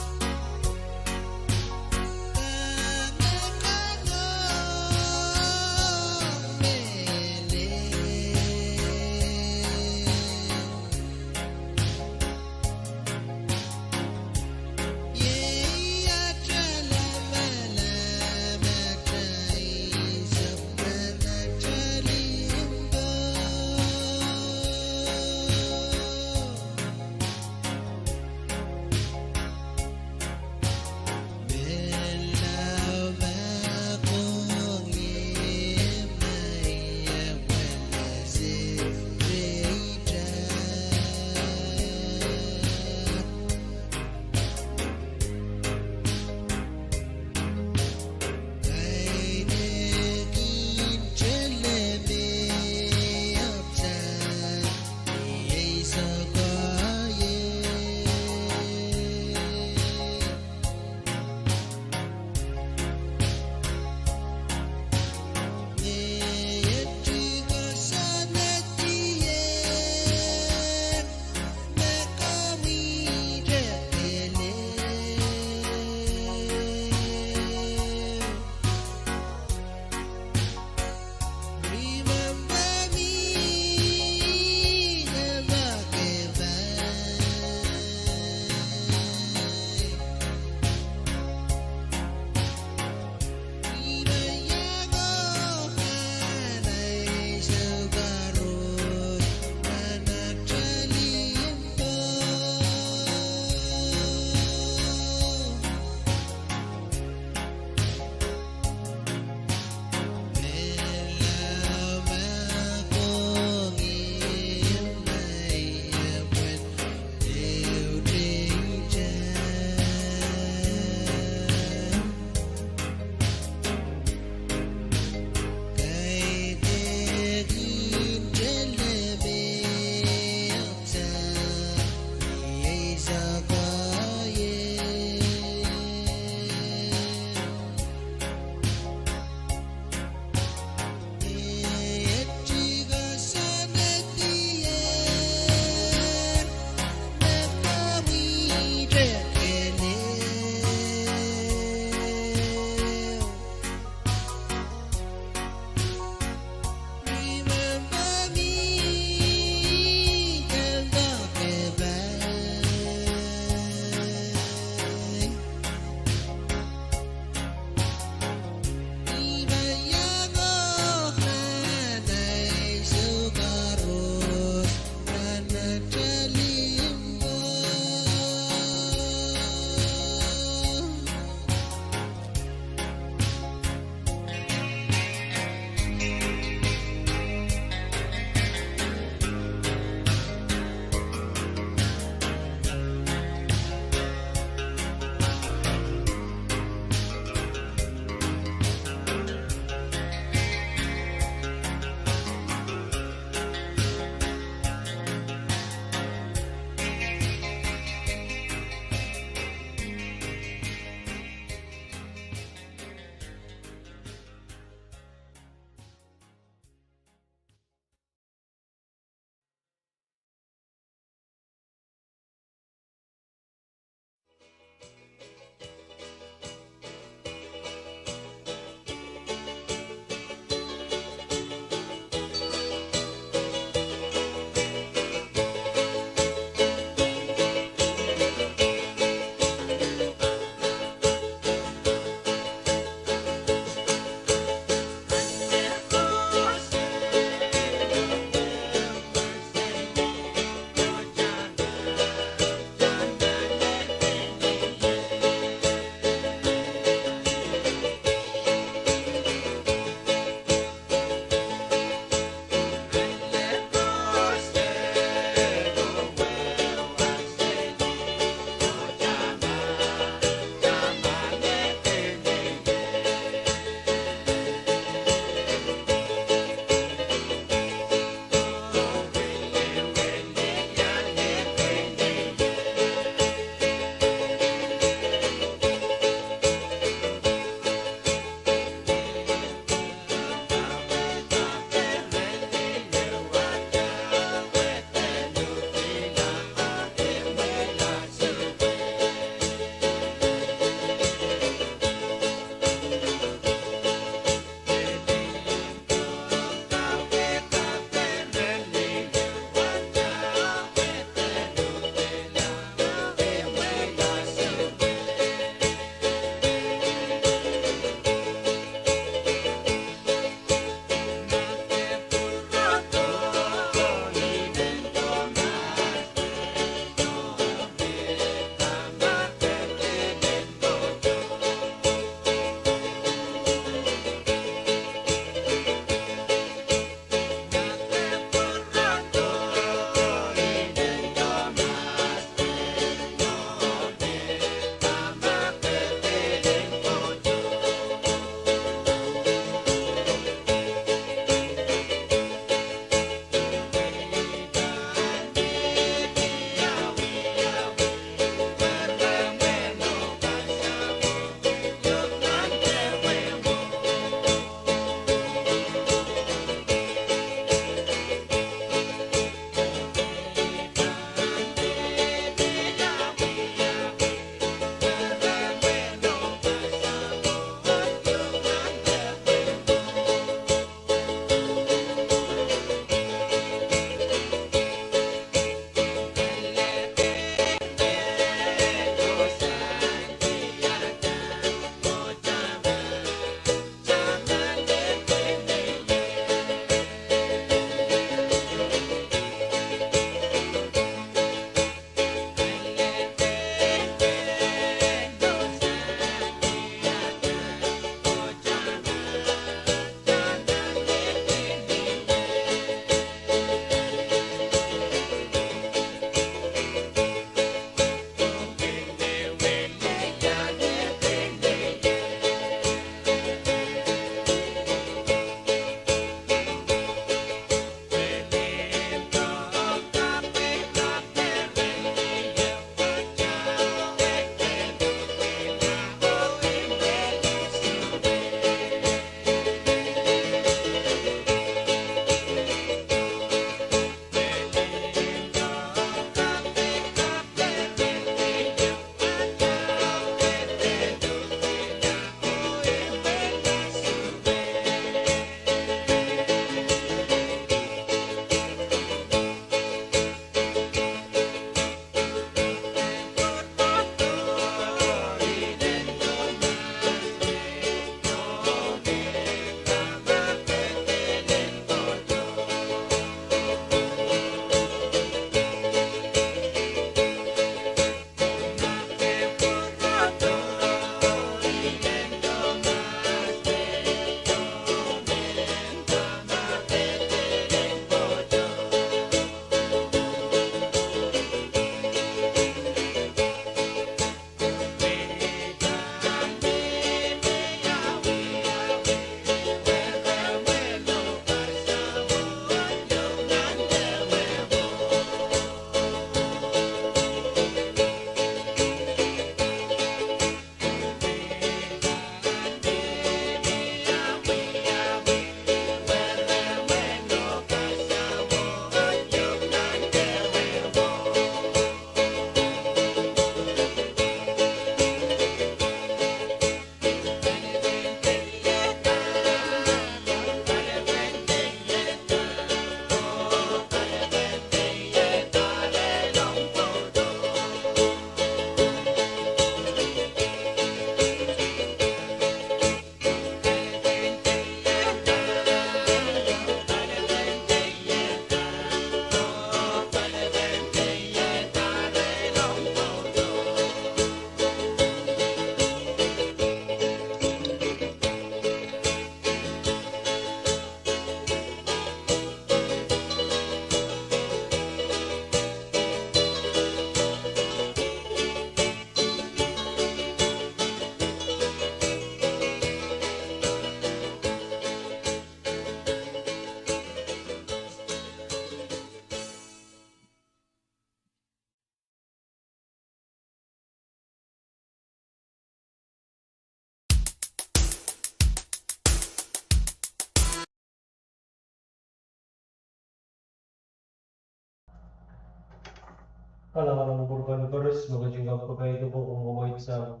Kalangan ng Burban Chorus, magandang pagkain ko kung bumait sa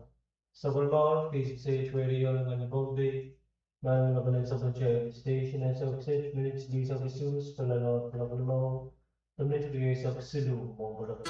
Bulbakan, V6AH Radio ng Pohnpei, Maraming nakulit sa Pwuhng Station and sa 6 minutes di sa Visus, palalawat na kulmaw, tumit bigay sa Silu, mong bulak.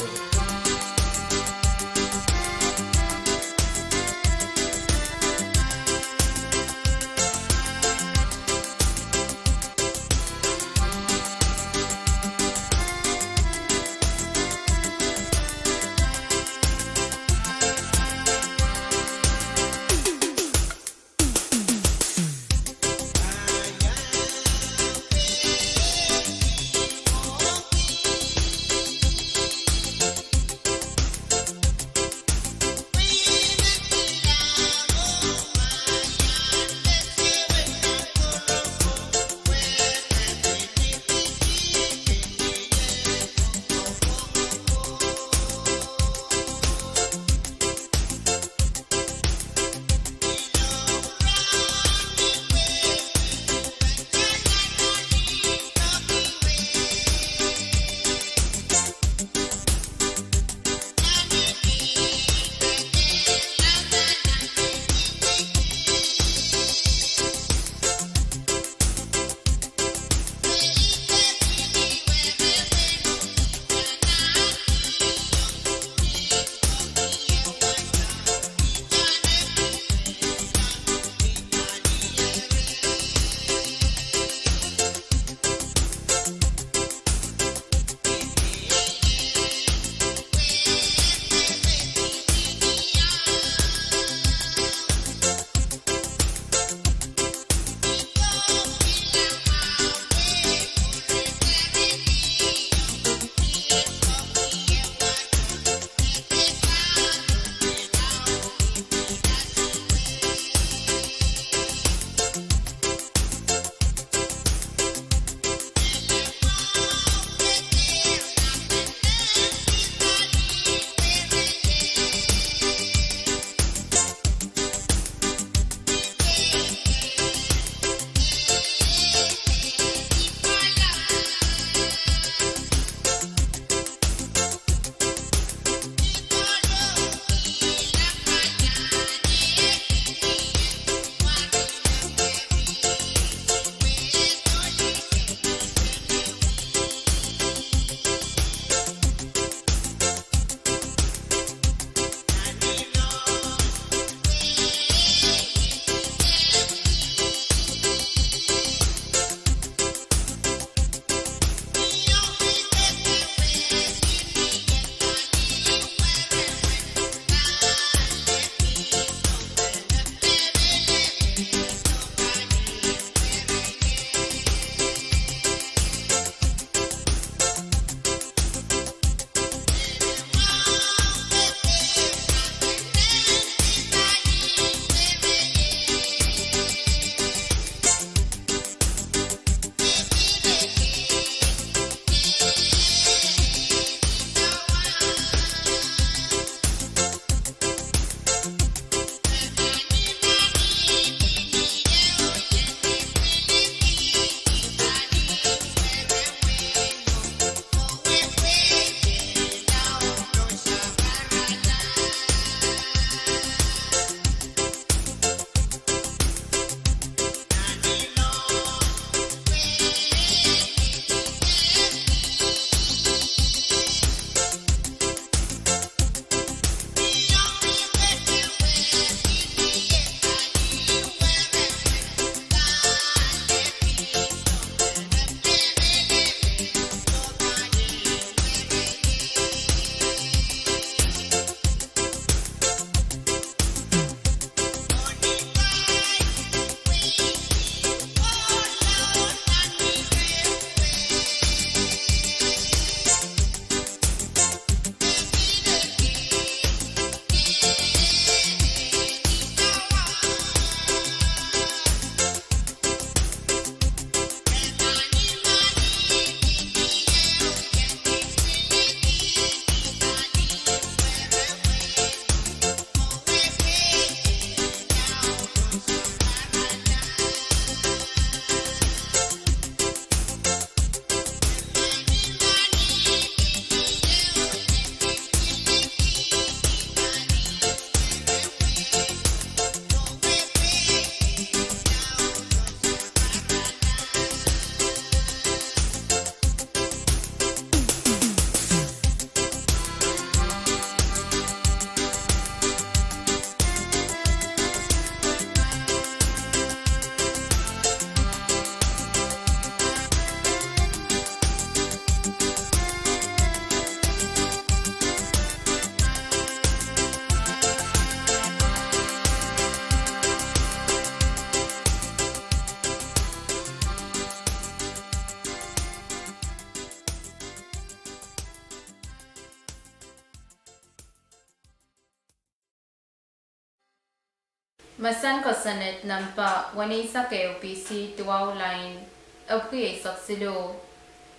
Masan kosanet nampa wanay sa KOPC tuwaw line apkuye saksilo.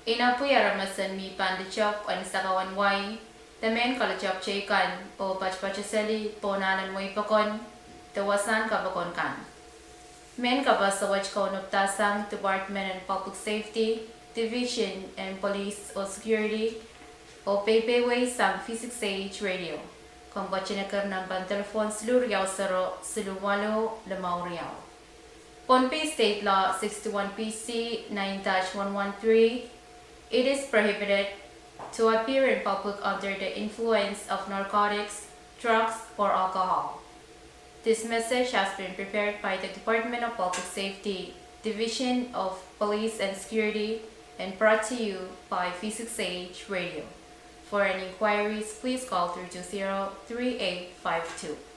Inapuyara masan mi pandachop an sakawanway. Tamen kalachop chaykan o pachpachasali ponanan mo ipakon. Tawasan kabakon kan. Men kabas sa wach kaunuptasang Department and Public Safety, Division and Police o Security o Pohnpei sang V6AH Radio. Kung bachinakar ng bantelefon Sulu Riau Saro, Sulu Walo, Lamau Riau. Pohnpei State Law 61 PC 9-113, it is prohibited to appear in public under the influence of narcotics, drugs, or alcohol. This message has been prepared by the Department of Public Safety, Division of Police and Security, and brought to you by V6AH Radio. For any inquiries, please call 320-3852.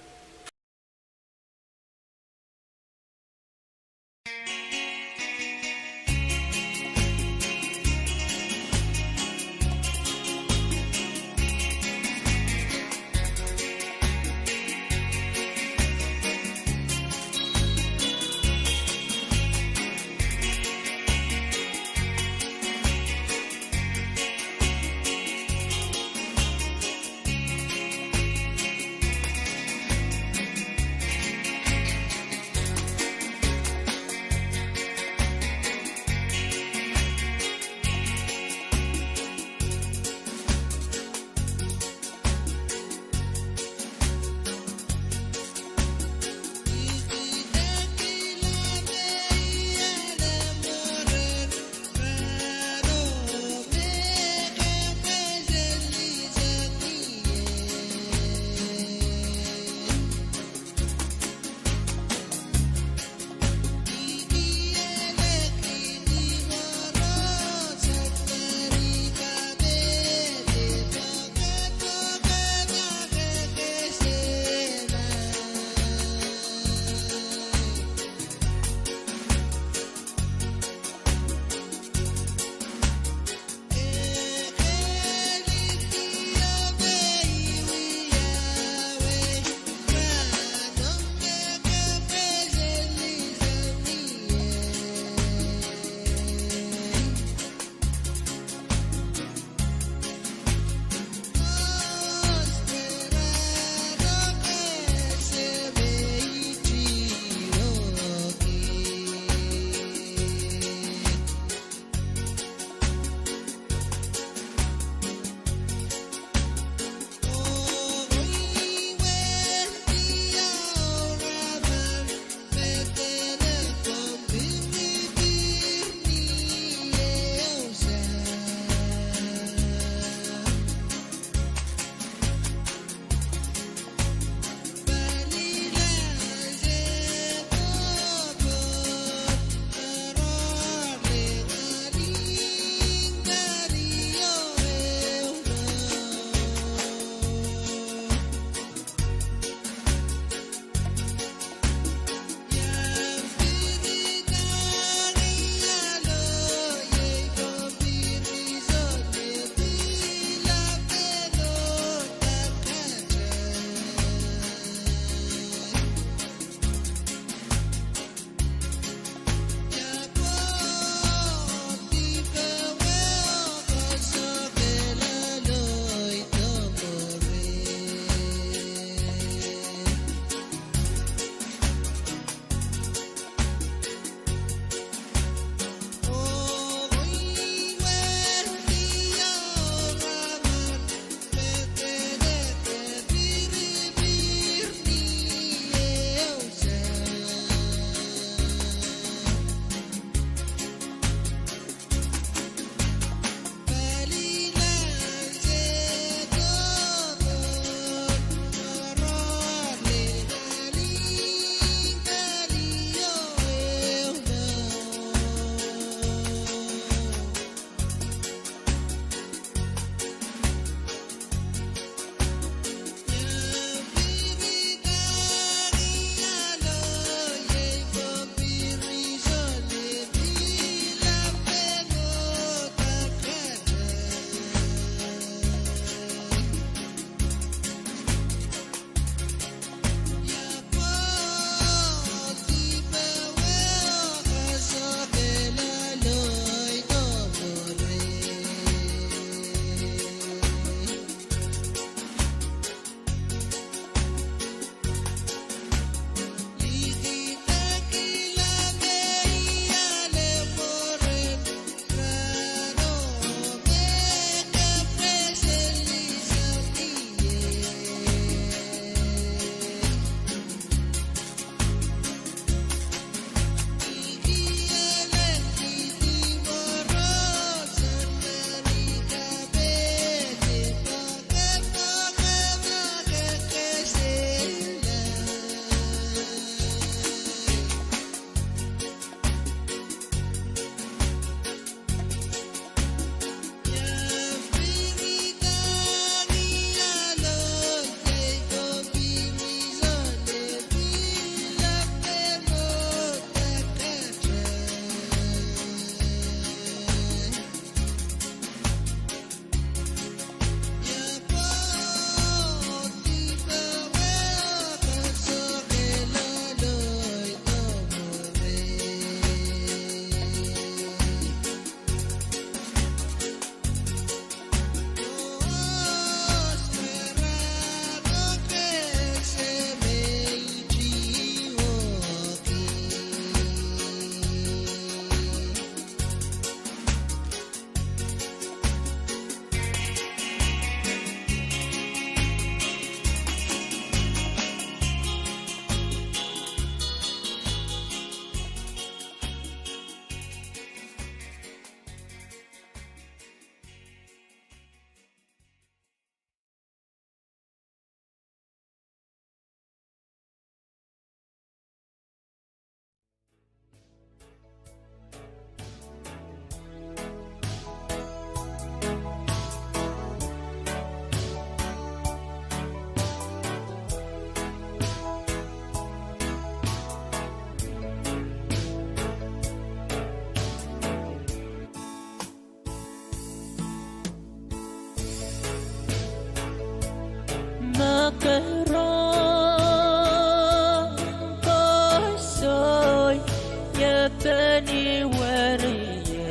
Yepeni weriye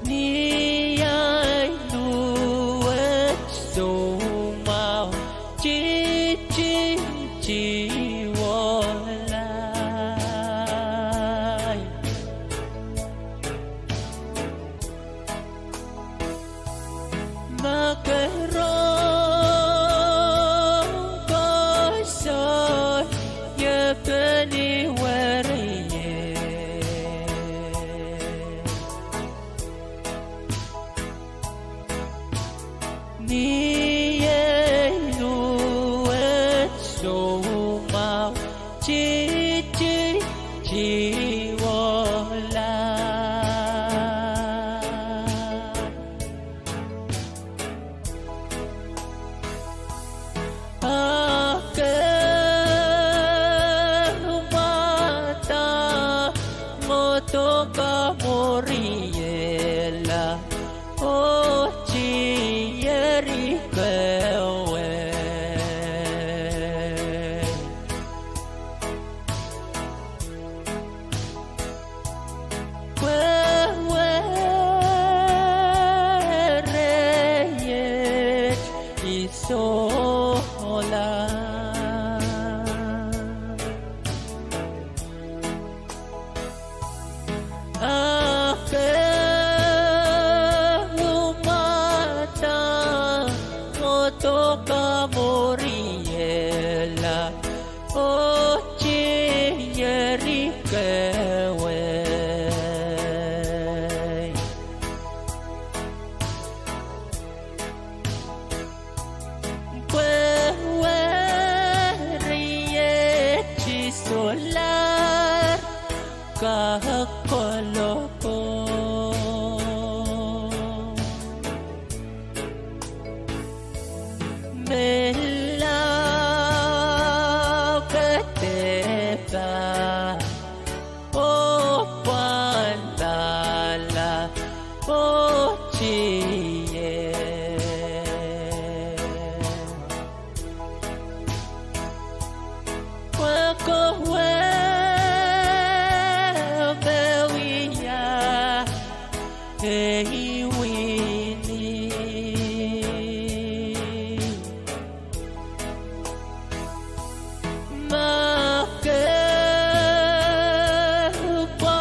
Ni ai nuet so mau chi chi chi wolai Makero koso yepeni weriye Ni nuet so mau chi chi chi wolai Mata motoka moriela ochi yerikewe reyes isola Mata motoka moriela ochi yerikewe Riechi solar kakoloko Melau keteba o pandala o chie Wako bewiya hey wini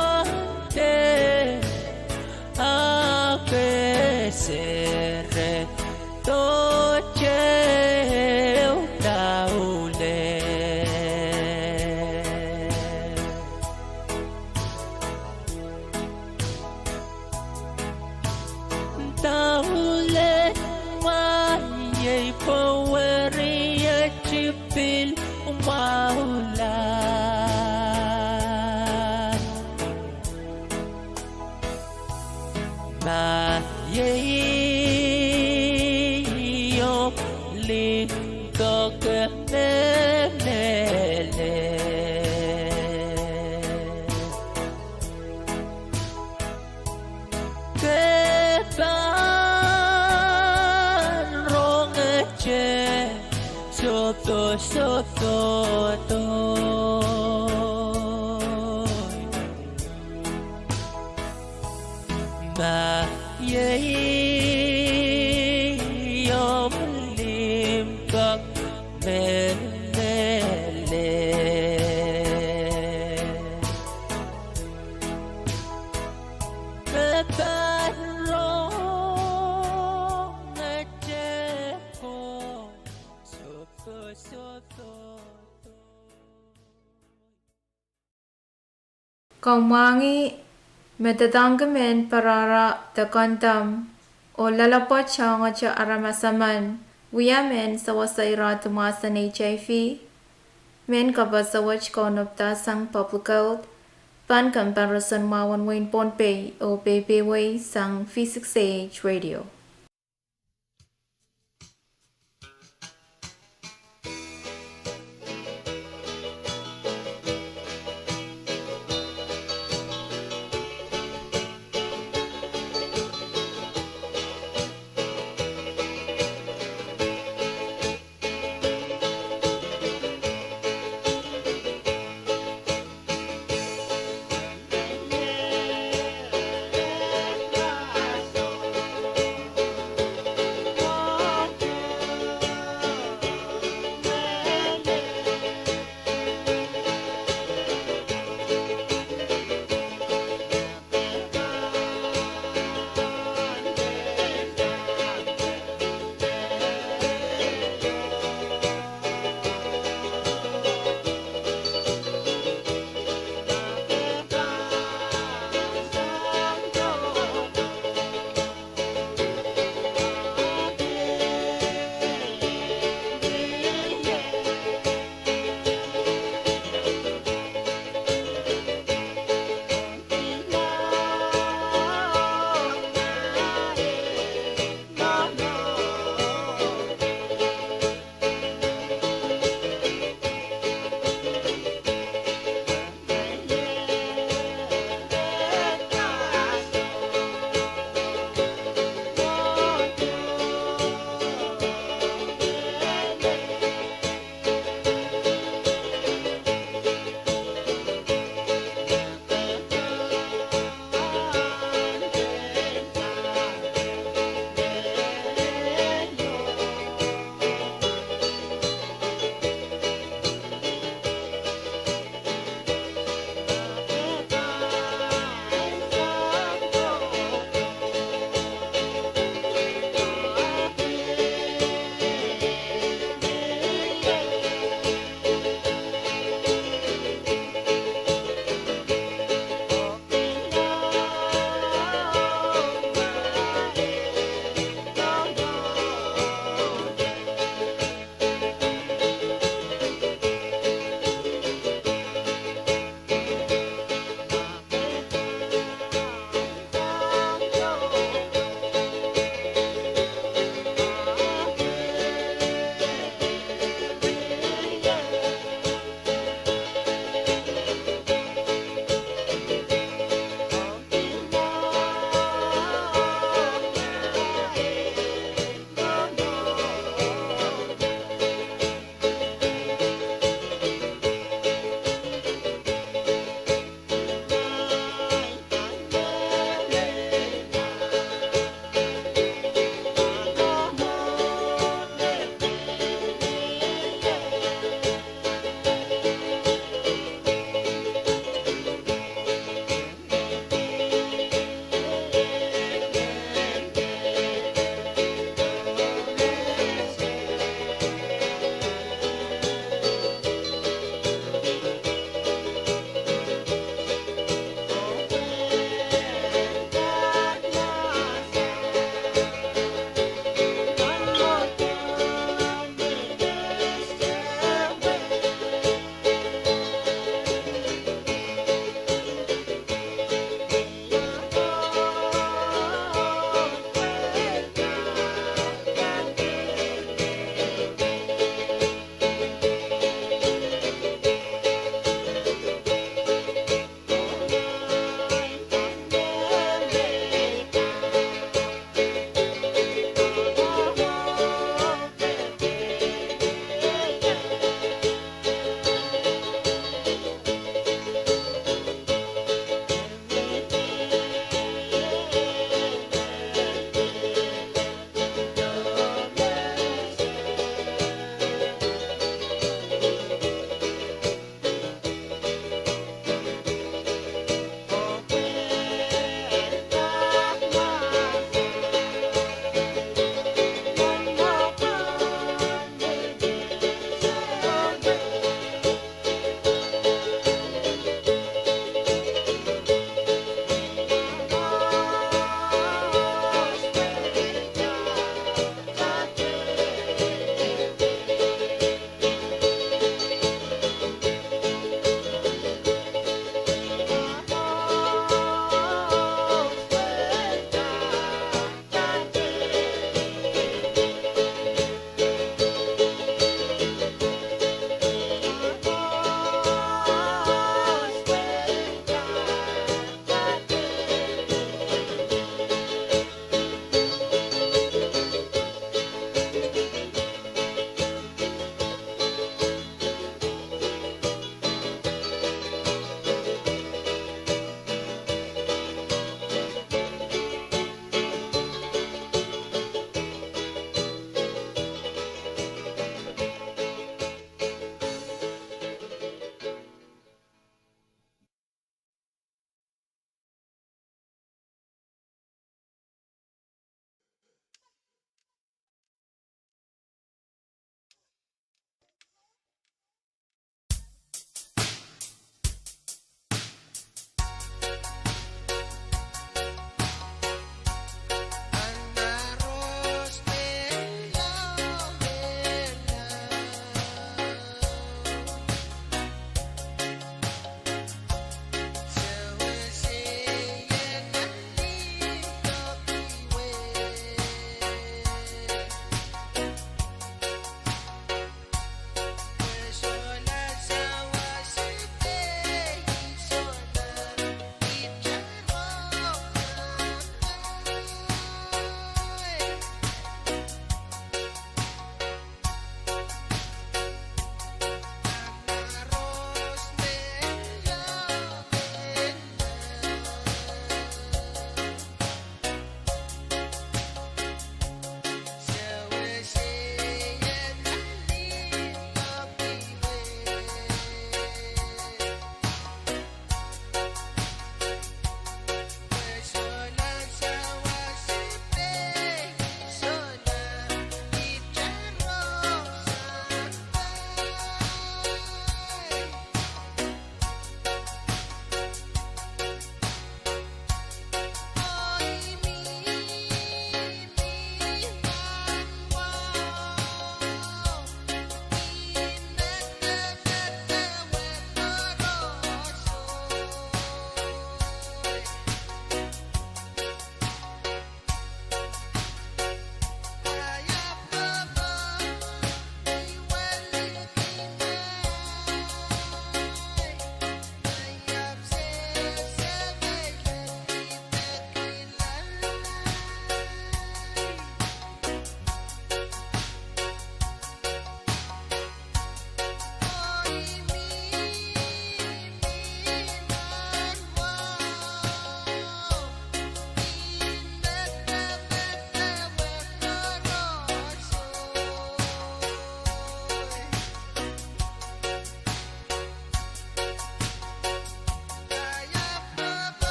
Makepante akesere toche utaule Taule maye poweriya chipil maulan Maye yop linkok memele Kepan rongeche soto soto Maye yop linkok memele Kepan rongeche soto soto Kaumangi metatanggamen parara takandam o lalapot siya nga siya aramasaman wiyamen sa wasaira tumasan HIV men kabasawach konopta sang public health pan comparison mawan wain Pohnpei o Payway sang V6AH Radio.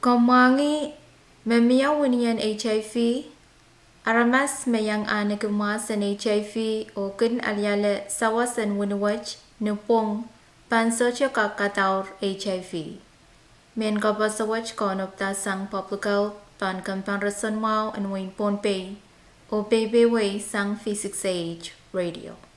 Komangi memiyawunian HIV Aramas mayang anagamas an HIV o kun alyale sawasan wunwach nupong pansocha Kadkadaur HIV. Men kabasawach konopta sang publical pan kampanrason mau and wing Pohnpei o baby way sang V6AH Radio.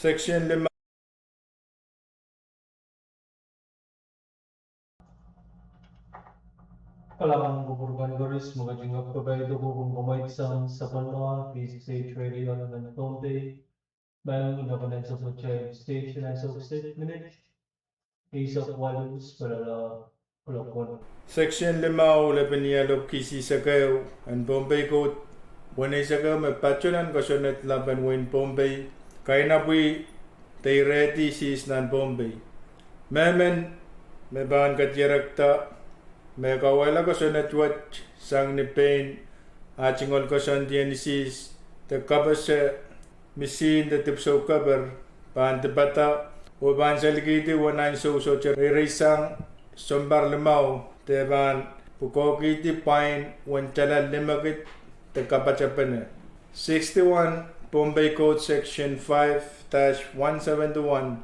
Section 5. Kalamang gubernadores mga jingap kabaydo kung kumaitsang sa panwa, V6AH Radio ng Pohnpei, mayroong inapanan sa Pohnpei station as of 6 minutes, is of values para kulakon. Section 5 Lepeniyalop kisi sakaw and Pohnpei Code. Wanay sakaw may patsunan kasunat laban win Pohnpei. Kaya na po'y tay ready sis nan Pohnpei. Memen may bahan katirakta. May kawala ko sa netwatch sang ni pain achingol ko sa dianesis the cover sa misin the tipso cover pan tebata o ban sa ligidi wanan so rerisang sombar limaw te ban pukokiti pine wan chala limagit te kapachapane 61 Pohnpei Code Section 5-171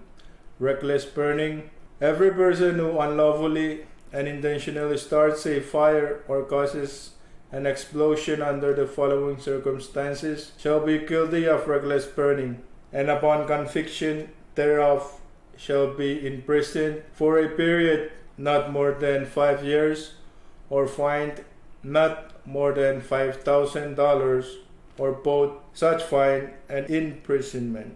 reckless burning. Every person who unlawfully and intentionally starts a fire or causes an explosion under the following circumstances shall be guilty of reckless burning, and upon conviction thereof shall be imprisoned for a period not more than 5 years, or fined not more than $5,000, or both such fine and imprisonment.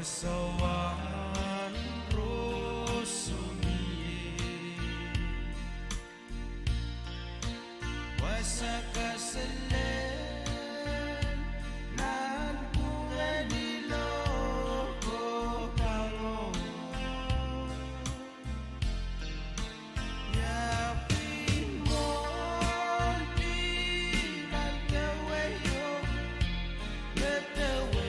Wasawan Rosumi Wasakaselen Nan Purenilo Kopalo Yapin Monti Nan Teweyo Letewe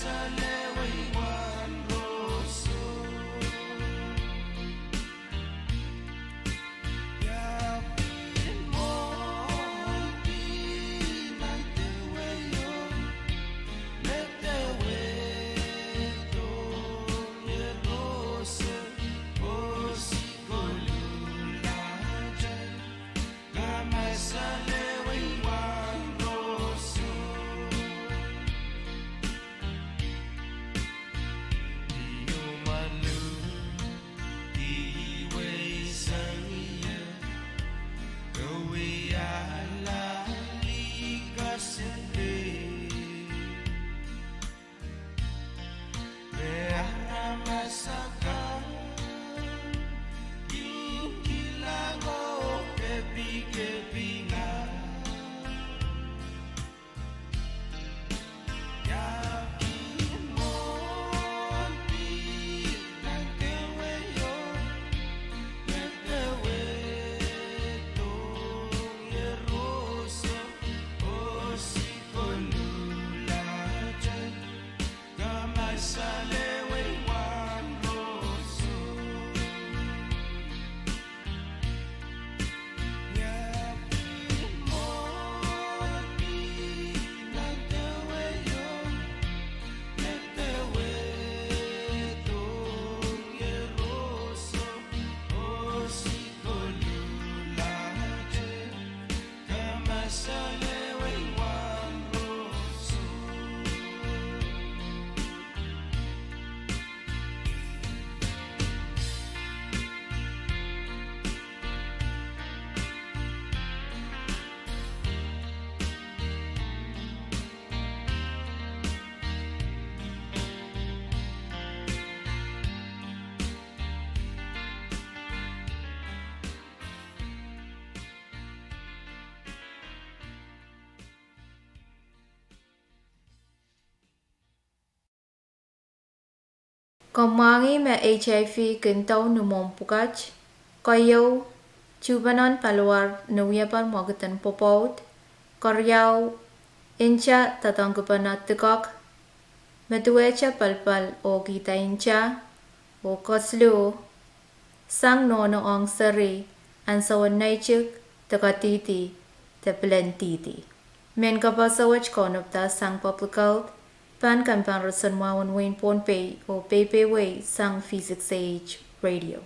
Sale, Komangi me HIV kentau numom pukach, koyo chubanon paluar nuyapan mogatan popout, koryao incha tatangkapanat tikok, metuecha palpal o kita incha, o koslu, sang nono ong sari, an sawan naichuk, takatiti, tapilentiti. Men kapasawach konopta sang public health, pan kampan rasan wawan Wayne Pohnpei o Pepe Way sang V6AH Radio.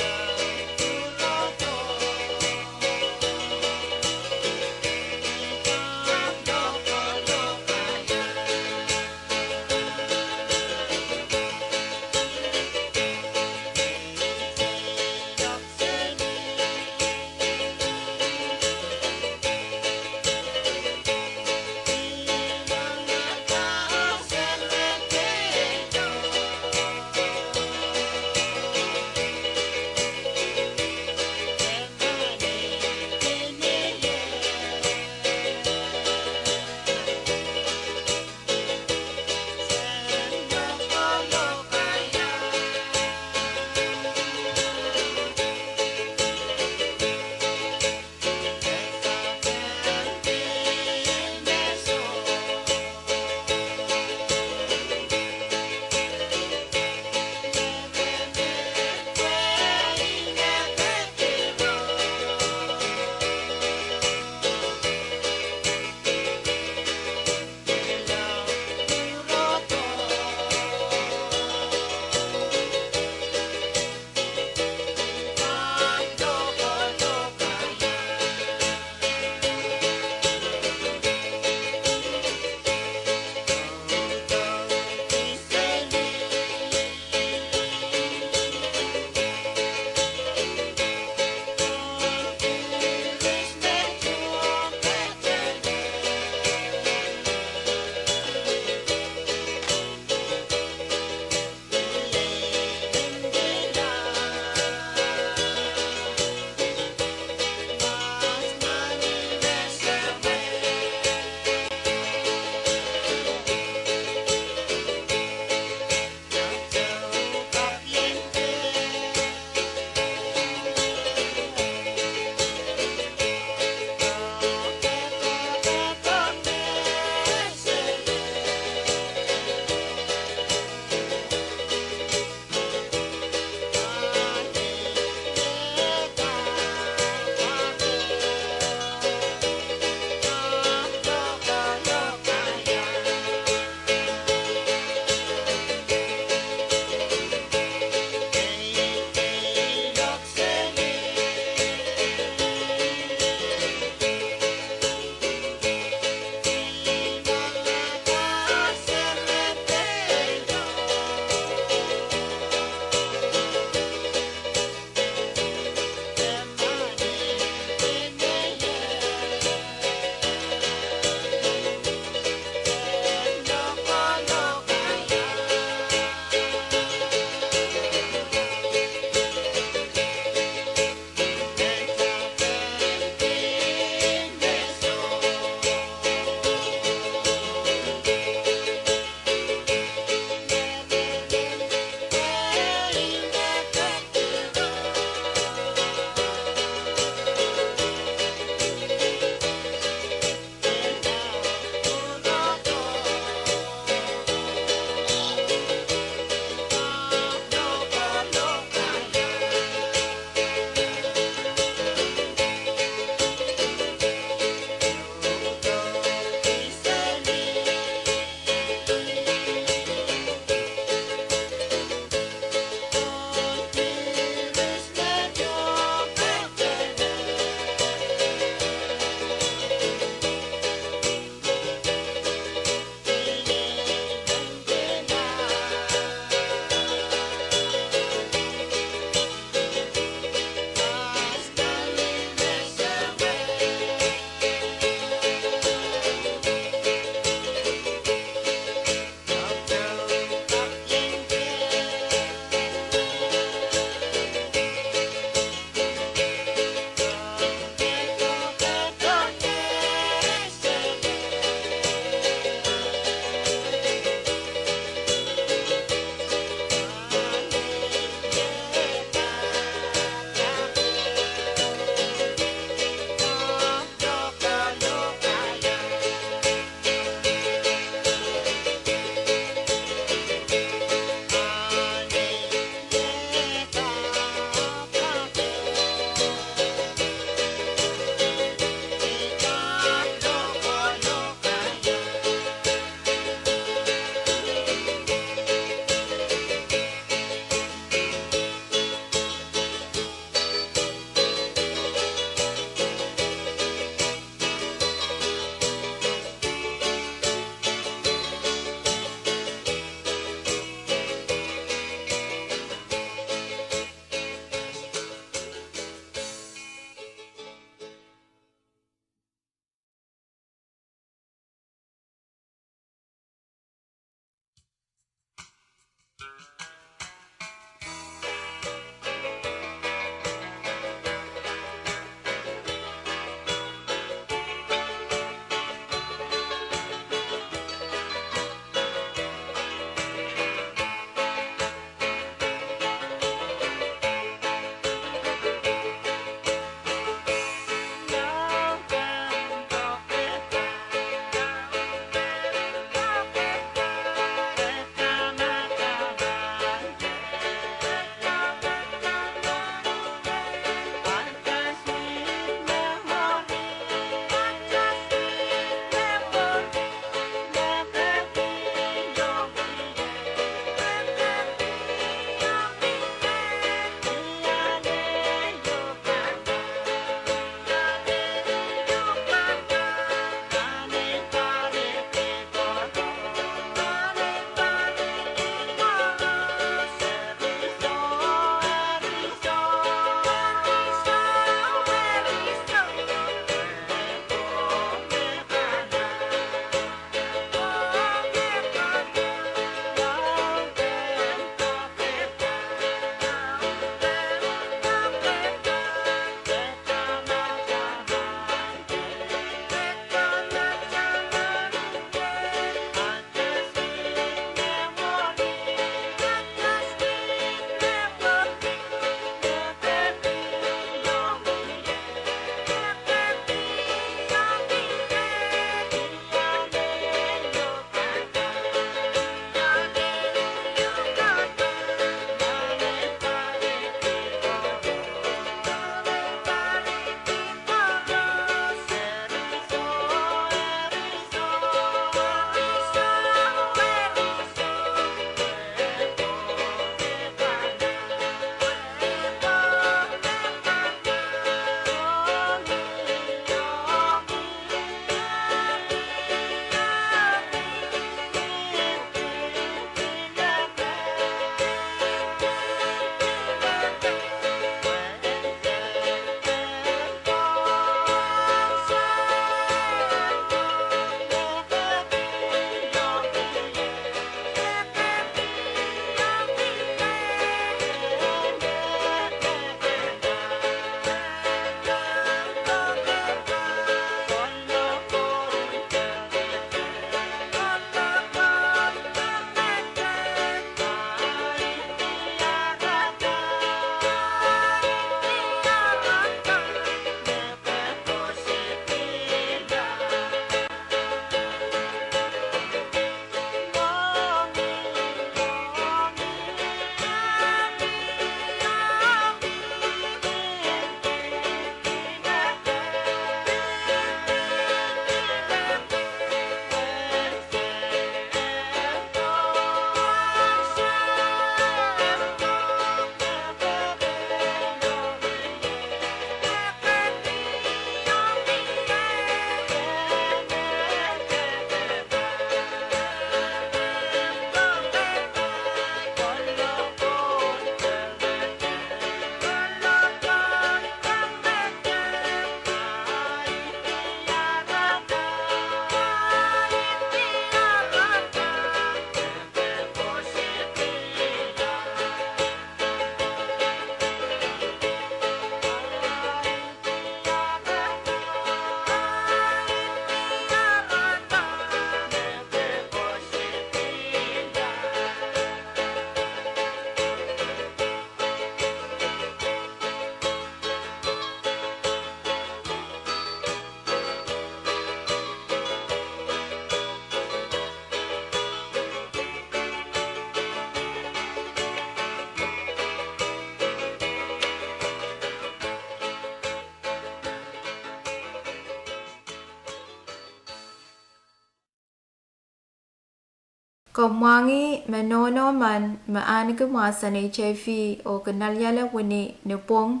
Komwangi menono man maani kumasan HIV o kanalyala wini ni Pwuhng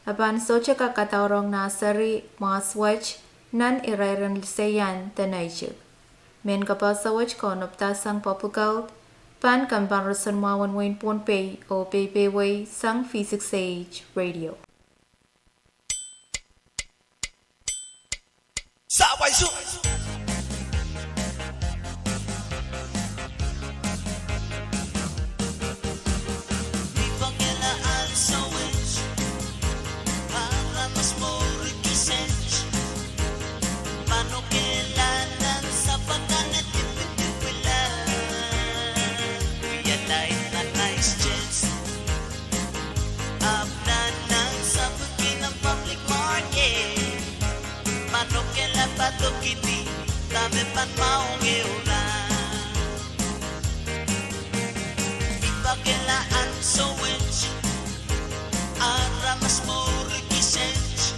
aban socha kakataurong nasari maswach nan irairan lisayan tanaychuk. Men kapasawach konopta sang popukalt pan kambanrasan mawan wain Pohnpei o Pohnpei sang V6AH Radio. Kitty, dame pan maong eulan. Iba kelaan so wench, ara mas more kisench.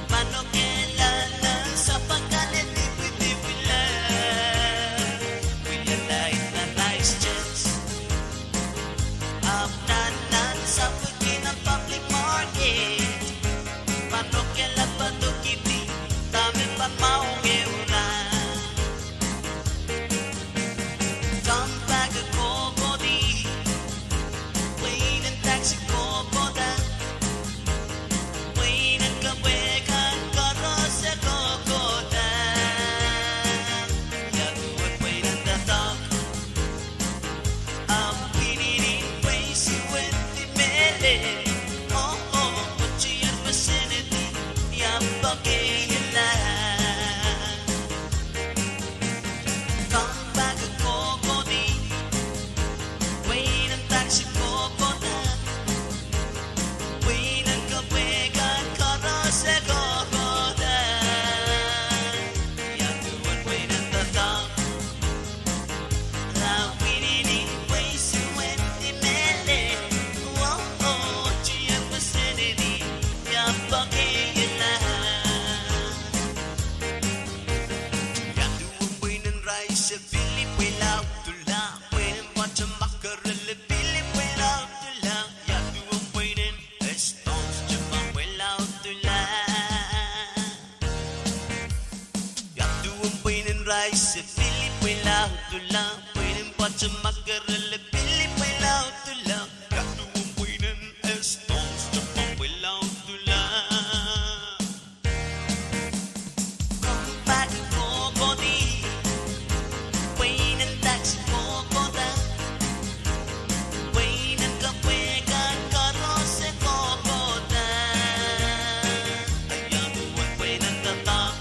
Mano kelalan sa pagkalit ipi-tipila. Will you like na nice chance? Abdanan sa pagkin ng public market. Mano kelaban to kitty, dame pan maong eulan. Come back a kokodi, wait and taxi kokoda, wait and kawekan karose kokoda. Yaduan wait and the dog, I'm pininin waisi wenti mele. Oh oh, uchi your vicinity, yambake yala. Come back a kokodi, wait and taxi kokoda, wait and kawekan karose kokoda. Yaduan wait and the dog, I'm pininin waisi wenti mele. Oh oh, uchi your vicinity, yambake yala. Yaduan wait and rice a Philip without to laugh. Wait and watch a mackerel a Philip without to laugh. Yaduan wait and a stones Japan without to laugh. Yaduan wait and rice a Philip without to laugh. Wait and watch a mackerel a Philip without to laugh. Yaduan wait and a stones Japan without to laugh. Come back kokodi, wait and taxi kokoda, wait and kawekan karose kokoda. Ayaduan wait and the dog,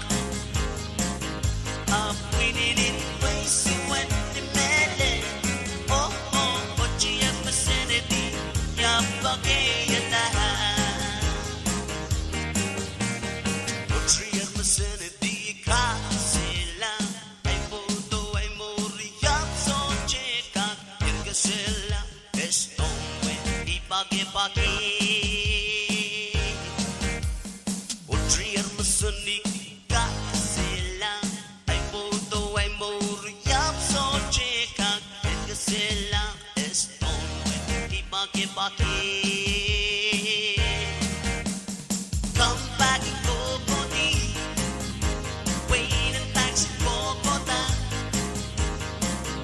I'm pininin waisi wenti mele. Oh oh, uchi your vicinity, yambake yala. Uchi your vicinity, kasila. Ay puto ay muriyap so cheka. Irga sila, estong we, ipag-ipagi. Uchi your vicinity, kasila. Ay puto ay muriyap so cheka. Irga sila, estong we, ipag-ipagi. Come back and kokodi, wait and taxi kokoda,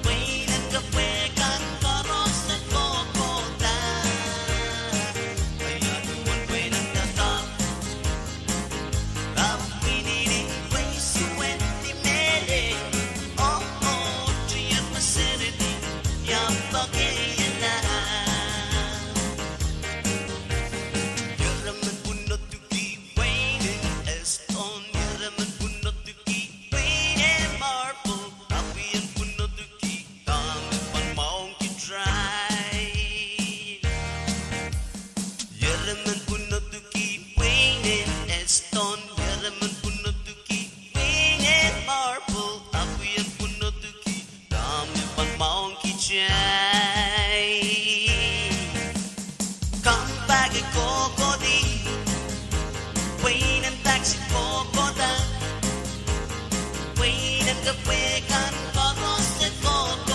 wait and kawekan karose kokoda. Ayaduan wait and the dog, I'm pininin waisi wenti mele. Oh oh, to your vicinity, yambake yala. Yaraman punot to keep waiting, Eston. Yaraman punot to keep waiting, marble. Apian punot to keep dami pan maong kitry. Yaraman punot to keep waiting, Eston. Yaraman punot to keep waiting, marble. Apian punot to keep dami pan maong kitry. Come back a kokodi, wait and taxi kokoda, wait and kawekan karose kokoda.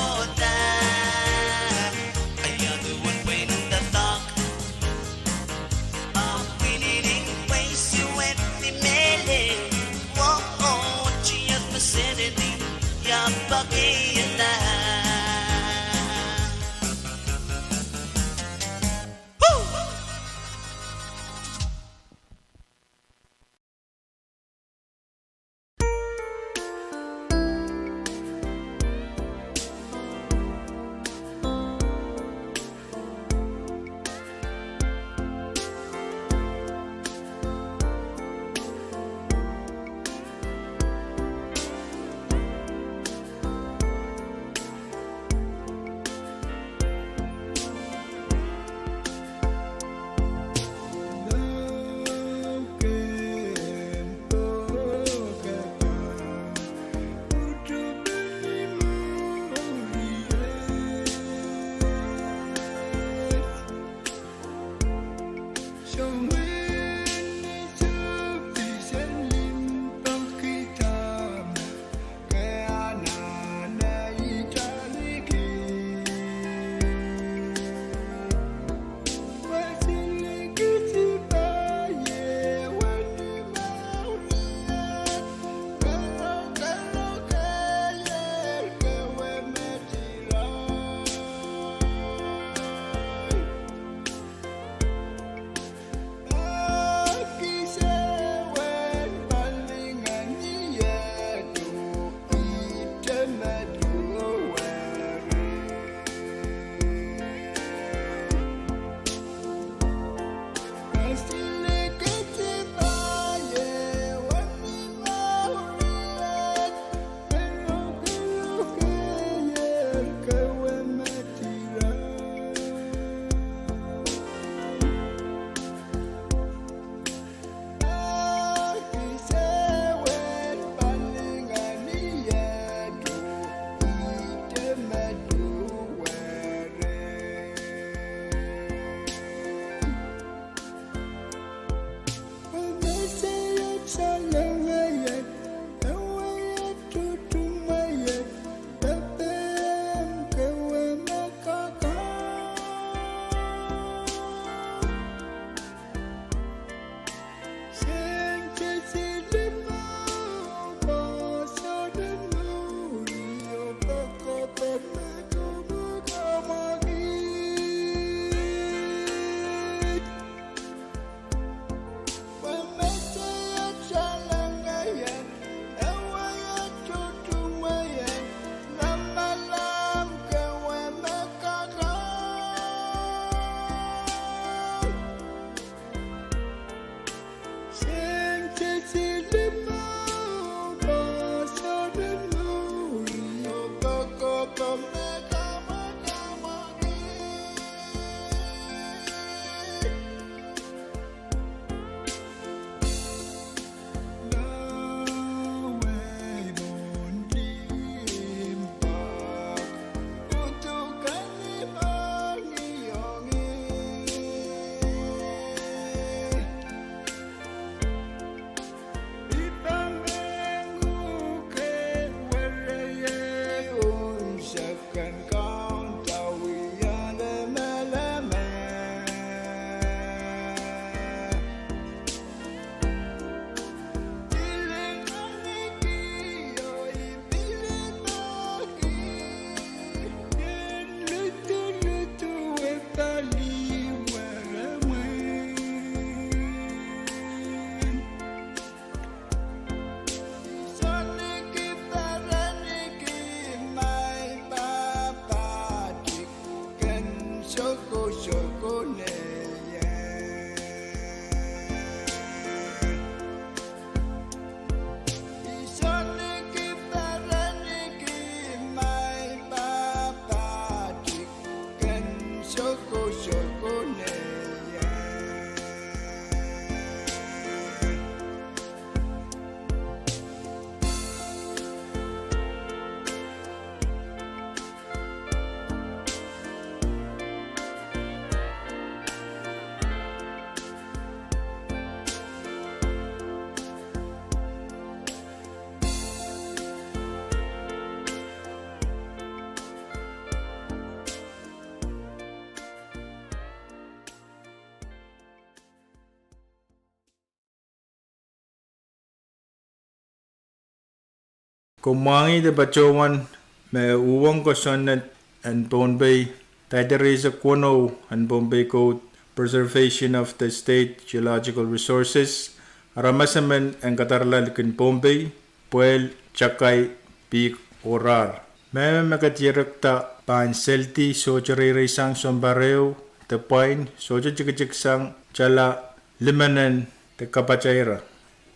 Kumangi de Bachowan, me Pwuhng Kosonet and Pohnpei, Taiteresa Kwono and Pohnpei Code, Preservation of the State Geological Resources, Ramasaman and Katarlal kin Pohnpei, Puel Chakai Peak Orar. Me Makatirakta Pan Selti Sochari Resang Sombareo, the Pwuhng, Socha Chikichiksang, Chala Limanen, the Kapachaira.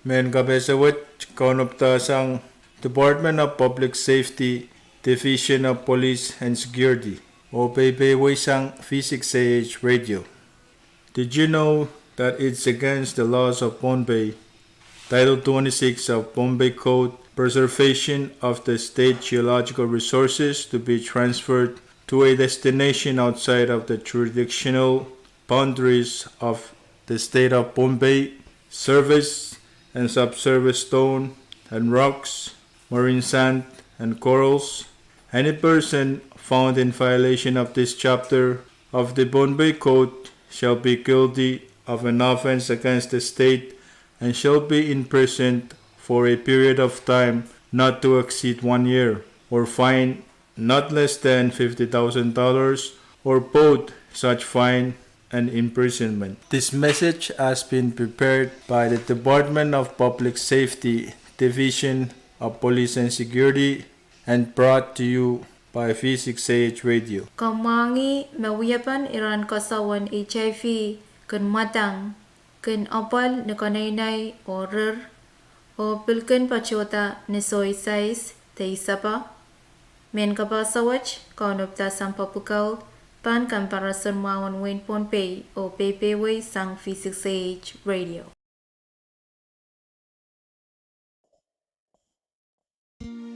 Men Kabesawit, Kaunupta Sang, Department of Public Safety, Division of Police and Security, Pohnpei Waysang V6AH Radio. Did you know that it's against the laws of Pohnpei, Title 26 of Pohnpei Code, Preservation of the State Geological Resources to be transferred to a destination outside of the jurisdictional boundaries of the state of Pohnpei? Surface and subsurface stone and rocks, marine sand and corals. Any person found in violation of this chapter of the Pohnpei Code shall be guilty of an offense against the state and shall be imprisoned for a period of time not to exceed 1 year, or fined not less than $50,000, or both such fine and imprisonment. This message has been prepared by the Department of Public Safety, Division of Police and Security, and brought to you by V6AH Radio. Kamangi mawiyapan iran kasawan HIV kun matang kun opal ni kanainay orer o pilken pachota ni soy size te isapa men kapasawach kaunupta sang papukal pan comparison mawan wen Pohnpei o Pohnpei sang V6AH Radio. Yeah.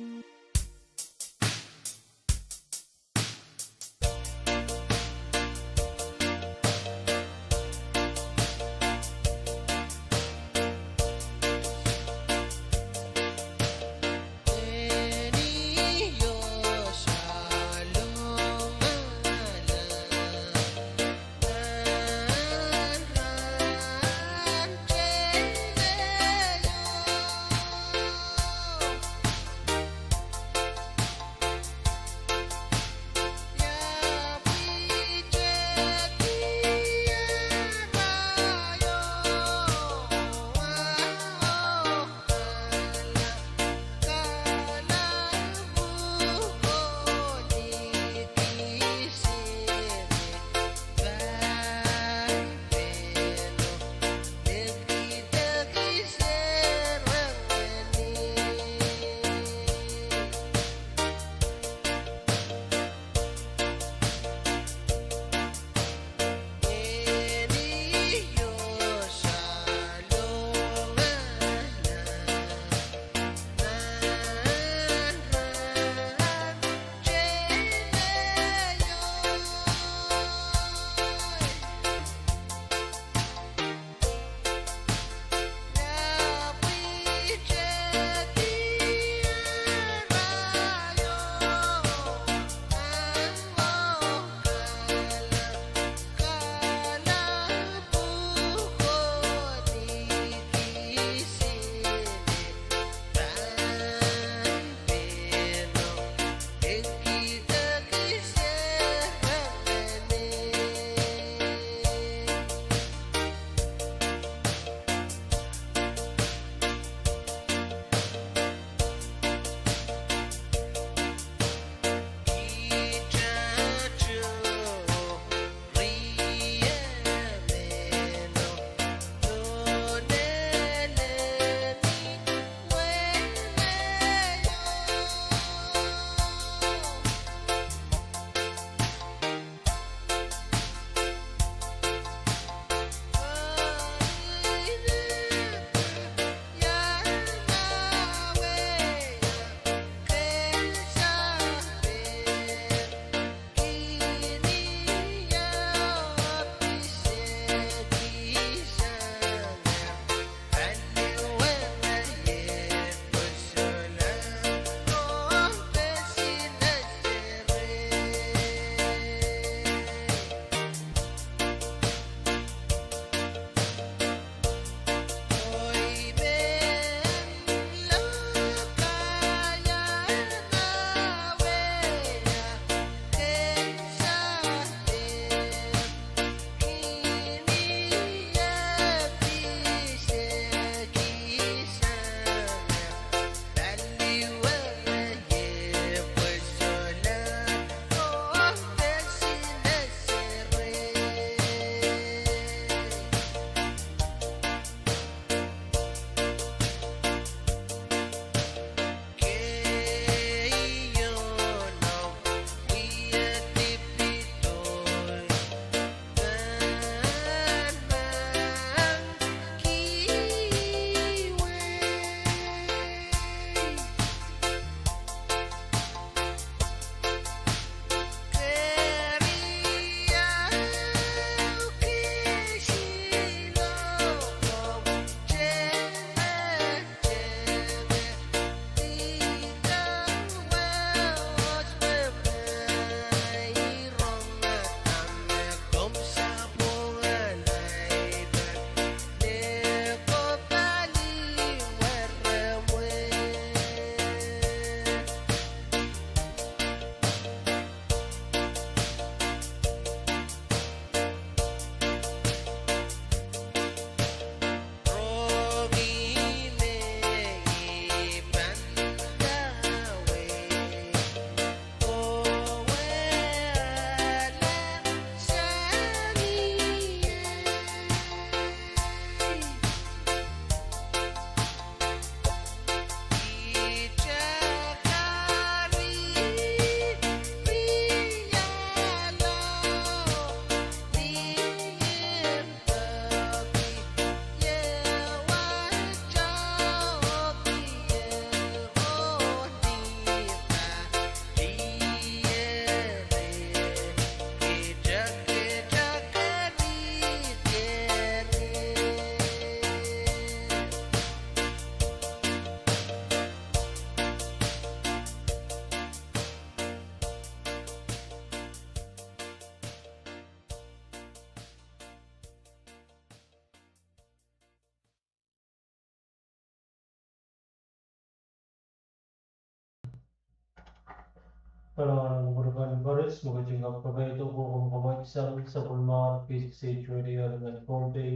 Kalangan Gurban Baris, magajing ang pagayto ko kung pamagisang sa Pulmar, V6AH Radio dengan Pohnpei,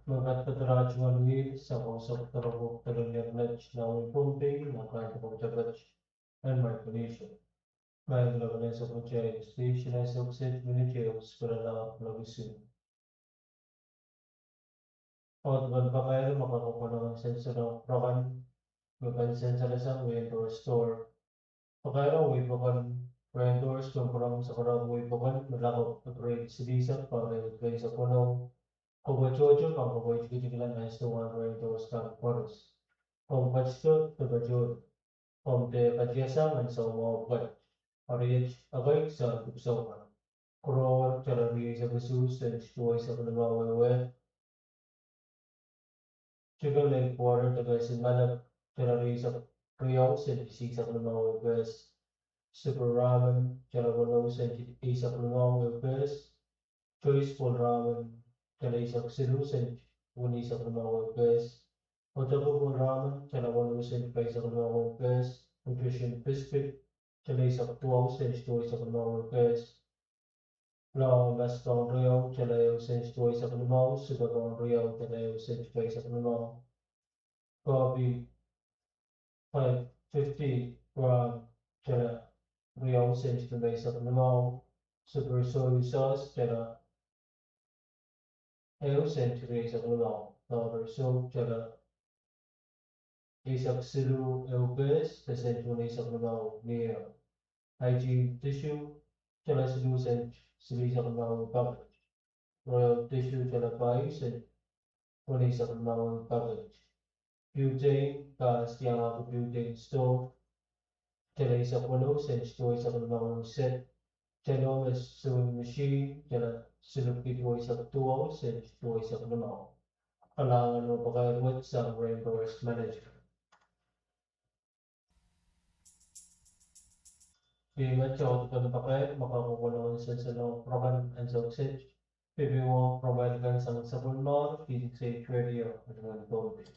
Kadkadaur sa kausap tarabok talanyag ledge na ang Pohnpei, nakanta pagjagat and manipulation. May labanan sa project station ay subset minijos para na lagusin. Pagban pa kayo makakukuha ng sensor ng prokan, magpansin sa lasang window store. Pagkailan way pakan vendors kung parang sa karang way pakan malakot upgrade si Lisa para i-play sa puno. Pagbajojo pang pagbajojo kitikilan ay sa one vendors KAPWARESOU. Pagbajojo pagbajojo. Pohnpei kadyasangan sa umawag. Pahrek agay sa tugsawan. Kuror kalari sa gasus and stuway sa panamawawet. Chigal ay quarter tagay sa malap kalari sa Pwuhng sa V6 sa panamawag. Super Ramen, Kalawalaw sa isa panamawag. Choiceful Ramen, kalay sa Ksilusan, uni sa panamawag. Potable Ramen, Kalawalaw sa isa panamawag. Nutrition Biscuit, kalay sa Pwuhng sa isa panamawag. Lao Mastong Rio, kalay sa isa panamawag. Sugatong Rio, kalay sa isa panamawag. Coffee 550 gram chana Rio cents to base up limau super soy sauce chana cents to base up limau dollar soap chana isak silu elbes the cent to base up limau near hygiene tissue chana silu cents to base up limau bucket royal tissue chana 5 cent to base up limau bucket butane, yang ako butane stove, kalay sa puno, cents to isa panamawag set, mas sewing machine, silupit ko isa 2 cents to isa panamawag. Kailangan mo pagkakawit sa rainforest management. Bimat sa autopan pakai, makakukulang sa salong program and success. PBO provide kan sa Pulmar, V6AH Radio, at mga Pohnpei.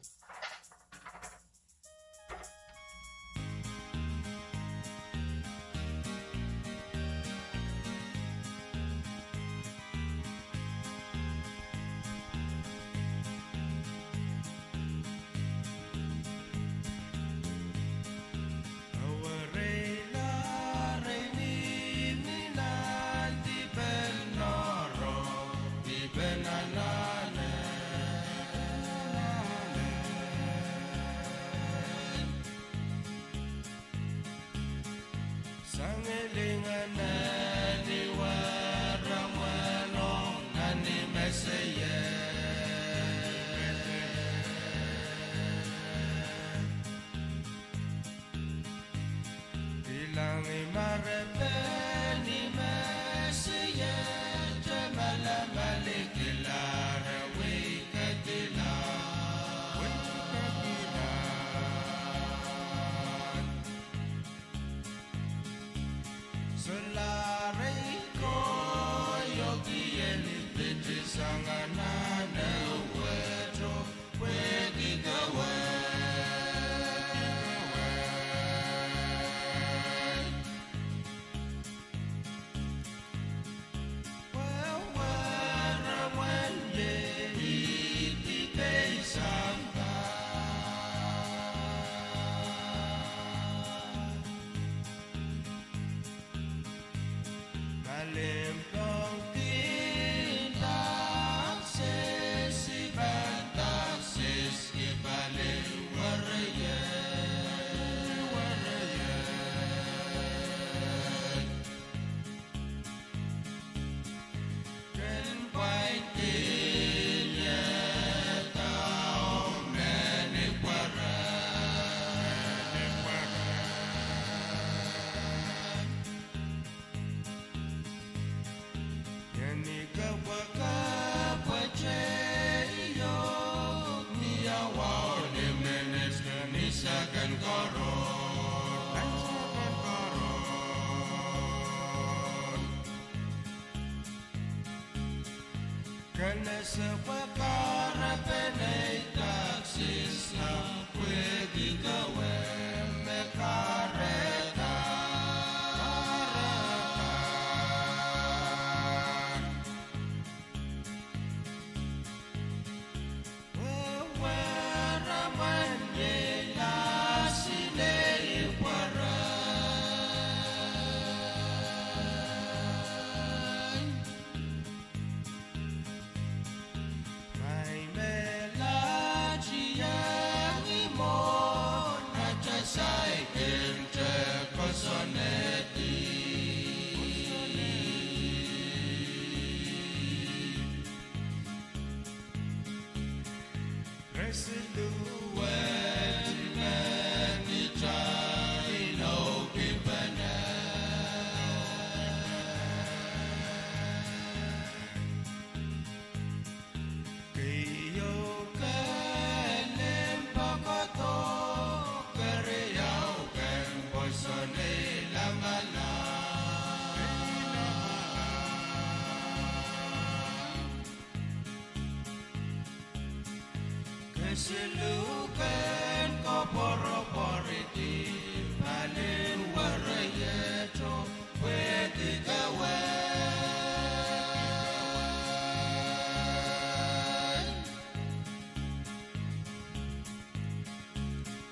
Silukan ko poro-poriti Palin warayeto Pwede gawin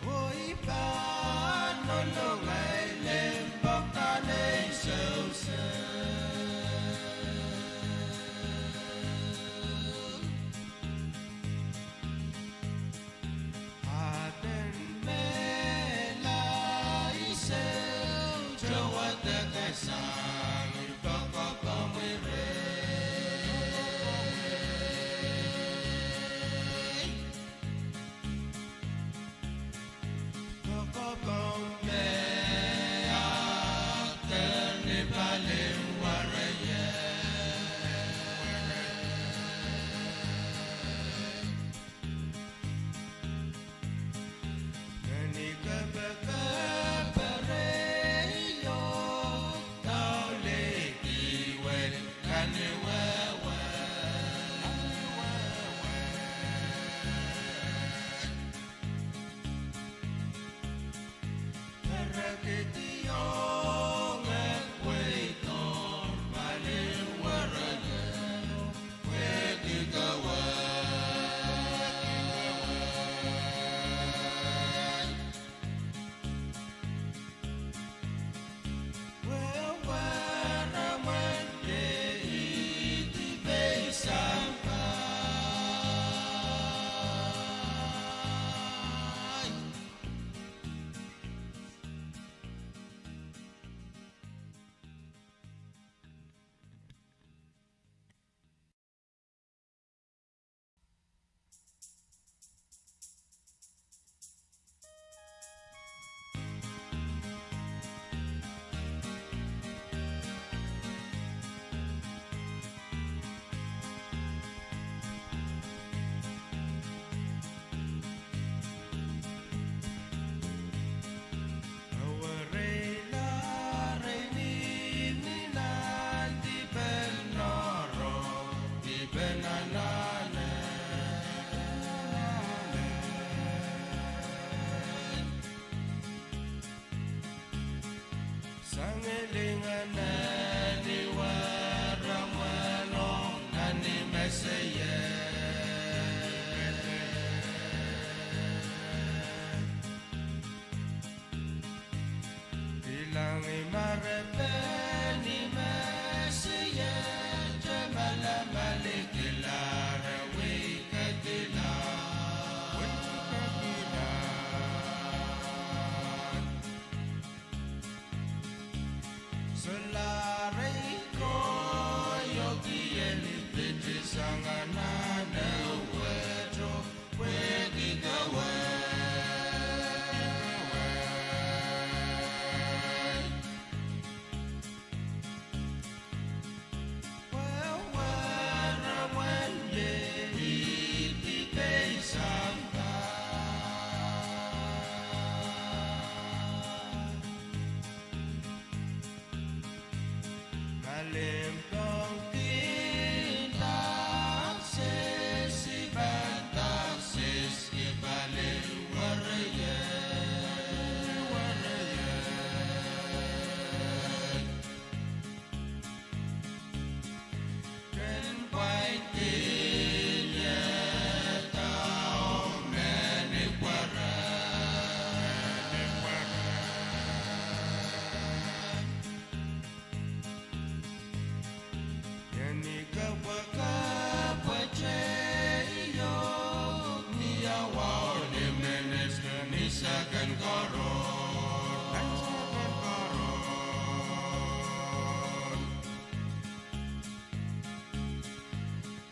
Uy paano lungay Limbok tanay sausan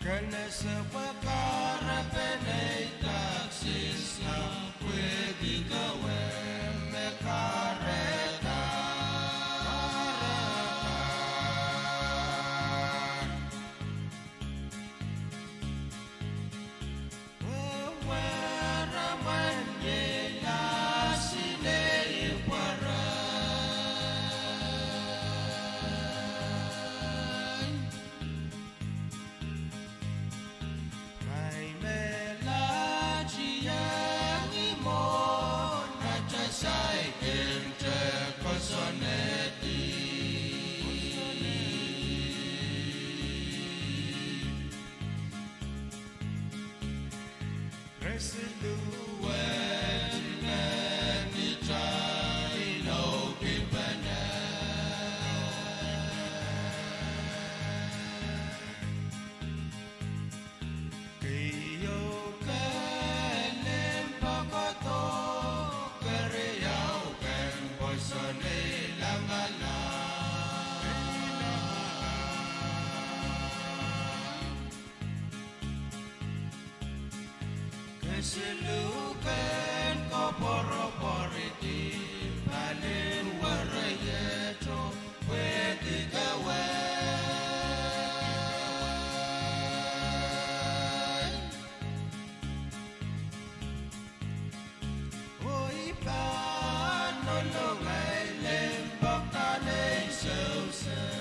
Karena sepakara penai taksi Silukan ko poro-poriti Balin warayeto Pwede gawin Uy paano lungay Limbok na na'y susan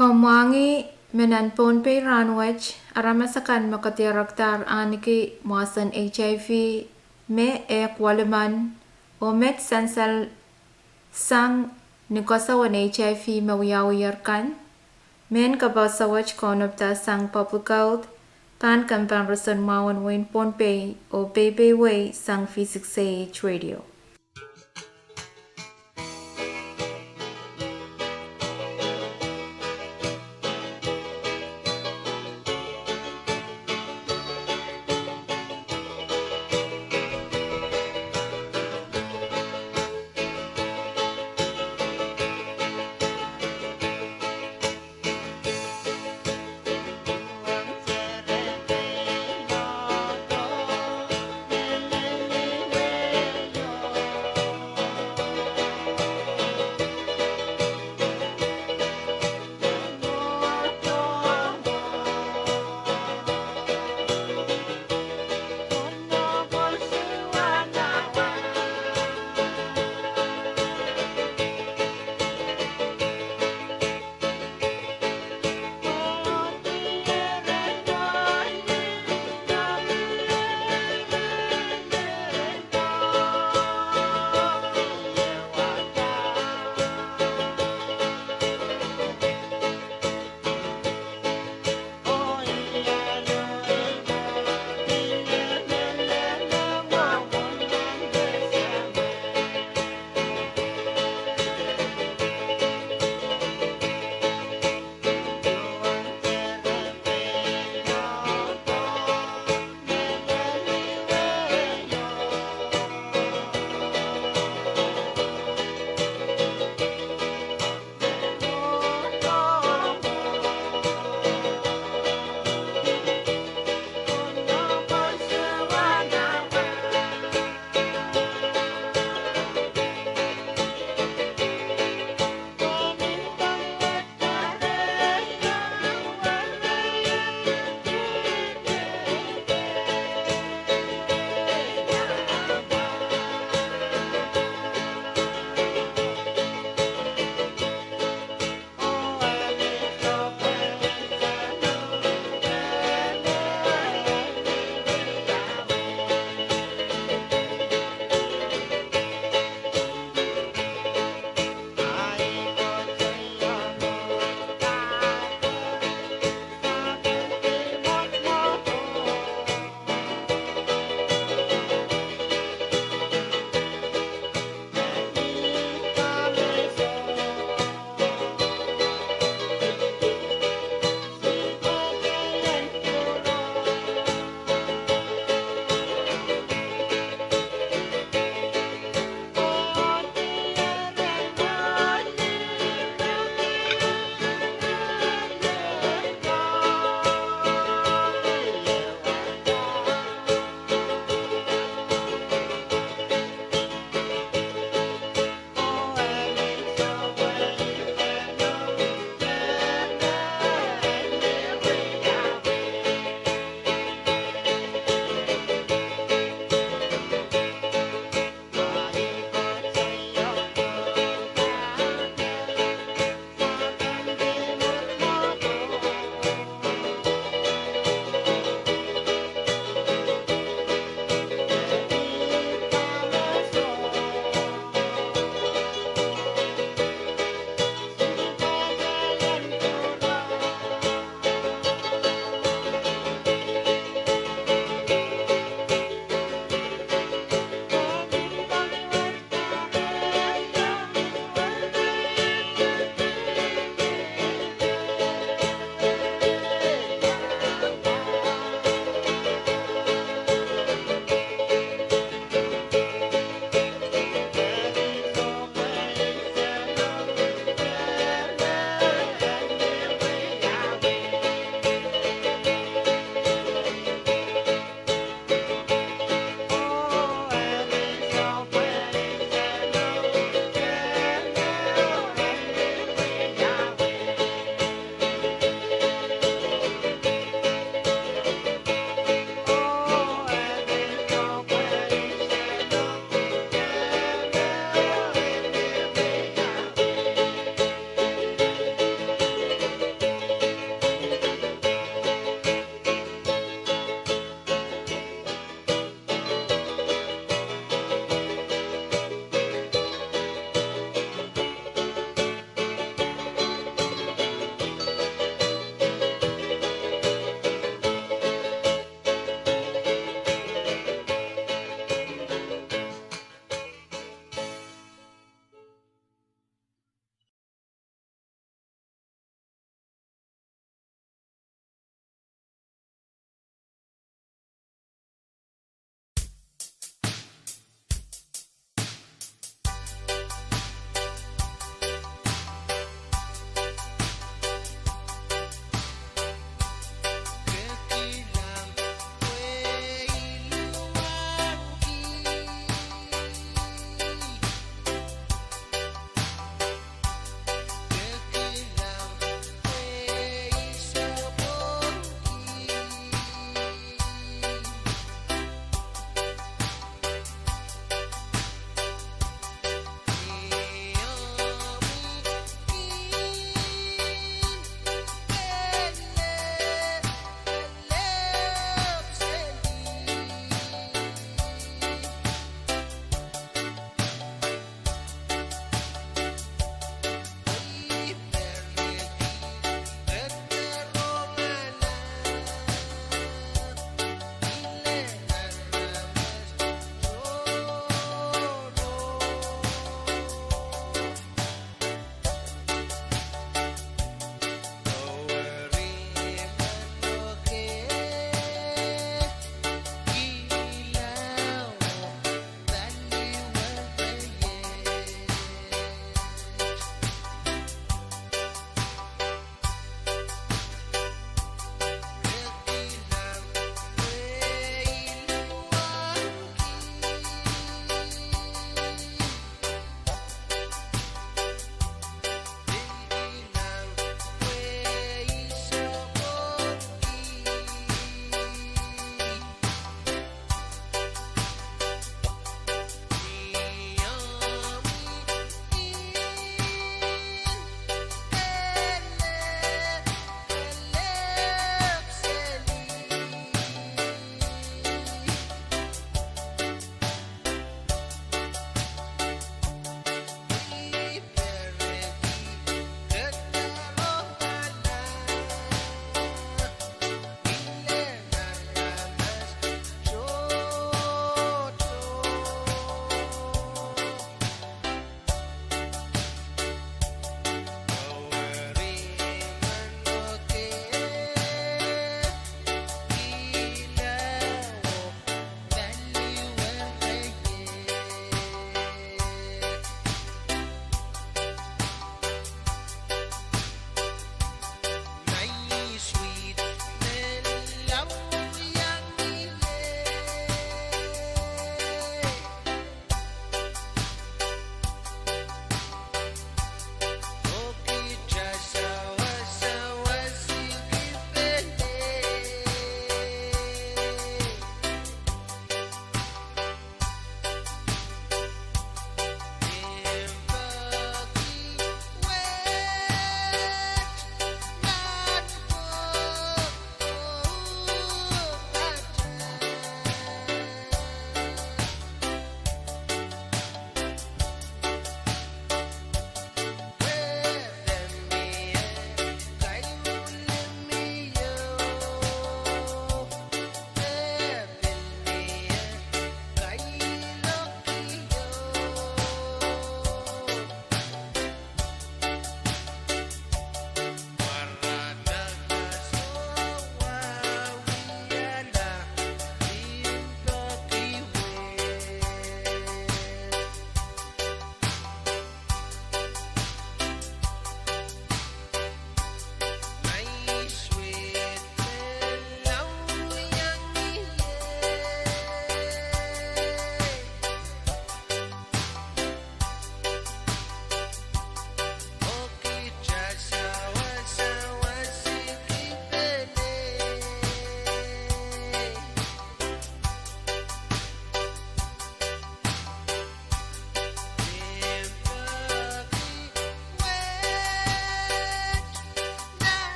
Komwangi menan Pohnpei ranwech aramasakan makatiraktar aniki muasan HIV me waliman o met sansal sang nikosawan HIV mawiyawiyarkan men kabasawach konopta sang public health pan kampang rason mawan wen Pohnpei o Bebe Way sang V6AH Radio. Yo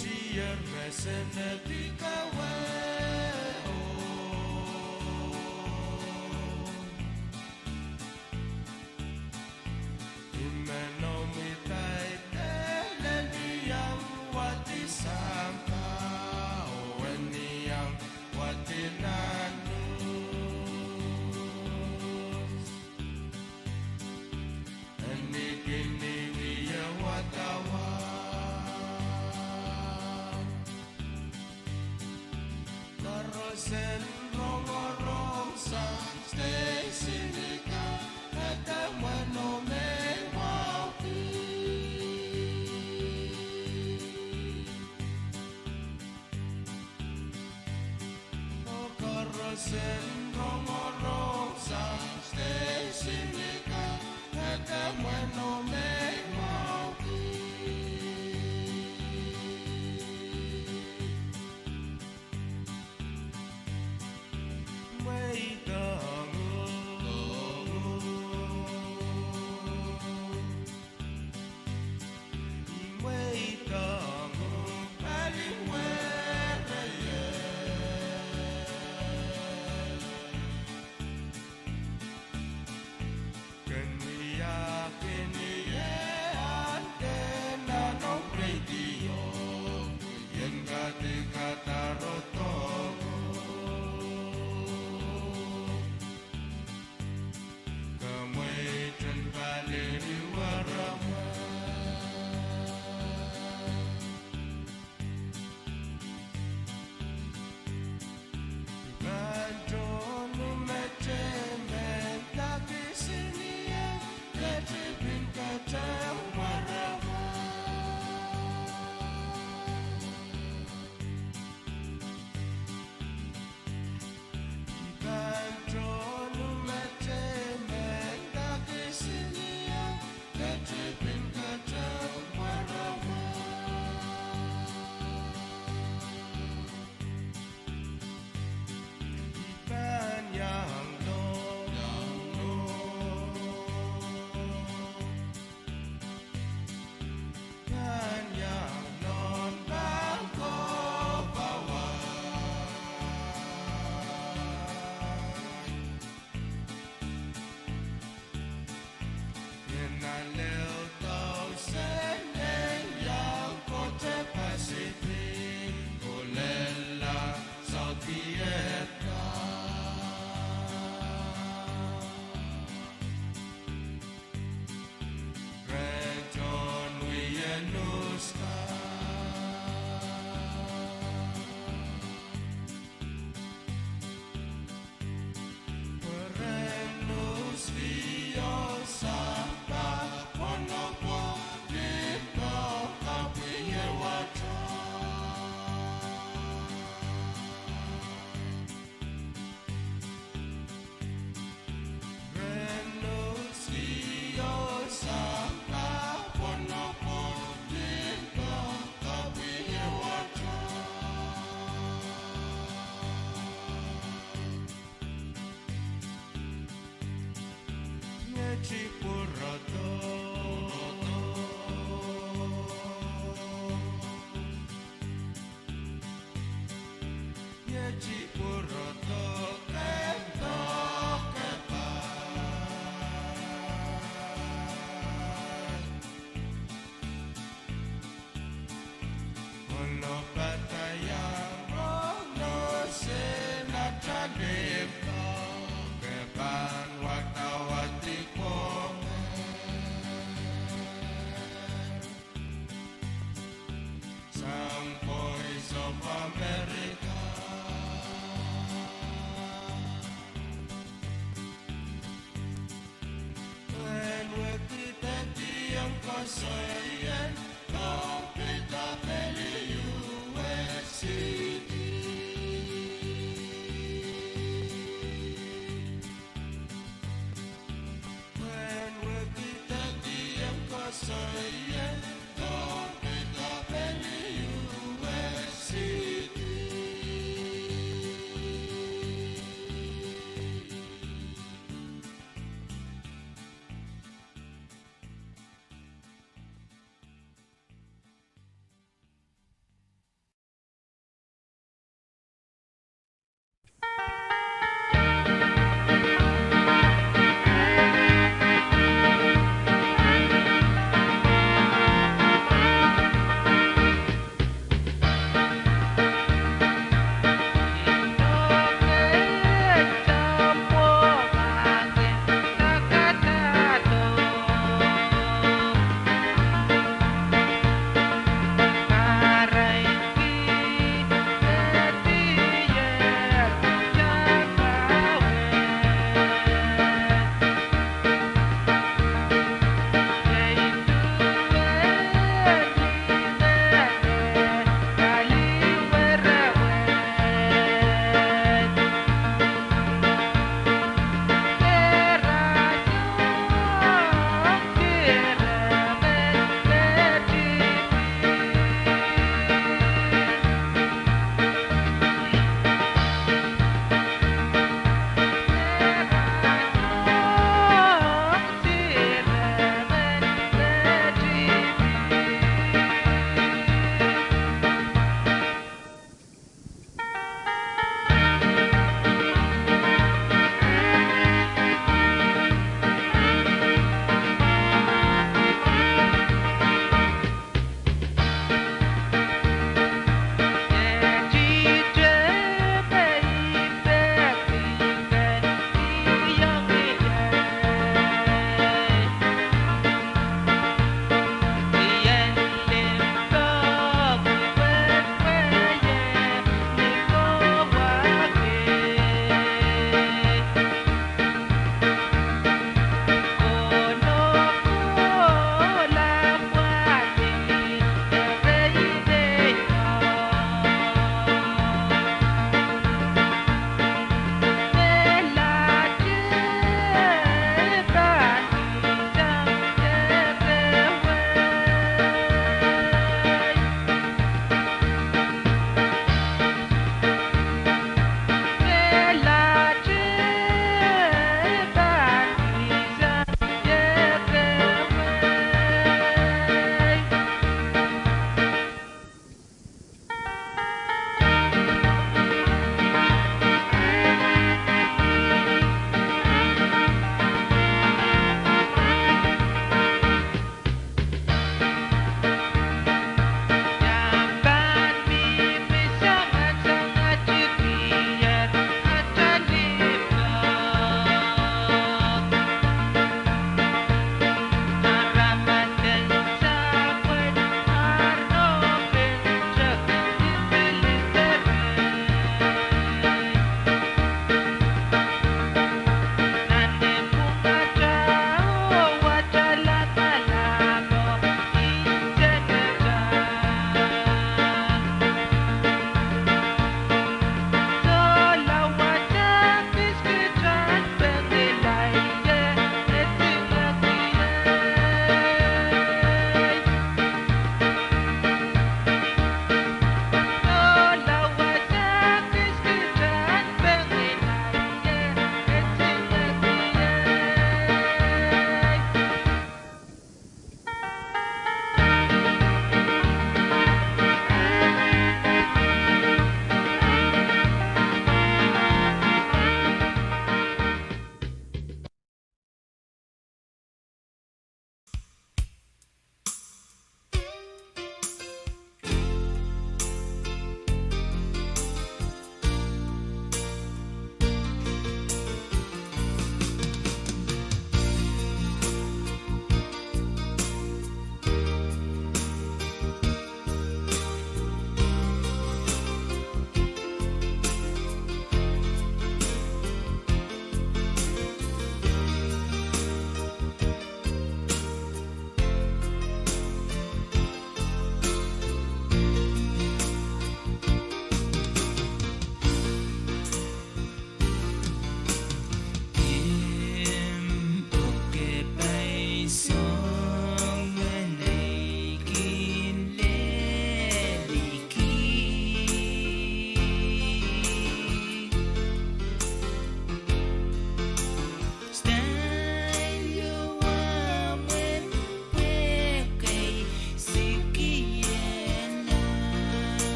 Tier Mesenetica Sen rong sang stay sinika kata mano me wapi o karo sen rong sang stay sinika kata mano me wapi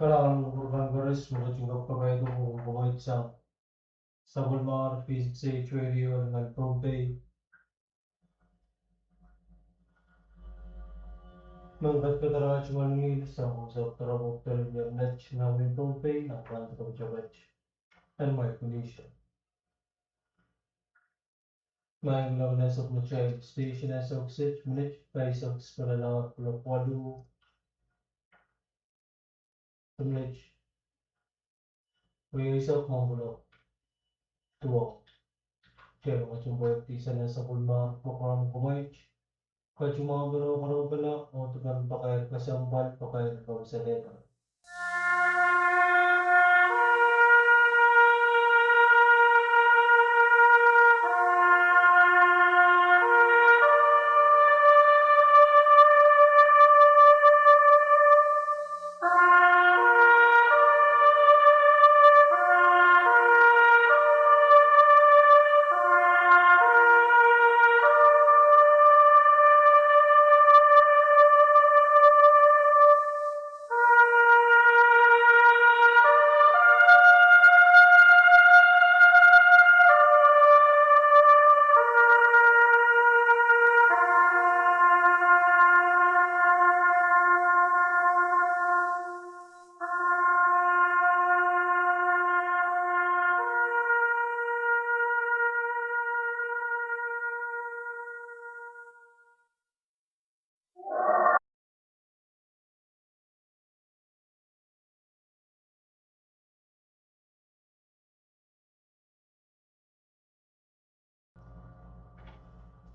Kailangan urban Goris, magkachungkap ka ba ito kung bukit sa Bulmar, V6AH Radio, dengan Pohnpei. Mengkat ka tara cuman ngil sa usap tara buktal internet na may Pohnpei na kan terjawab and my condition. Maing lang na sa child station as of 6 minutes, paisok para lang at pulakwado. Tumlech. Paisok mong bulok. Tuwak. Kaya mga chumboy tisa na sa Bulmar, makarang kumay. Kaya mga baro pala, o tukan pakayat kasambal, pakayat pagsalita.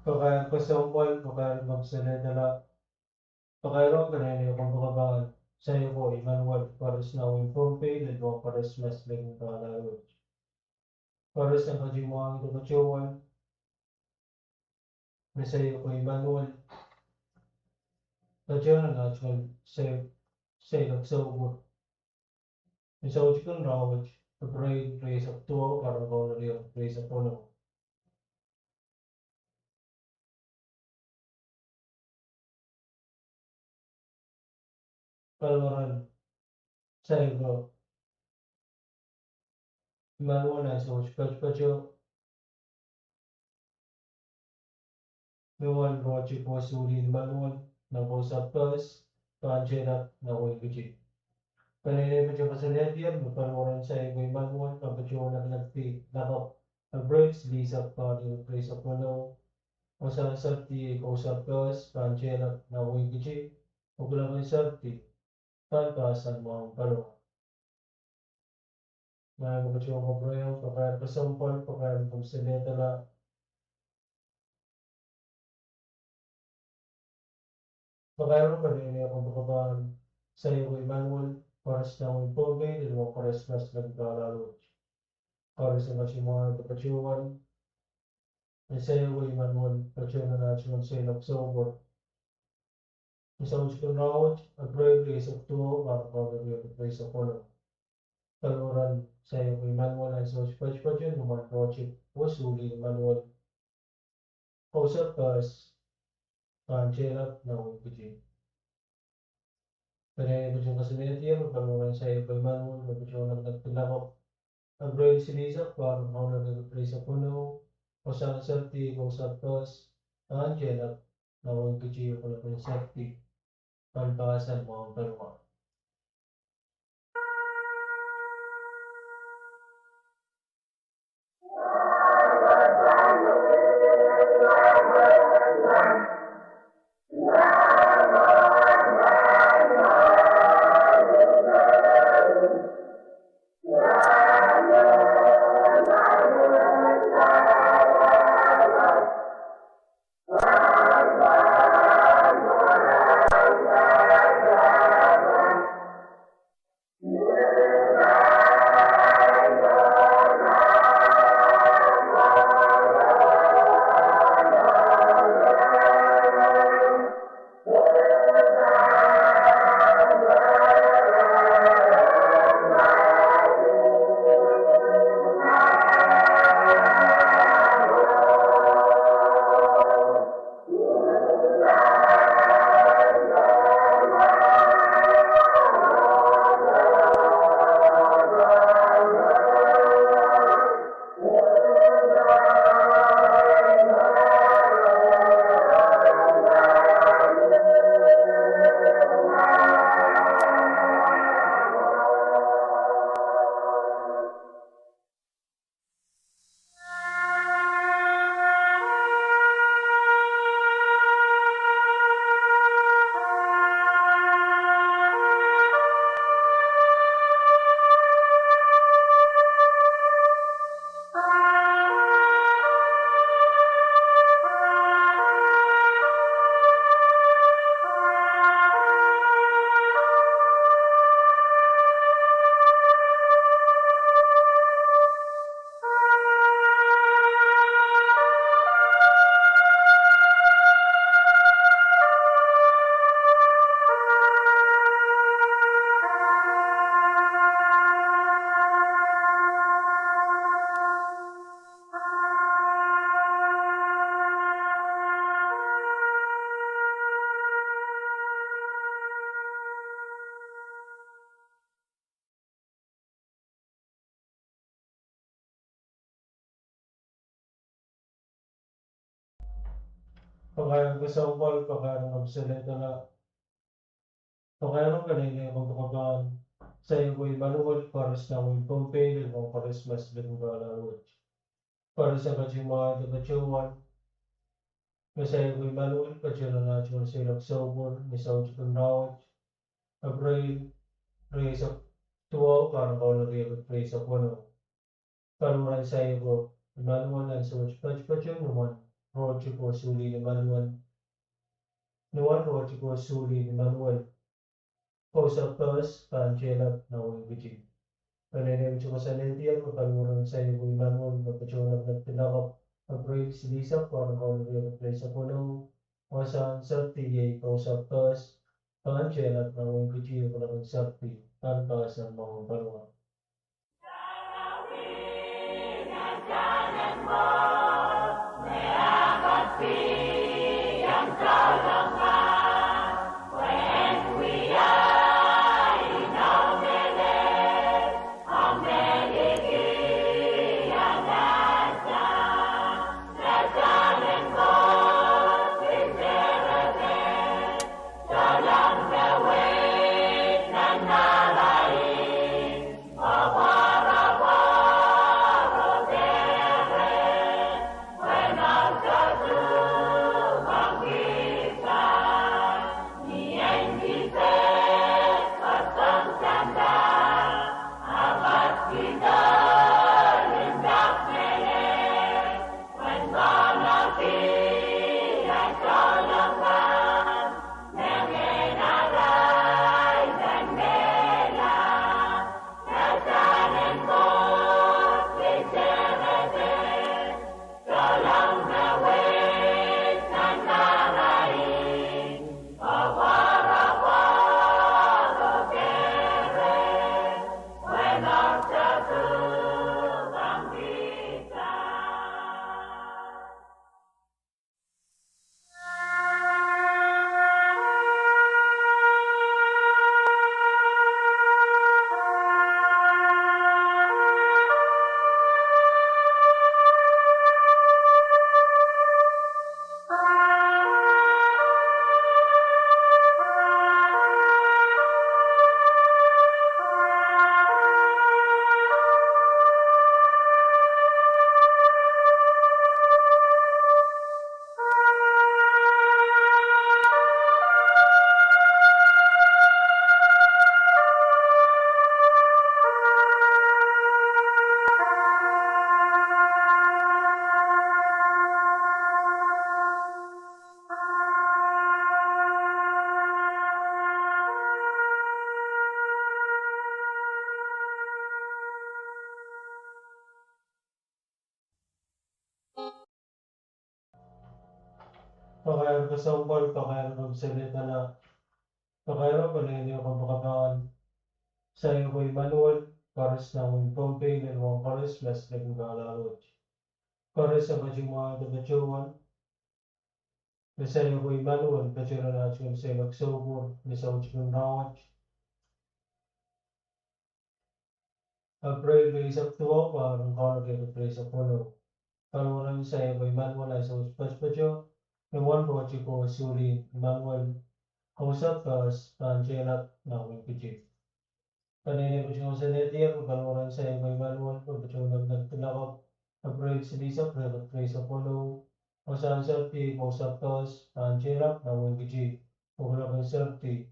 Pakayat kasambal, pakayat magsalita. Pakayat kanina kung bakabangan. Sa iyo po, Emmanuel, pares na yung Pohnpei, lalong pares mas lang kalaro. Pares ang kajimuang ito kachiwan. Na sa iyo po, Emmanuel. Kachiwan ang actual sa iyo kagsawbot. Sa uji kong rawat, pag-pray sa tuwa, para ko na rin, pray sa puno. Palmaran sa iyo, Emmanuel na sa uji kachipacho. Mewan rochi po suri Emmanuel, na po sa plus, panchera na huwag kuchi. Kanina pa siya pasaletian, magpalmaran sa iyo Emmanuel, pampachiwa na nagti, nakap, breaks, lisak pa rin pray sa puno. O sa sarti, ko sa plus, panchera na huwag kuchi. O kulang ang sarti. Pagkasan mo ang palo. May mga chong kabrayo, pakayat kasampal, pakayat pagsalita na. Pakayat mo kanina akong bakabahan sa iyo Emmanuel, pares na ang Pohnpei, dalawang pares mas nagkalalo. Pares na masimuhan at kapachuan. Sa iyo Emmanuel, pachuan na natin sa iyo nagsobot. Isang usikong rawat, at pray sa tuwa, para pagawin at pray sa puno. Kaluran sa iyo Emmanuel, ay sa usikong naman rochi, wasuli Emmanuel. Kausap kas, pancherap na huwag kuchi. Kanina pa siyang kasinetiyan, kaluran sa iyo Emmanuel, magpasyon nagtilakop. At pray si Lisa, para mauna nag-pray sa puno. Kausap sarti, kausap kas, pancherap na huwag kuchi, o kalapin sarti. Pagbawasan mo ang dalawa. Pakailan kasampal, pakailan obsoleta na. Pakailan kanina yung pagkakabahan. Sa iyo ko'y manual, pares na ko'y Pohnpei, limang pares mas limang pares sa kachimahan at kachiwan. Sa iyo ko'y manual, kachilan na chun sa October, ni sa Ujikun Rawat, April, Reyes of 12, parang kaulari at Reyes of 1. Paruran sa iyo ko, manual ang sa Ujikun naman, Rochi ko suli ni manual. Nuwan Rochi ko suli ni manual. Kausap tos, panchelap na uwi bijig. Pananim ko sa netiyan, kapaluran sa iyo ko'y manual, magpachunag ng tinakap. April, silisap, parang kaulari at Reyes of 1. Wasan sa tigay, kausap tos, panchelap na uwi bijig, walang sakti, tantasan mga paluran. Pakailan kasampal, pakailan obsoleta na. Pakailan panini ako makabahan. Sa iyo ko'y manual, pares na ko'y Pohnpei, limang pares, mas naging kalalot. Pares sa kachimahan at kachiwan. Sa iyo ko'y manual, kachiran na chun sa October, ni sa Ujikun Rawat. April, Reyes of 12, parang kaulari at Reyes of 1. Paruran sa iyo ko'y manual ay sa Uspachpacho. Nuwan Rochi ko suli manual. Kausap tos, panchelap na uwi bijig. Kanina ko siya sa netiyan, papaluran sa iyo may manual, pagpachunag ng tinakap. April, silisap, Reyes of 1. Wasan sarti, kausap tos, panchelap na uwi bijig. Pagulak ng sarti,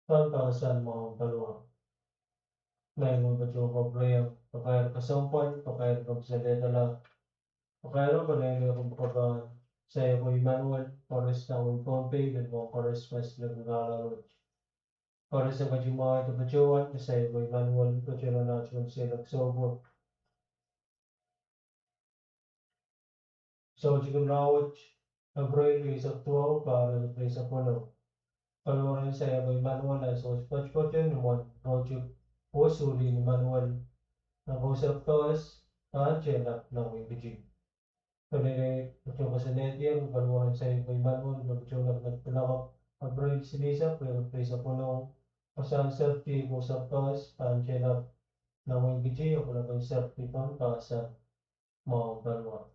tantasan mga paluang. May mga pachunag prayer, pakayar kasampal, pakayar kapsaleta lang. Pakayar panay akong pagkakaan. Sa iyo ko'y manual, pares na ko'y Pohnpei, limang pares mas nagkakalot. Pares sa kachimahan at kachiwan, sa iyo ko'y manual, kachiran na chun sa October. Sa Ujikun Rawat, April, Reyes of 12, para sa Reyes of 1. Paluran sa iyo ko'y manual ay sa Uspachpacho, naman Rochi ko suli ni manual. Nakausap tos, panchelap na uwi bijig. Kanina ko sa netiyan, paluran sa iyo ko'y manual, magpachunag ng tinakap. April, silisap, Reyes of 1. Wasan sarti, kausap tos, panchelap na uwi bijig, ako na ko'y sarti pang pasan mga paluan.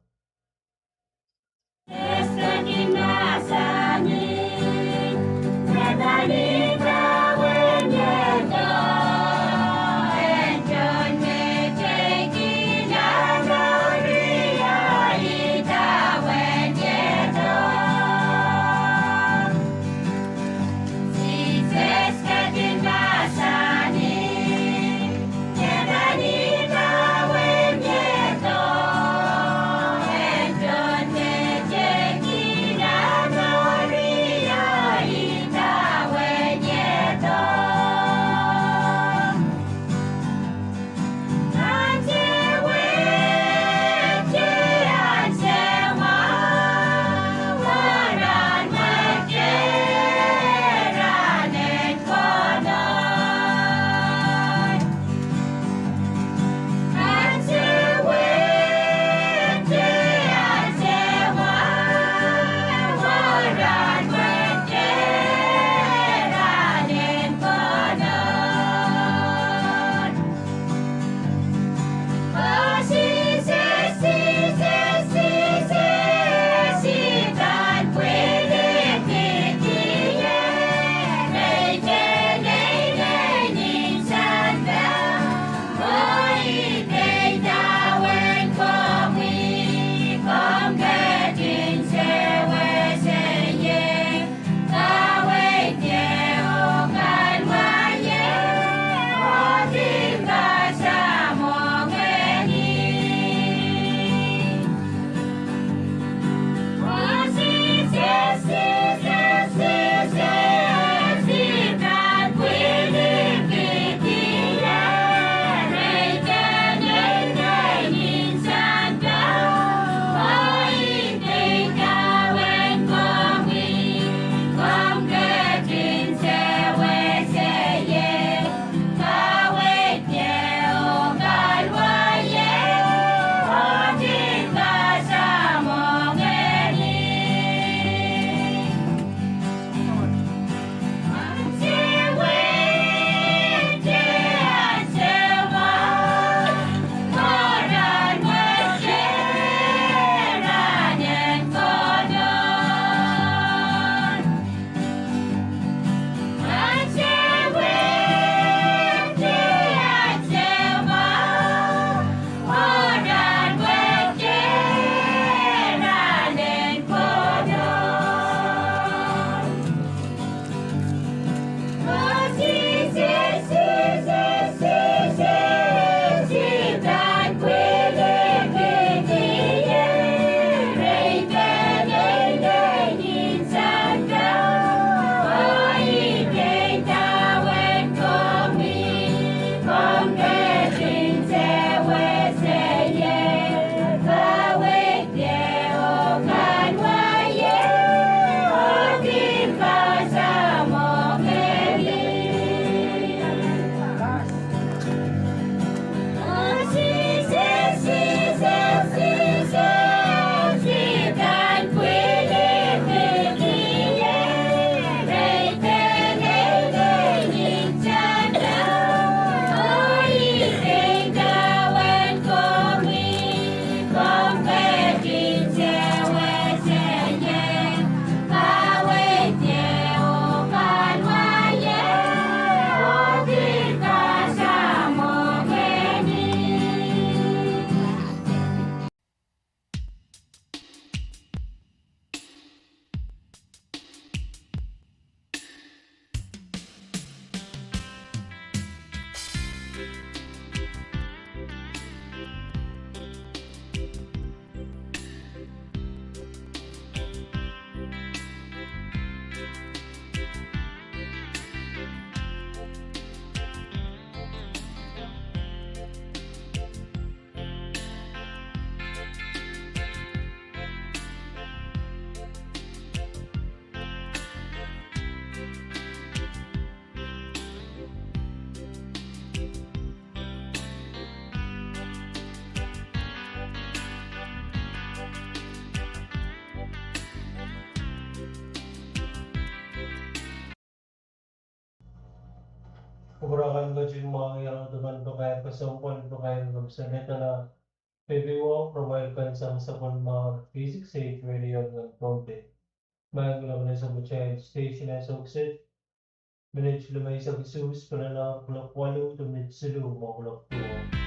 Kurakan ko yung mga yang teman ko kaya pasampon ko kaya ng sa neta na PBO provide pensang sa mga V6AH Radio ng Pohnpei. Magulaman na sa Butchayad Station na sa Uksit. Minute lumay sa Bisus para na kulak 8 to minute silo mga kulak 2.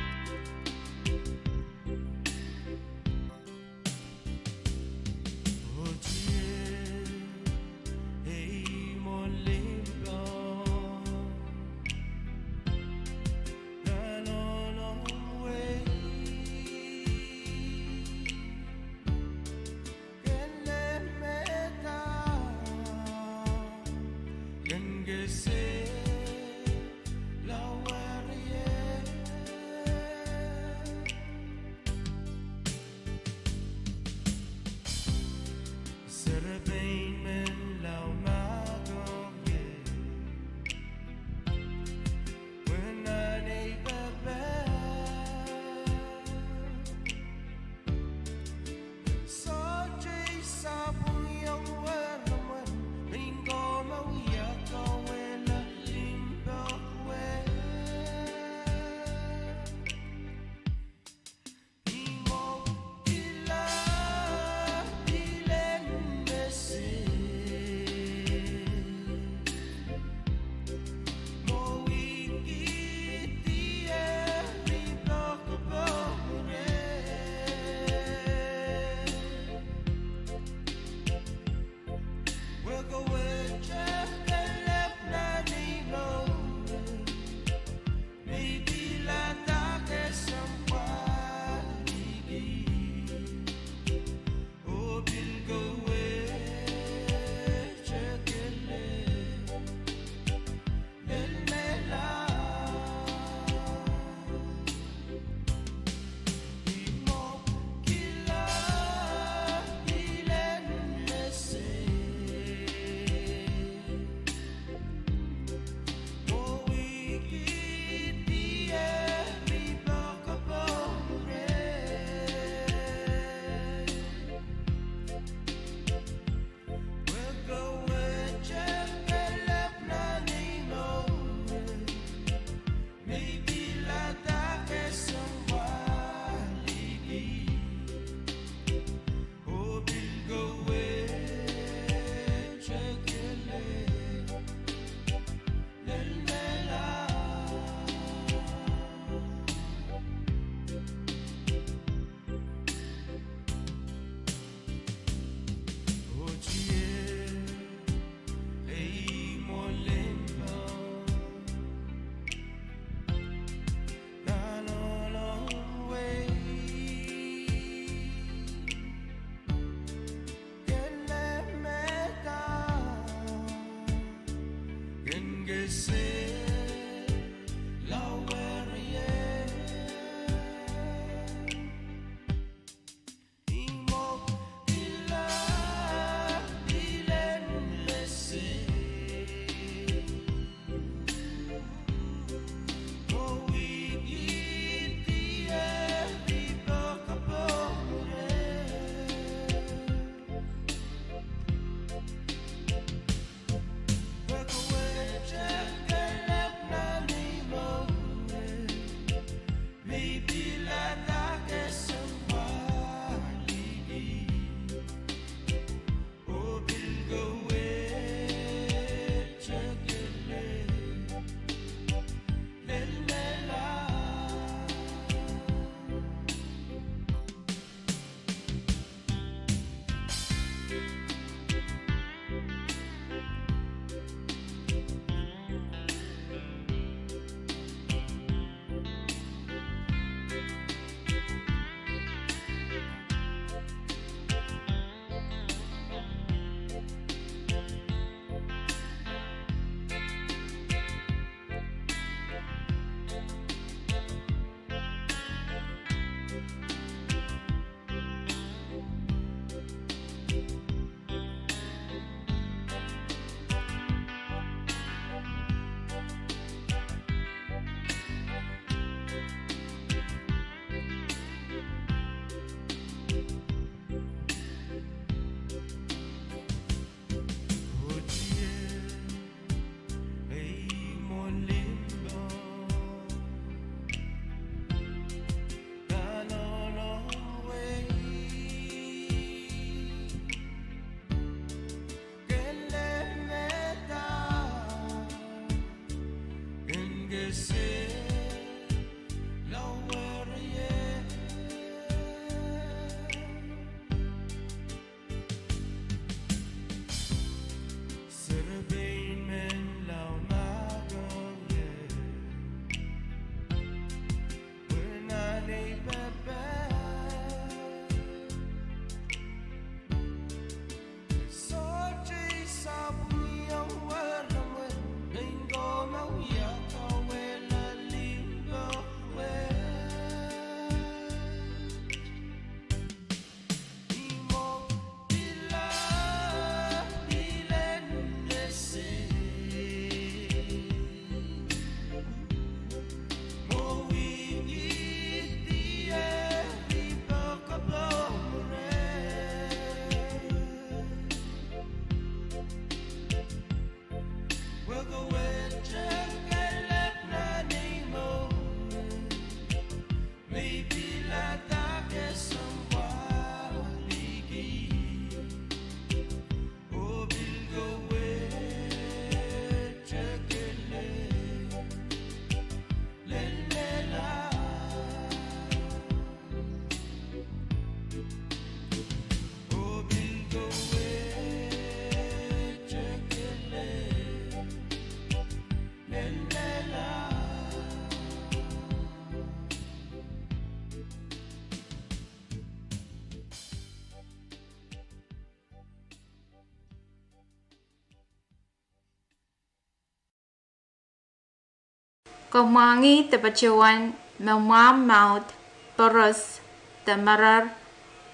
Kamangi tepachuan mamam mouth porous tamarar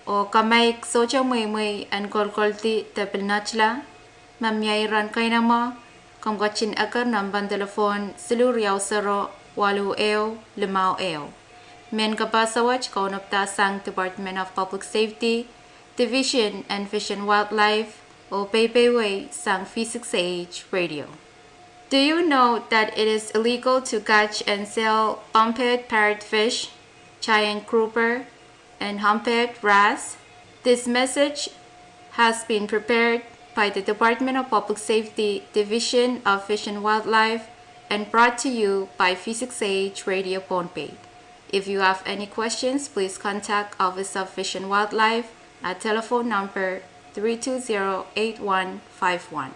o kamay socha muy and kolkolti tepilnachla mamyairan kainama kamgachin akar namban telefon silur yausaro walu eo limao eo. Men kapasawach kaunapta sang Department of Public Safety, Division and Fish and Wildlife o Pohnpei sang V6AH Radio. Do you know that it is illegal to catch and sell Pohnpei parrotfish, giant grouper, and humpback wrasse? This message has been prepared by the Department of Public Safety, Division of Fish and Wildlife, and brought to you by V6AH Radio Pohnpei. If you have any questions, please contact Office of Fish and Wildlife at telephone number 320-8151.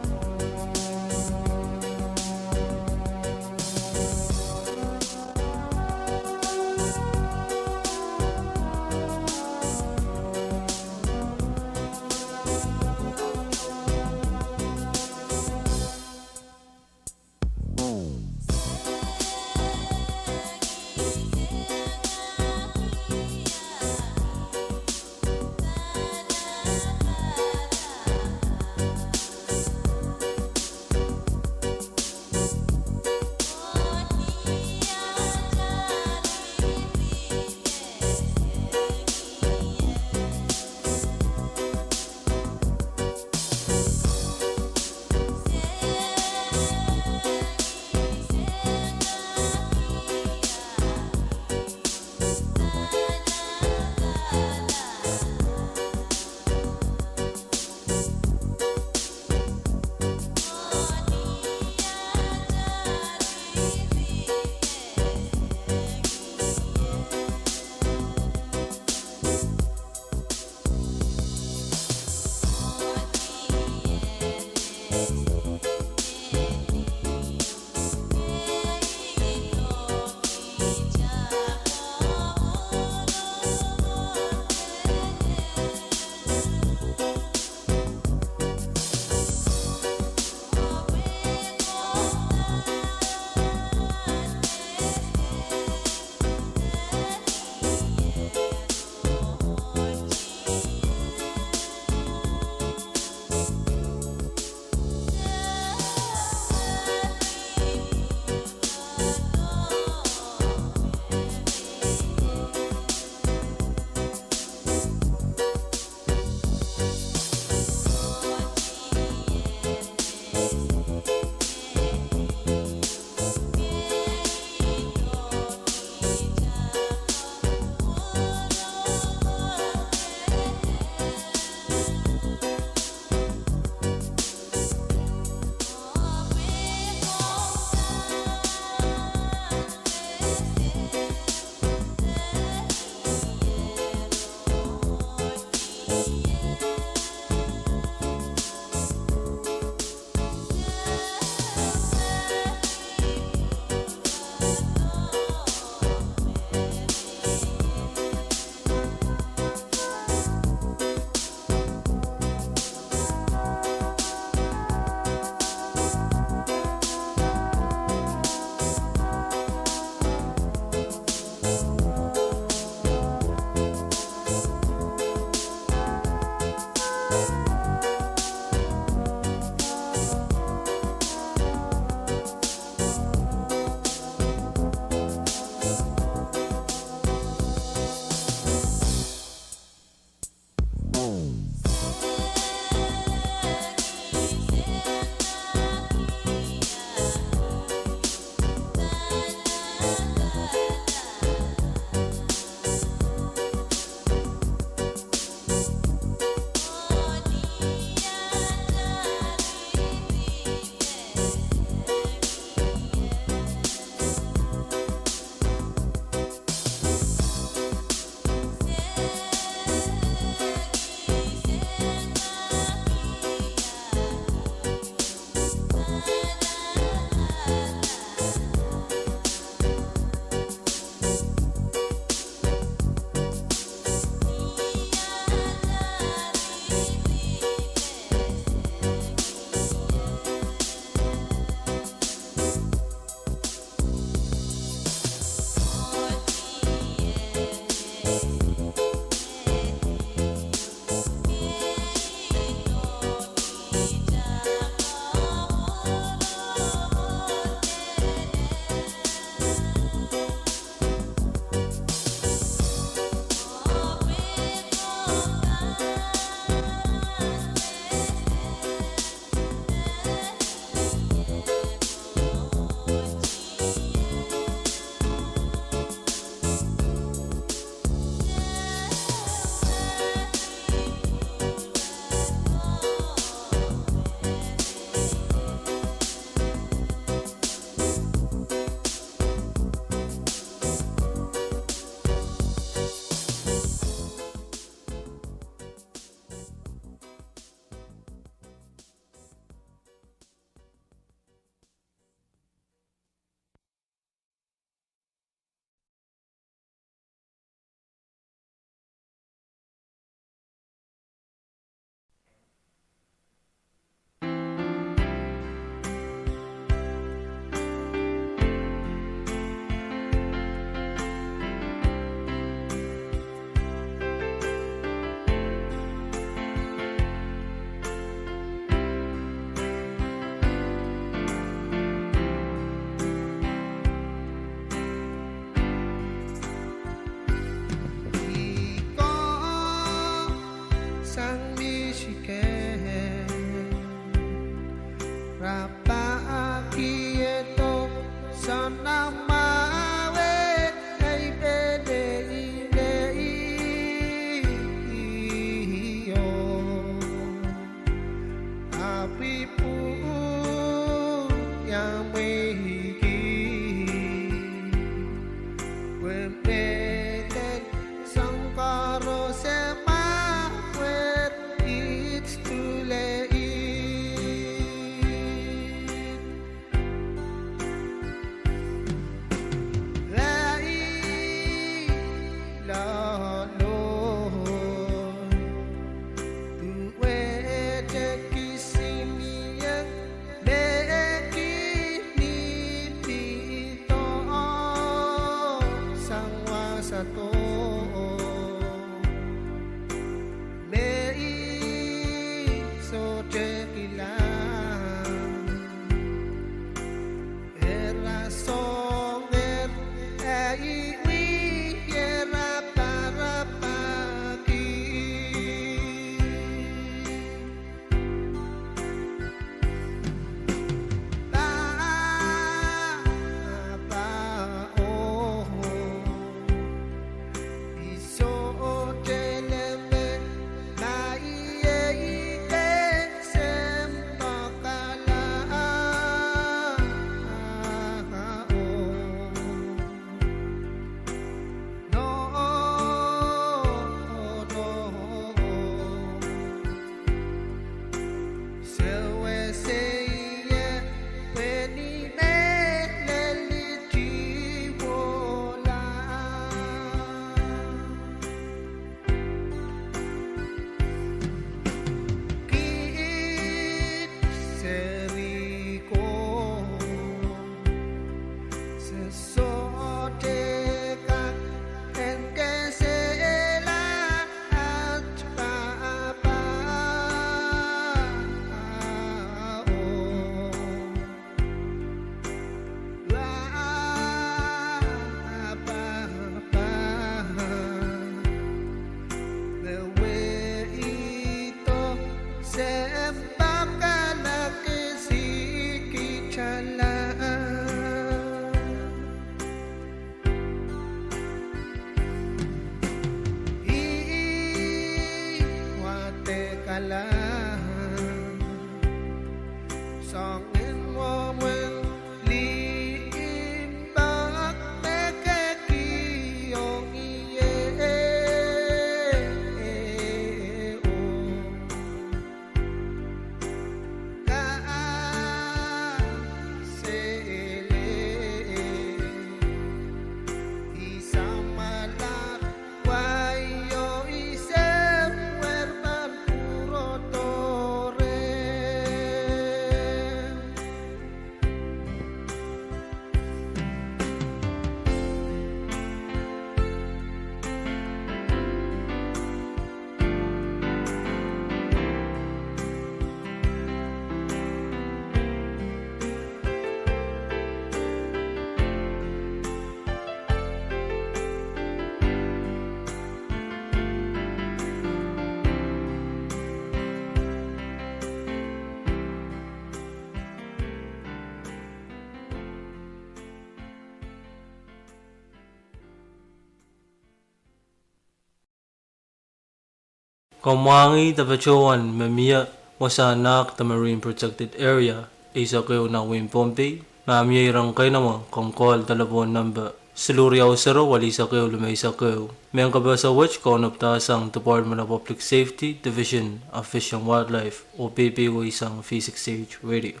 Kamwangi tapachuan mamia wasanak the marine protected area isa kayo na win Pohnpei na amiyang kay naman kongkol telephone number Siluriao 0 wali sa kayo lumay sa kayo mayang kabasa which kaunaptasang Department of Public Safety Division of Fish and Wildlife o PPW isang V6AH Radio.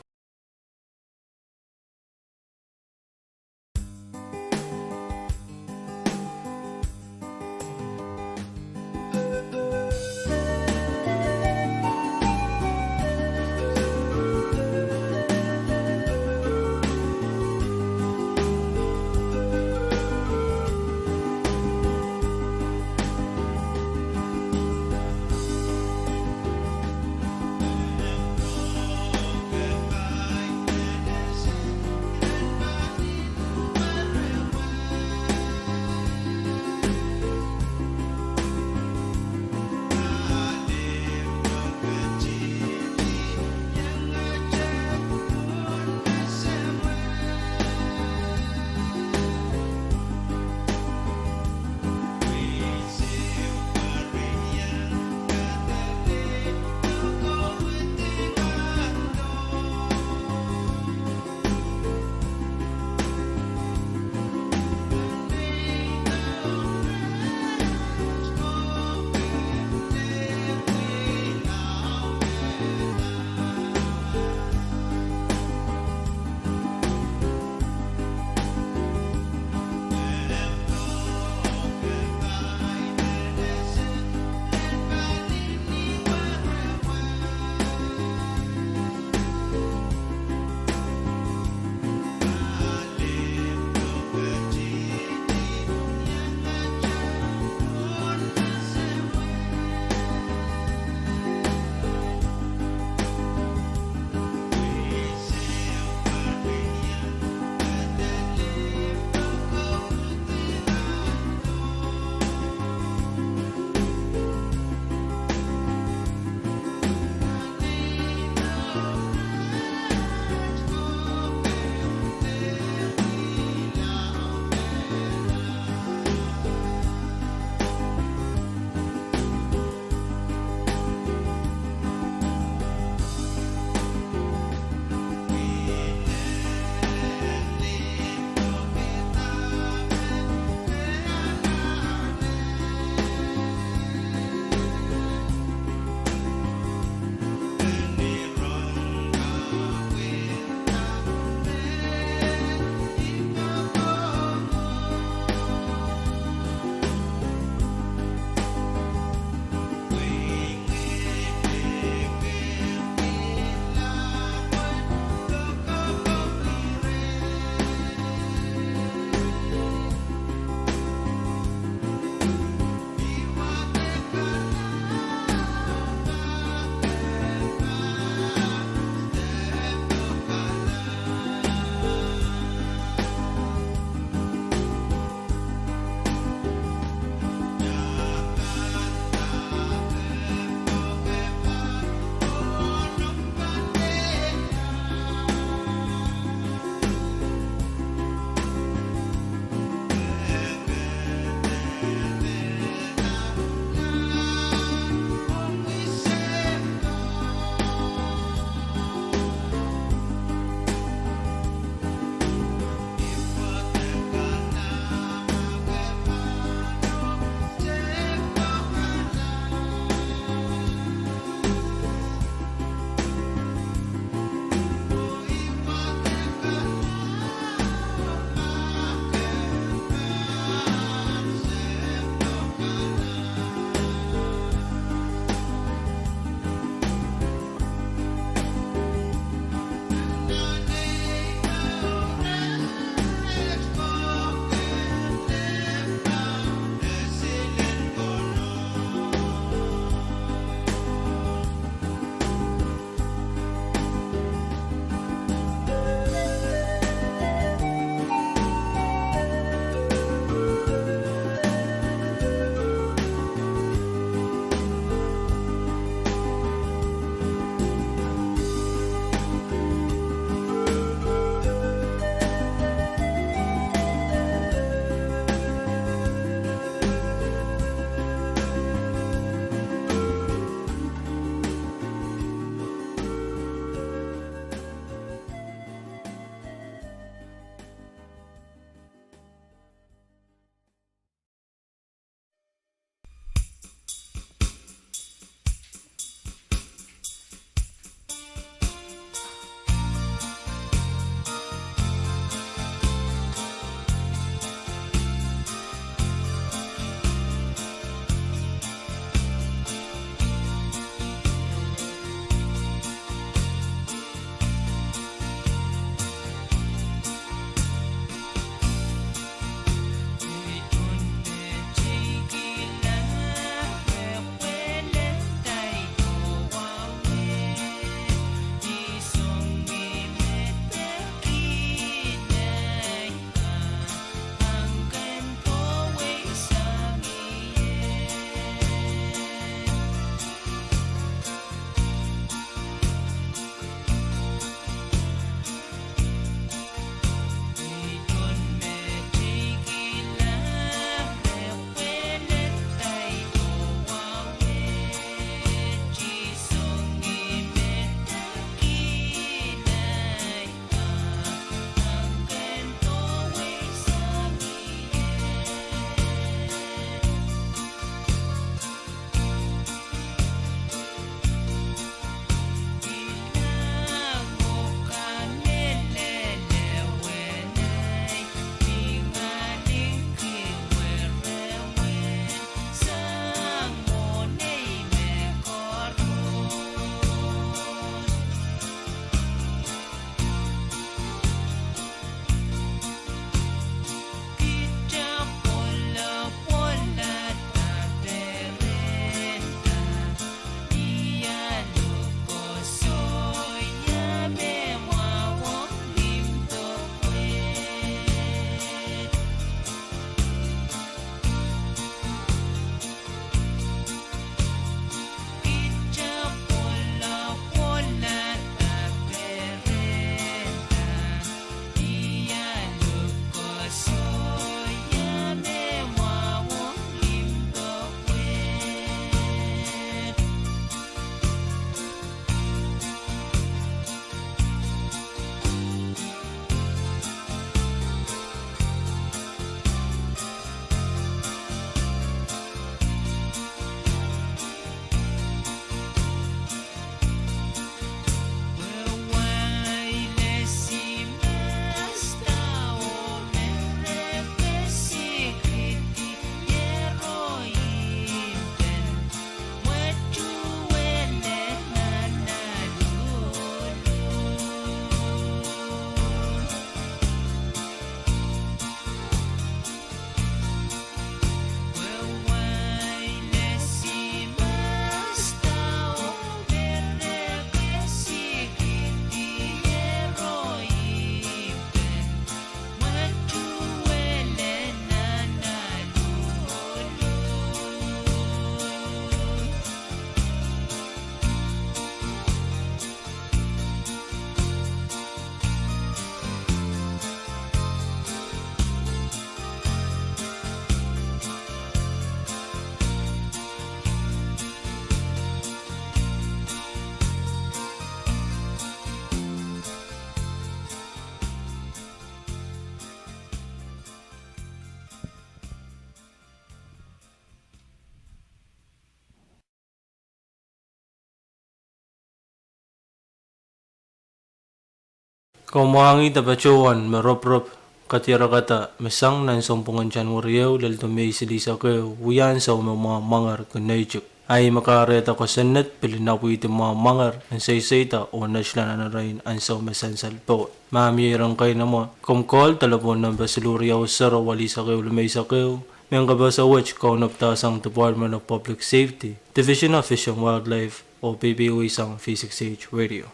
Kaumangi tapachuan meroprop katira kata mesang nan sompungan Januaryo lal tumay silisa ko wiyan sa mga mangar kunayjuk. Ay makareta ko senet pilinapu iti mga mangar ang saysayta o naslan na rin ang sa mesansal po. Mamiyerang kayo naman kumkol talapon ng basiluriyaw saro wali sa kayo lumay sa kayo. Mayang kabasa which kaunaptasang Department of Public Safety, Division of Fish and Wildlife o PPWASAU V6AH Radio.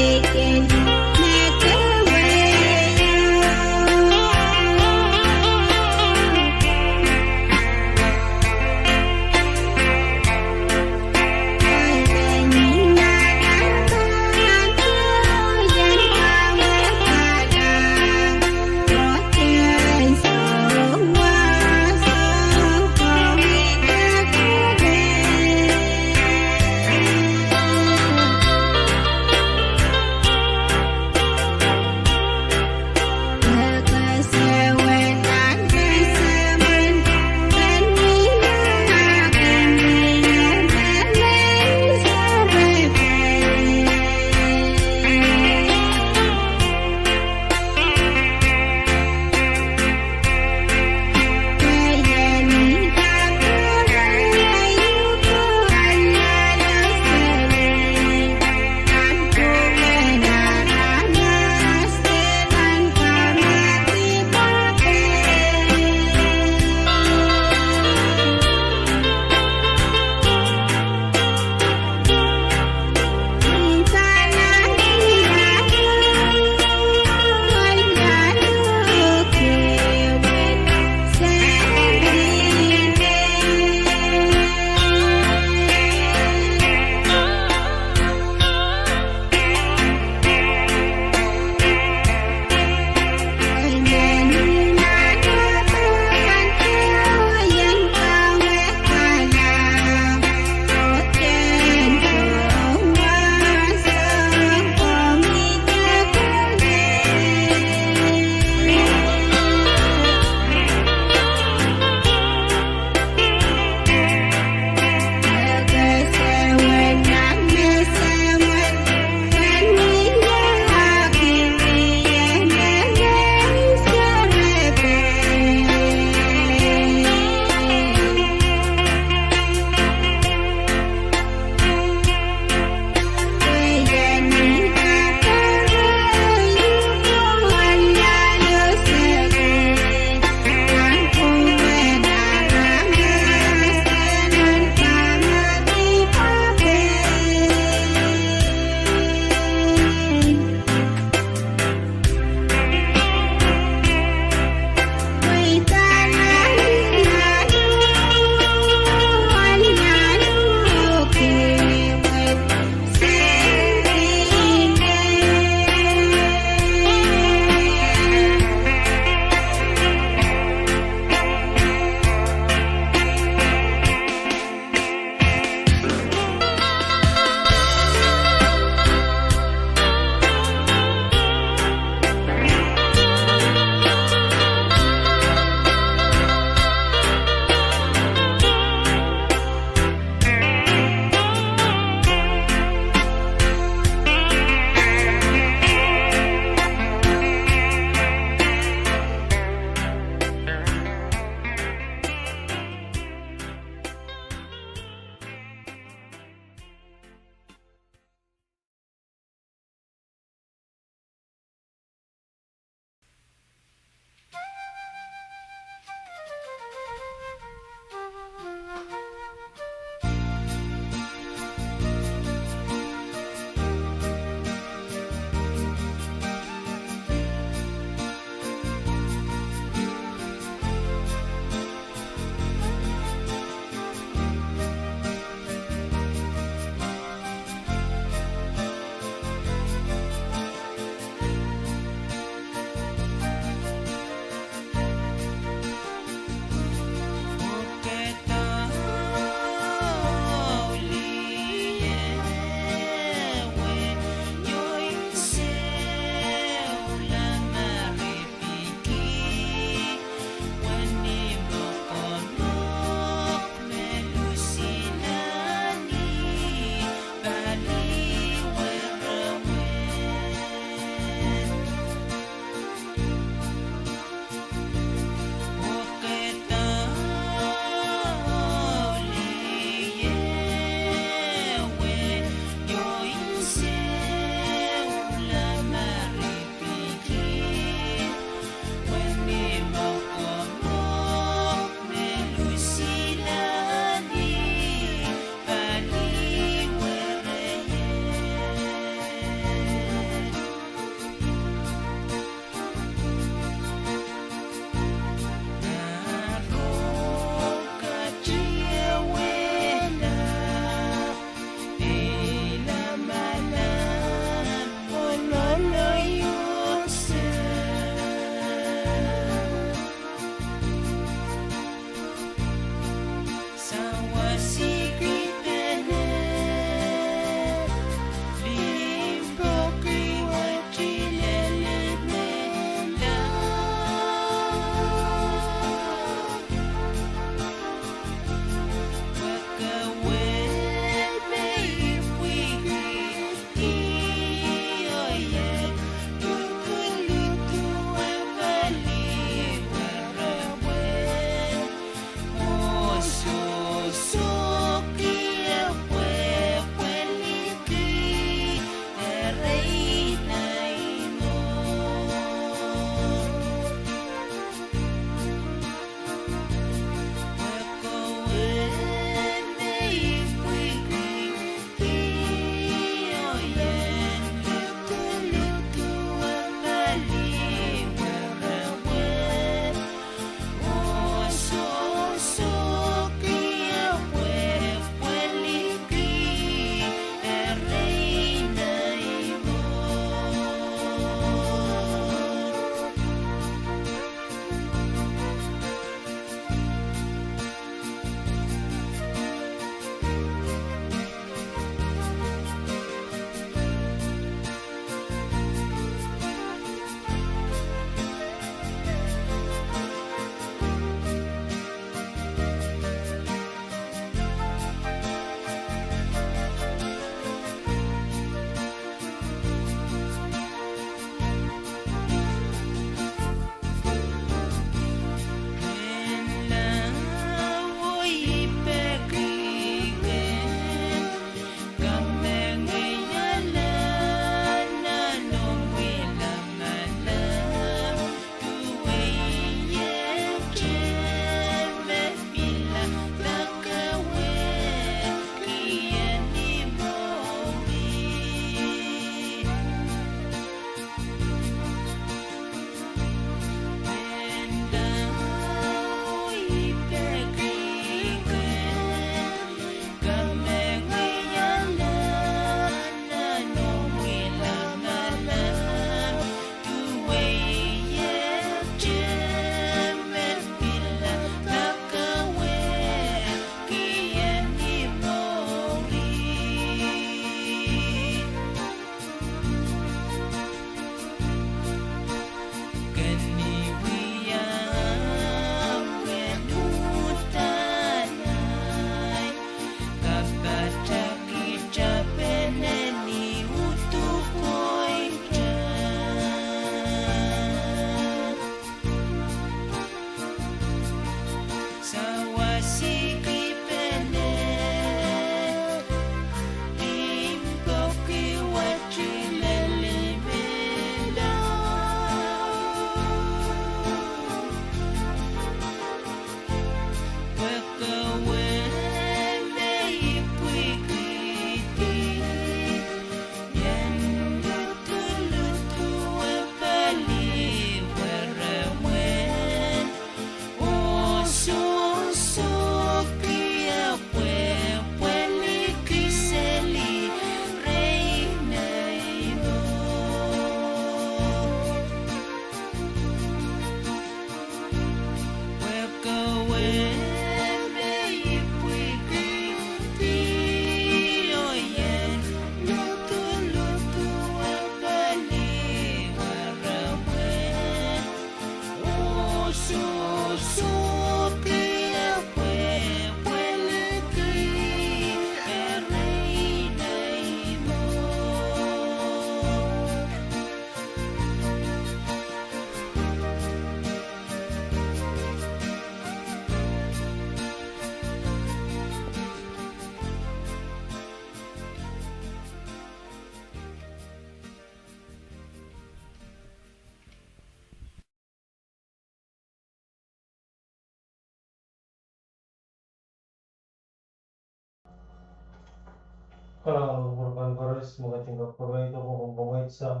Kalau urban gores mga tingkap proyekto ko kung bungait sa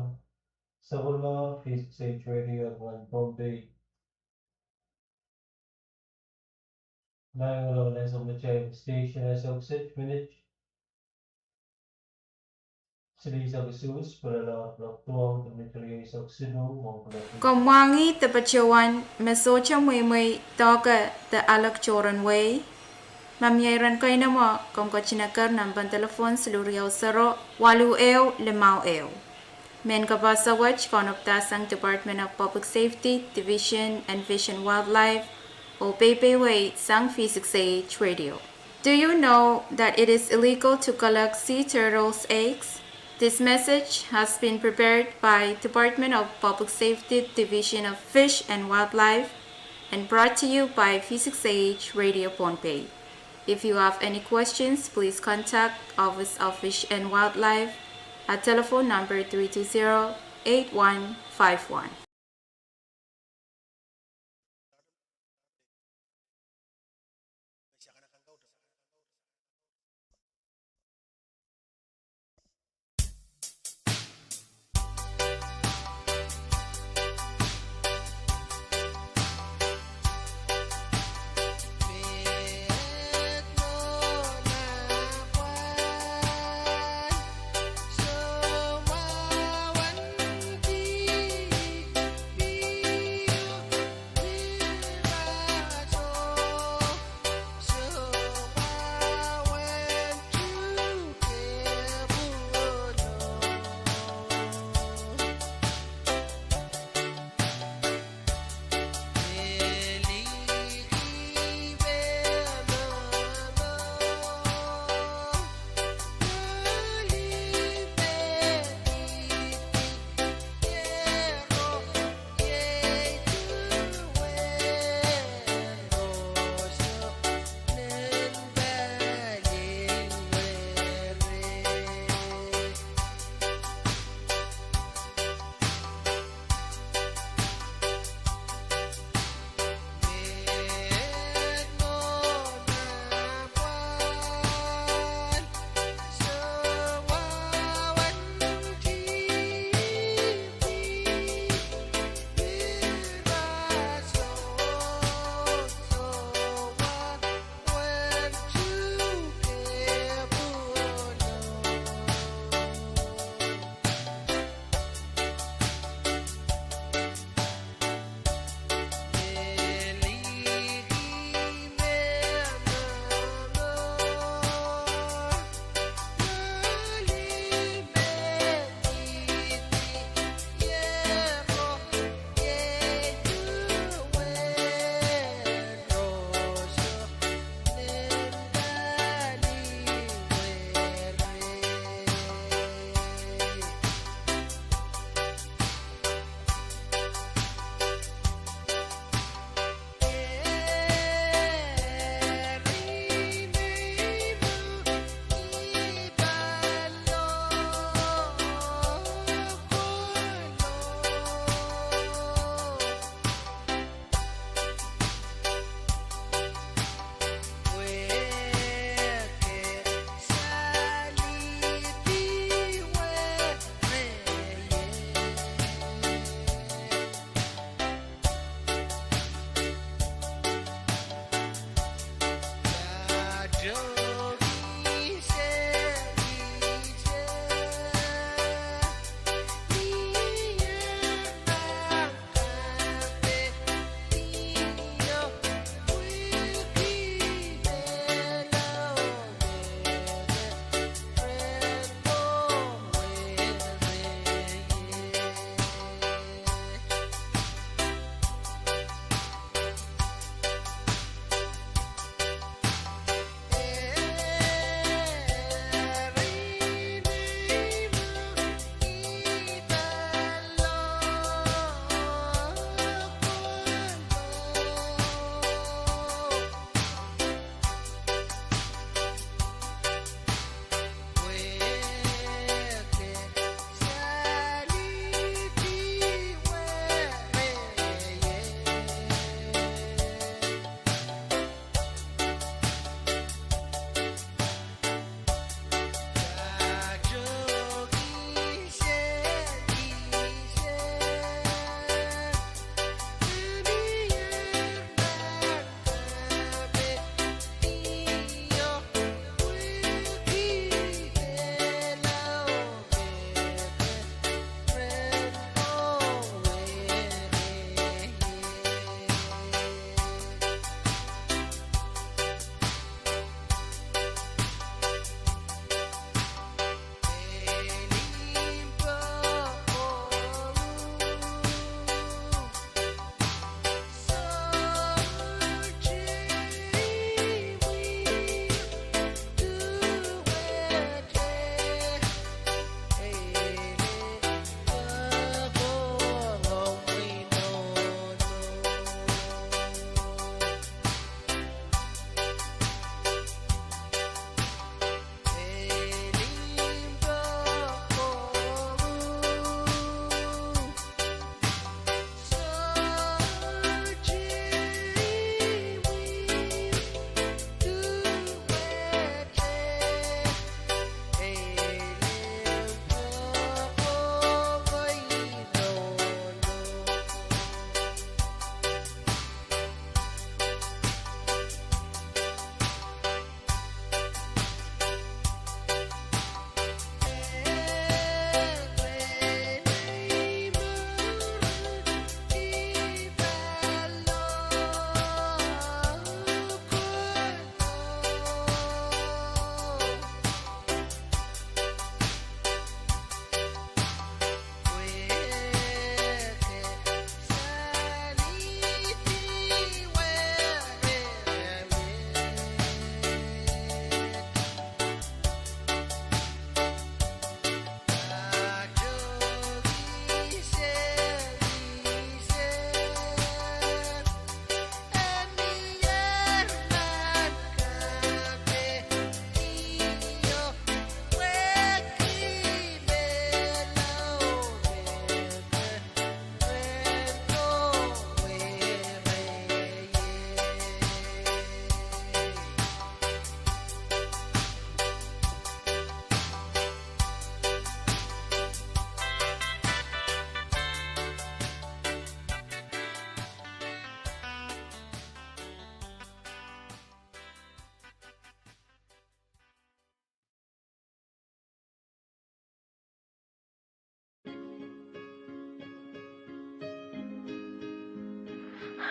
kulma V6AH Radio at Pohnpei. Nangulaw na sa Machay Station as of 6 minutes. Sili sa Visus para lahat ng tuwang tumitri sa Sino mga kulati. Komwangi tepachawan mesocha mui toka te alak choran way. Mamyairan kayo na mo kung kachinakar ng pantelefon seluriyaw saro 8 5 Men kapasawach konoptasang Department of Public Safety, Division and Fish and Wildlife o Pohnpei sang V6AH Radio. Do you know that it is illegal to collect sea turtles' eggs? This message has been prepared by Department of Public Safety, Division of Fish and Wildlife and brought to you by V6AH Radio Pohnpei. If you have any questions, please contact Office of Fish and Wildlife at telephone number 320-8151.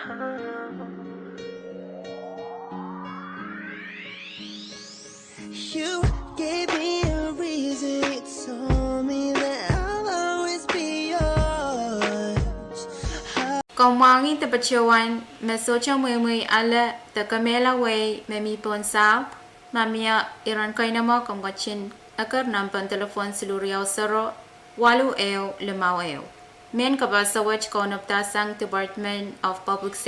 You gave me a reason, you told me that I'll always be yours. Kong wangi te pachawan me socha mui ala te kamela way me mi pon sao mamia iran kaina mo kong gachin akar nampan telefon seluruh sero walu eo lemau eo men kabasa wach konop tasang Department of Public Safety